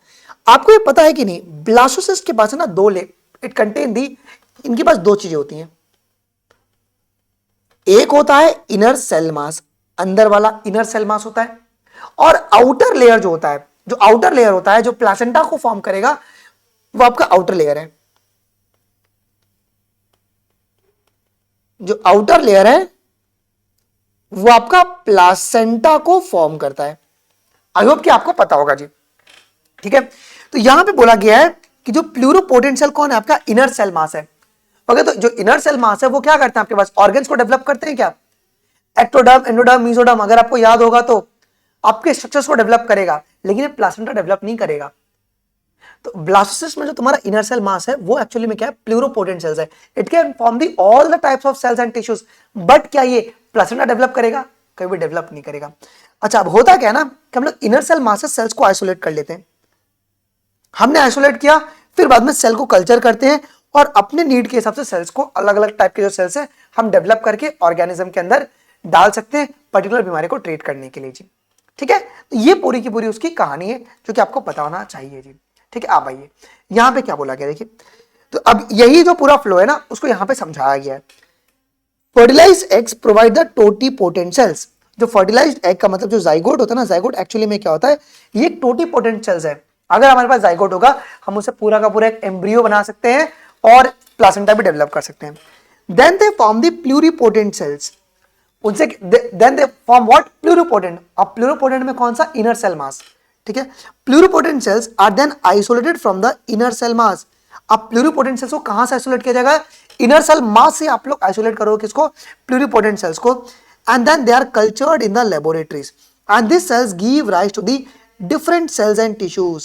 आपको ये पता है कि नहीं, ब्लास्टोसिस्ट के पास है ना 2 ले, इट कंटेन दी, इनके पास 2 चीजें होती हैं। एक होता है इनर सेल मास, अंदर वाला इनर सेल मास होता है, और आउटर लेयर जो होता है, जो आउटर लेयर होता है जो प्लासेंटा को फॉर्म करेगा वो आपका आउटर लेयर है। जो आउटर लेयर है वो आपका प्लासेंटा को फॉर्म करता है। आई होप कि आपको पता होगा जी। ठीक है, तो यहां पे बोला गया है कि जो प्लूरोपोटेंट सेल कौन है, आपका इनर सेल मास है। ओके, तो जो इनर सेल मास है वो क्या करते हैं आपके पास, ऑर्गन्स को डेवलप करते हैं क्या, एक्टोडर्म, एंडोडर्म, मेसोडर्म, अगर आपको याद होगा तो आपके स्ट्रक्चर्स को डेवलप करेगा, लेकिन ये प्लासेंटा डेवलप नहीं करेगा। तो ब्लास्टोसिस्ट में जो तुम्हारा इनर सेल मास है वो एक्चुअली में क्या है, प्लूरोपोटेंट सेल्स है। It can form the all the types of cells and tissues, but क्या ये प्लासेंटा डेवलप करेगा? कभी भी डेवलप नहीं करेगा। अच्छा, अब होता क्या है ना कि हम लोग इनर सेल मास से सेल्स को आइसोलेट कर लेते हैं। हमने आइसोलेट किया, फिर बाद में सेल को कल्चर करते हैं और अपने नीड के हिसाब से सेल्स को, अलग अलग टाइप के जो सेल्स है हम डेवलप करके ऑर्गेनिज्म के अंदर डाल सकते हैं पर्टिकुलर बीमारी को ट्रीट करने के लिए जी। ठीक है, तो ये पूरी की पूरी उसकी कहानी है जो कि आपको पता होना चाहिए जी। ठीक है, आप आइए यहां पे क्या बोला गया देखिए। तो अब यही जो पूरा फ्लो है ना उसको यहां पे समझाया गया है। Fertilized eggs provide the totipotent cells. जो फर्टिलाइज्ड एग का मतलब जो जाइगोट होता है ना, जाइगोट एक्चुअली में क्या होता है, ये टोटीपोटेंट सेल्स है। अगर हमारे पास जाइगोट होगा हम उसे पूरा का पूरा एक एम्ब्रियो बना सकते हैं और प्लासेंटा भी डेवलप कर सकते हैं। Then they form the pluripotent cells. उनसे then they form what, pluripotent. अब प्लूरिपोटेंट में कौन सा, इनर सेल मास। ठीक है, pluripotent cells are then isolated from the inner cell mass. अब प्लूरिपोटेंट सेल्स को कहां से आइसोलेट किया जाएगा, इनर सेल मास से आप लोग आइसोलेट करोगे किसको, प्लूरिपोटेंट सेल्स को। And then they are cultured in the laboratories and this cells give rise to the different cells and tissues,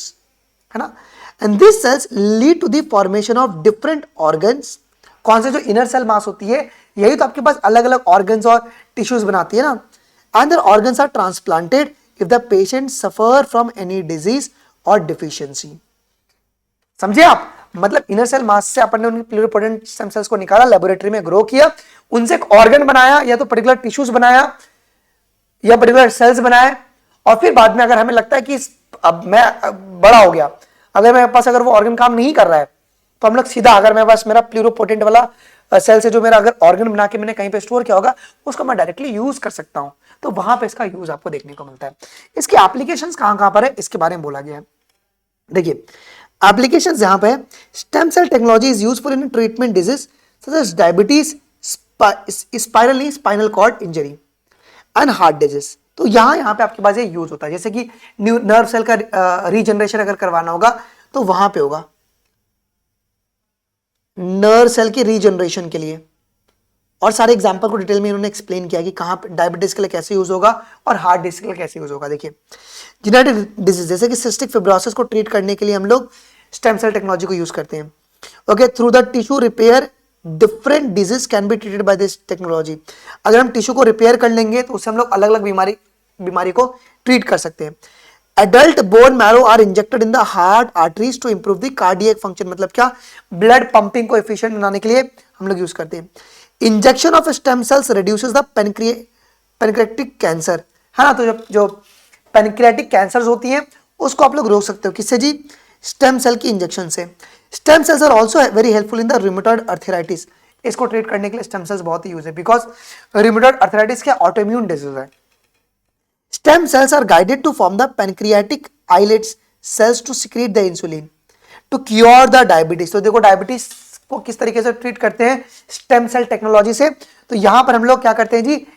है ना। And this cells lead to the formation of different organs. कौन से, जो इनर सेल मास होती है यही तो आपके पास अलग अलग ऑर्गन्स और टिश्यूज बनाती है ना। And there organs are transplanted if the patient suffer from any disease और डिफिशियंसी। समझे आप, मतलब इनर सेल मास से अपन ने उनके प्लूरिपोटेंट स्टेम सेल्स को निकाला, लेबोरेटरी में ग्रो किया, उनसे एक ऑर्गन बनाया या तो पर्टिकुलर टिश्यूज बनाया या पर्टिकुलर सेल्स बनाए, और फिर बाद में अगर हमें लगता है कि अब मैं बड़ा हो गया, अगर मेरे पास अगर वो ऑर्गन काम नहीं कर रहा है तो हम लोग सीधा, अगर मेरे पास मेरा प्लूरिपोटेंट वाला सेल से जो मेरा अगर ऑर्गन बना के मैंने कहीं पे स्टोर किया होगा उसको मैं डायरेक्टली यूज कर सकता हूं। तो वहां पे इसका यूज आपको देखने को मिलता है। इसकी एप्लीकेशंस कहां कहां पर है इसके बारे में बोला गया है। देखिए एप्लीकेशंस यहां पे, stem cell technology is useful in treatment disease such as diabetes, spinal cord injury and heart disease. तो यहां पे आपके पास ये यूज होता है, जैसे कि नर्व सेल का रीजनरेशन अगर करवाना होगा तो वहां पे होगा, नर्व सेल के रीजनरेशन के लिए। और सारे एग्जांपल को डिटेल में इन्होंने एक्सप्लेन किया कि कहां पे डायबिटीज के लिए कैसे यूज होगा और हार्ट डिजीज के लिए कैसे यूज होगा। देखिए जेनेटिक डिजीज जैसे कि सिस्टिक फिब्रोसिस को ट्रीट करने के लिए हम लोग स्टेम सेल टेक्नोलॉजी को यूज करते हैं। Okay, through the tissue repair different disease can be treated by this technology. अगर हम टिश्यू को रिपेयर कर लेंगे तो उससे हम लोग अलग अलग बीमारी को ट्रीट कर सकते हैं। Adult bone marrow are injected in the heart arteries to improve the cardiac function. मतलब क्या, ब्लड पंपिंग को एफिशिएंट बनाने के लिए हम लोग यूज करते हैं। Injection of stem cells reduces the pancreatic cancer, है ना। तो जो पैनक्रियाटिक कैंसर होती हैं उसको आप लोग रोक सकते हो, किससे जी, स्टेम सेल की इंजेक्शन से। Stem cells are also very helpful in the rheumatoid arthritis. इसको ट्रीट करने के लिए स्टेम सेल्स बहुत ही यूज है, बिकॉज रूमेटॉइड अर्थराइटिस क्या ऑटोइम्यून डिजीज है। Stem cells are guided to form the pancreatic islets cells to secrete the insulin to cure the diabetes। तो देखो डायबिटीज को किस तरीके से ट्रीट करते हैं, स्टेम सेल टेक्नोलॉजी से। तो यहां पर हम लोग क्या करते हैं जी,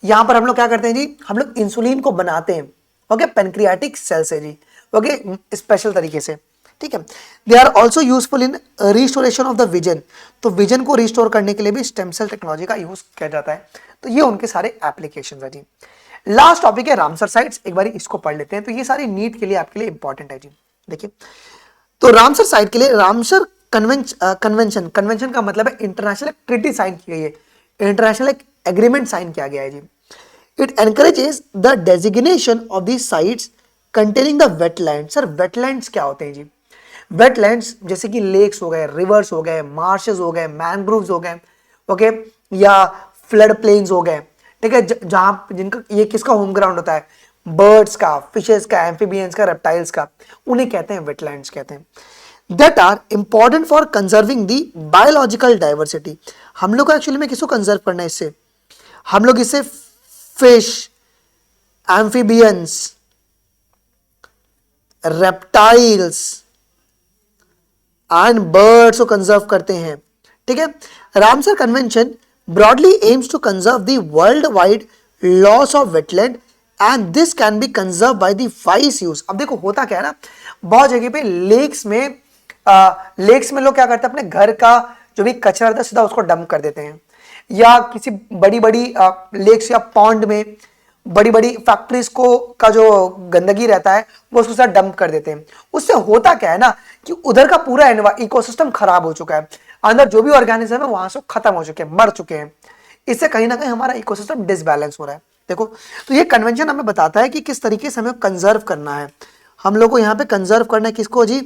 यहां पर हम लोग क्या करते हैं जी, हम लोग इंसुलिन को बनाते हैं, ओके, पैनक्रियाटिक सेल से जी, ओके, स्पेशल तरीके से। ठीक है, they are also useful in restoration of the vision. तो विजन को रिस्टोर करने के लिए भी स्टेम सेल टेक्नोलॉजी का यूज किया जाता है। तो ये उनके सारे एप्लीकेशन है जी। लास्ट टॉपिक है रामसर साइट्स, एक बार इसको पढ़ लेते हैं। तो ये सारी नीट के लिए आपके लिए इंपॉर्टेंट है जी। देखिए तो रामसर साइट के लिए रामसर कन्वेंशन का मतलब है इंटरनेशनल ट्रीटी साइन की गई है, इंटरनेशनल एक एग्रीमेंट साइन किया गया है जी। It encourages the designation of the sites containing the wetland. Sir wetlands क्या होते हैं जी, वेटलैंड्स जैसे कि लेक्स हो गए, रिवर्स हो गए, मार्शेस हो गए, मैनग्रोव्स हो गए, ओके, या फ्लड प्लेन्स हो गए। ठीक है, जहां जिनका ये किसका होम ग्राउंड होता है, बर्ड्स का, फिशेस का, एम्फीबियंस का, रेप्टाइल्स का, उन्हें कहते हैं वेटलैंड्स कहते हैं। That are important for conserving the biological diversity. हम लोग को एक्चुअली में किसको कंजर्व करना है, इससे हम लोग इससे fish, amphibians, reptiles and birds को कंजर्व करते हैं। ठीक है, Ramsar convention broadly aims to conserve the worldwide loss of wetland and this can be conserved by the wise use। अब देखो होता क्या है ना, बहुत जगह पे लेक्स में लोग क्या करते हैं, अपने घर का जो भी कचरा रहता है सीधा उसको डंप कर देते हैं, या किसी बड़ी बड़ी लेक्स या पॉन्ड में बड़ी बड़ी फैक्ट्रीज को का जो गंदगी रहता है वो उसके साथ डंप कर देते हैं। उससे होता क्या है ना कि उधर का पूरा इकोसिस्टम खराब हो चुका है, अंदर जो भी ऑर्गेनिज्म है वहां से खत्म हो चुके हैं, मर चुके हैं। इससे कहीं ना कहीं हमारा इकोसिस्टम डिसबैलेंस हो रहा है। देखो, तो ये कन्वेंशन हमें बताता है कि किस तरीके से हमें कंजर्व करना है। हम लोग को यहाँ पे कंजर्व करना है किसको जी?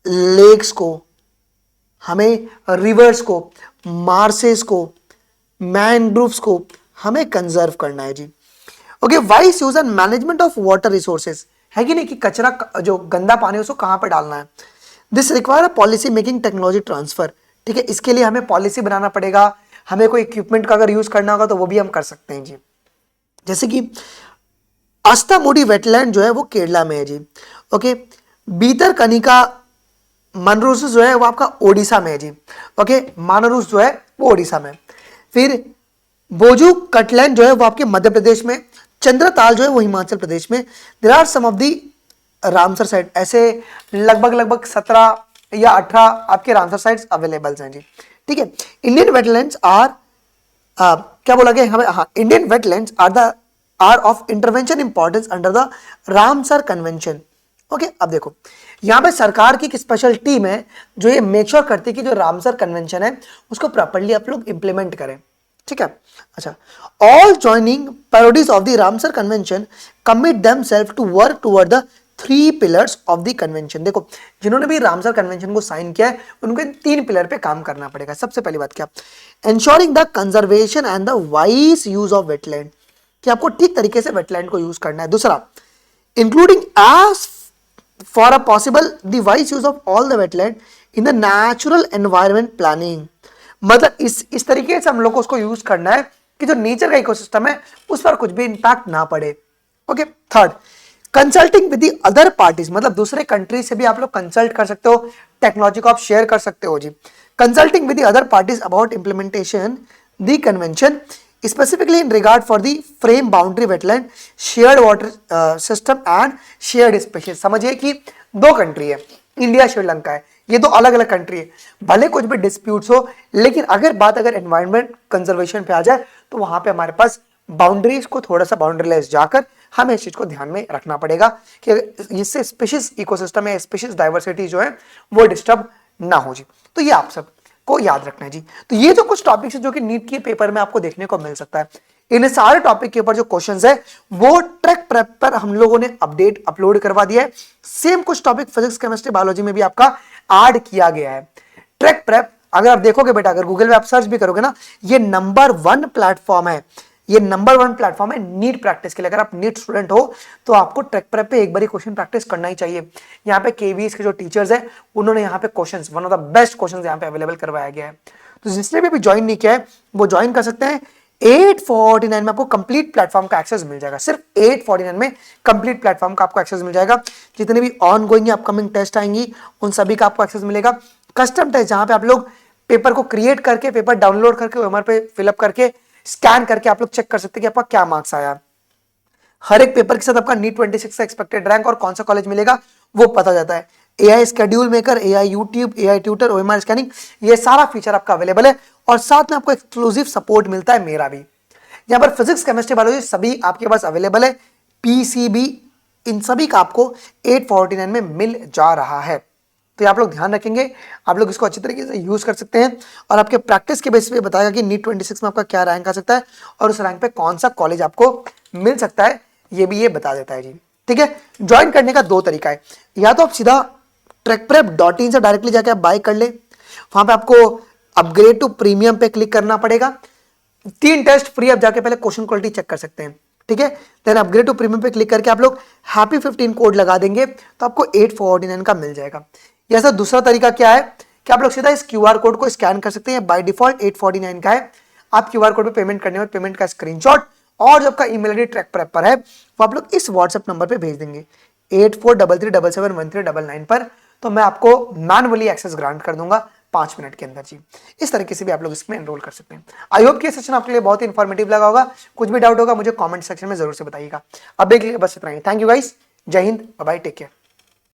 लेक्स को, हमें रिवर्स को, मार्सेस को, मैनग्रोव्स को हमें कंजर्व करना है जी। Okay, wise use and management of water resources है कि नहीं, कि कचरा जो गंदा पानी है उसको कहां पे डालना है। This require a policy making technology transfer. ठीक है, इसके लिए हमें पॉलिसी बनाना पड़ेगा। हमें कोई इक्विपमेंट का अगर यूज करना होगा तो वो भी हम कर सकते हैं जी। जैसे कि अस्तामुडी वेटलैंड जो है वो केरला में है जी। ओके, बीतर कनिका मानरूस जो है वो आपका ओडिशा में है जी। ओके, मानरूस जो है वो ओडिशा में। फिर बोजू कटलैंड जो है वो आपके मध्य प्रदेश में। चंद्रताल जो है वो हिमाचल प्रदेश में। There are some of the Ramsar site, ऐसे लगभग 17 या 18 आपके रामसर साइट्स अवेलेबल हैं जी। ठीक है, इंडियन वेटलैंड्स आर क्या बोला गया हमें, हाँ, Indian wetlands are of intervention importance under the Ramsar convention. Okay, अब देखो यहाँ पे सरकार की एक स्पेशल टीम है जो ये मेक श्योर करती है कि जो रामसर कन्वेंशन है उसको प्रॉपर्ली आप लोग इंप्लीमेंट करें। ठीक है, अच्छा, all joining parodies of the Ramsar convention commit themself to work toward the 3 pillars of the convention. देखो, जिन्होंने भी रामसर कन्वेंशन को साइन किया है उनको 3 पिलर पे काम करना पड़ेगा। सबसे पहली बात क्या? Ensuring the conservation and the wise use of wetland, कि आपको ठीक तरीके से वेटलैंड को यूज करना है। दूसरा, including as for a possible the wise use of all the wetland in the natural environment planning, मतलब इस तरीके से हम लोग को उसको यूज करना है कि जो नेचर का इकोसिस्टम है उस पर कुछ भी इंपैक्ट ना पड़े। Okay, third, consulting with the other parties, मतलब दूसरे कंट्री से भी आप लोग कंसल्ट कर सकते हो, टेक्नोलॉजी को आप शेयर कर सकते हो जी। Consulting with the other parties about implementation the convention specifically in regard for the frame boundary wetland shared water system and shared species. समझिए कि 2 कंट्री है, इंडिया श्रीलंका है, ये 2 अलग अलग कंट्री है, भले कुछ भी डिस्प्यूट्स हो, लेकिन अगर एनवायरनमेंट कंजर्वेशन पे आ जाए तो वहां पे हमारे पास बाउंड्रीज को थोड़ा सा बाउंड्रीलाइज जाकर हमें इस चीज को ध्यान में रखना पड़ेगा कि इससे स्पीशीज इकोसिस्टम है, स्पीशीज डाइवर्सिटी जो है वो डिस्टर्ब ना हो जी। तो ये आप सब को याद रखना है जी। तो ये जो कुछ टॉपिक्स है जो कि नीट के पेपर में आपको देखने को मिल सकता है, इन सारे टॉपिक के ऊपर जो क्वेश्चंस है वो ट्रैक प्रेप पर हम लोगों ने अपलोड करवा दिया है। सेम कुछ टॉपिक फिजिक्स, केमिस्ट्री, बायोलॉजी में भी आपका ऐड किया गया है। ट्रैक प्रेप अगर आप देखोगे बेटा, अगर गूगल में आप सर्च भी करोगे ना, ये नंबर 1 प्लेटफॉर्म है, ये नंबर 1 प्लेटफॉर्म है नीट प्रैक्टिस के लिए। अगर आप नीट स्टूडेंट हो तो आपको ट्रैक प्रेप पे एक बार क्वेश्चन प्रैक्टिस करना ही चाहिए। यहाँ पे केवीएस के जो टीचर्स हैं उन्होंने यहाँ पे questions, one of the best questions यहाँ पे अवेलेबल करवाया गया है। तो जिसने भी अभी ज्वाइन नहीं किया है वो ज्वाइन कर सकते हैं। 849 में आपको कंप्लीट प्लेटफॉर्म का एक्सेस मिल जाएगा। सिर्फ 849 में कंप्लीट प्लेटफॉर्म का आपको एक्सेस मिल जाएगा। जितने भी ऑन गोइंग अपकमिंग टेस्ट आएंगी उन सभी का आपको एक्सेस मिलेगा। कस्टम टेस्ट जहां पे आप लोग पेपर को क्रिएट करके, पेपर डाउनलोड करके, ओएमआर पे फिलअप करके, स्कैन करके आप लोग चेक कर सकते हैं कि आपका क्या मार्क्स आया। हर एक पेपर के साथ आपका नीट 26 का एक्सपेक्टेड रैंक और कौन सा कॉलेज मिलेगा वो पता जाता है। AI schedule maker, AI YouTube, AI tutor, OMR scanning, ये सारा फीचर आपका अवेलेबल है। और साथ में आपको एक्सक्लूसिव सपोर्ट मिलता है, मेरा भी। यहाँ पर फिजिक्स, केमिस्ट्री, बायोलॉजी सभी आपके पास अवेलेबल है। पीसीबी, इन सभी का आपको 849 में मिल जा रहा है। तो आप लोग ध्यान रखेंगे, आप लोग इसको अच्छी तरीके से यूज कर सकते हैं और आपके प्रैक्टिस के बेस पे बताएगा कि नीट 26 में आपका क्या रैंक आ सकता है और उस रैंक पे कौन सा कॉलेज आपको मिल सकता है, ये भी ये बता देता है जी। ठीक है, ज्वाइन करने का 2 तरीका है, या तो आप सीधा trackprep.in से डायरेक्टली जाके आप बाय कर ले, वहां पे आपको अपग्रेड टू प्रीमियम पे क्लिक करना पड़ेगा। 3 टेस्ट फ्री, आप जाके पहले क्वेश्चन क्वालिटी चेक कर सकते हैं। ठीक है, देन अपग्रेड टू प्रीमियम पे क्लिक करके आप लोग हैप्पी 15 कोड लगा देंगे तो आपको 849 का मिल जाएगा। या सर दूसरा तरीका क्या है कि आप लोग सीधा इस क्यूआर कोड को स्कैन कर सकते हैं। बाय डिफॉल्ट 849 का है, आप क्यूआर कोड पे पेमेंट करने में पेमेंट का स्क्रीनशॉट और जो आपका ईमेल आईडी ट्रैक प्रेप पर है वो आप लोग इस व्हाट्सएप नंबर पे भेज देंगे 8433771399 पर, तो मैं आपको मैनुअली एक्सेस ग्रांट कर दूंगा 5 मिनट के अंदर जी। इस तरीके से भी आप लोग इसमें एनरोल कर सकते हैं। आई होप कि ये सेशन आपके लिए बहुत ही इंफॉर्मेटिव लगा होगा। कुछ भी डाउट होगा मुझे कमेंट सेक्शन में जरूर से बताइएगा। अब देख लीजिए, बस इतना ही। थैंक यू गाइस, जय हिंद, बाय बाय, टेक केयर।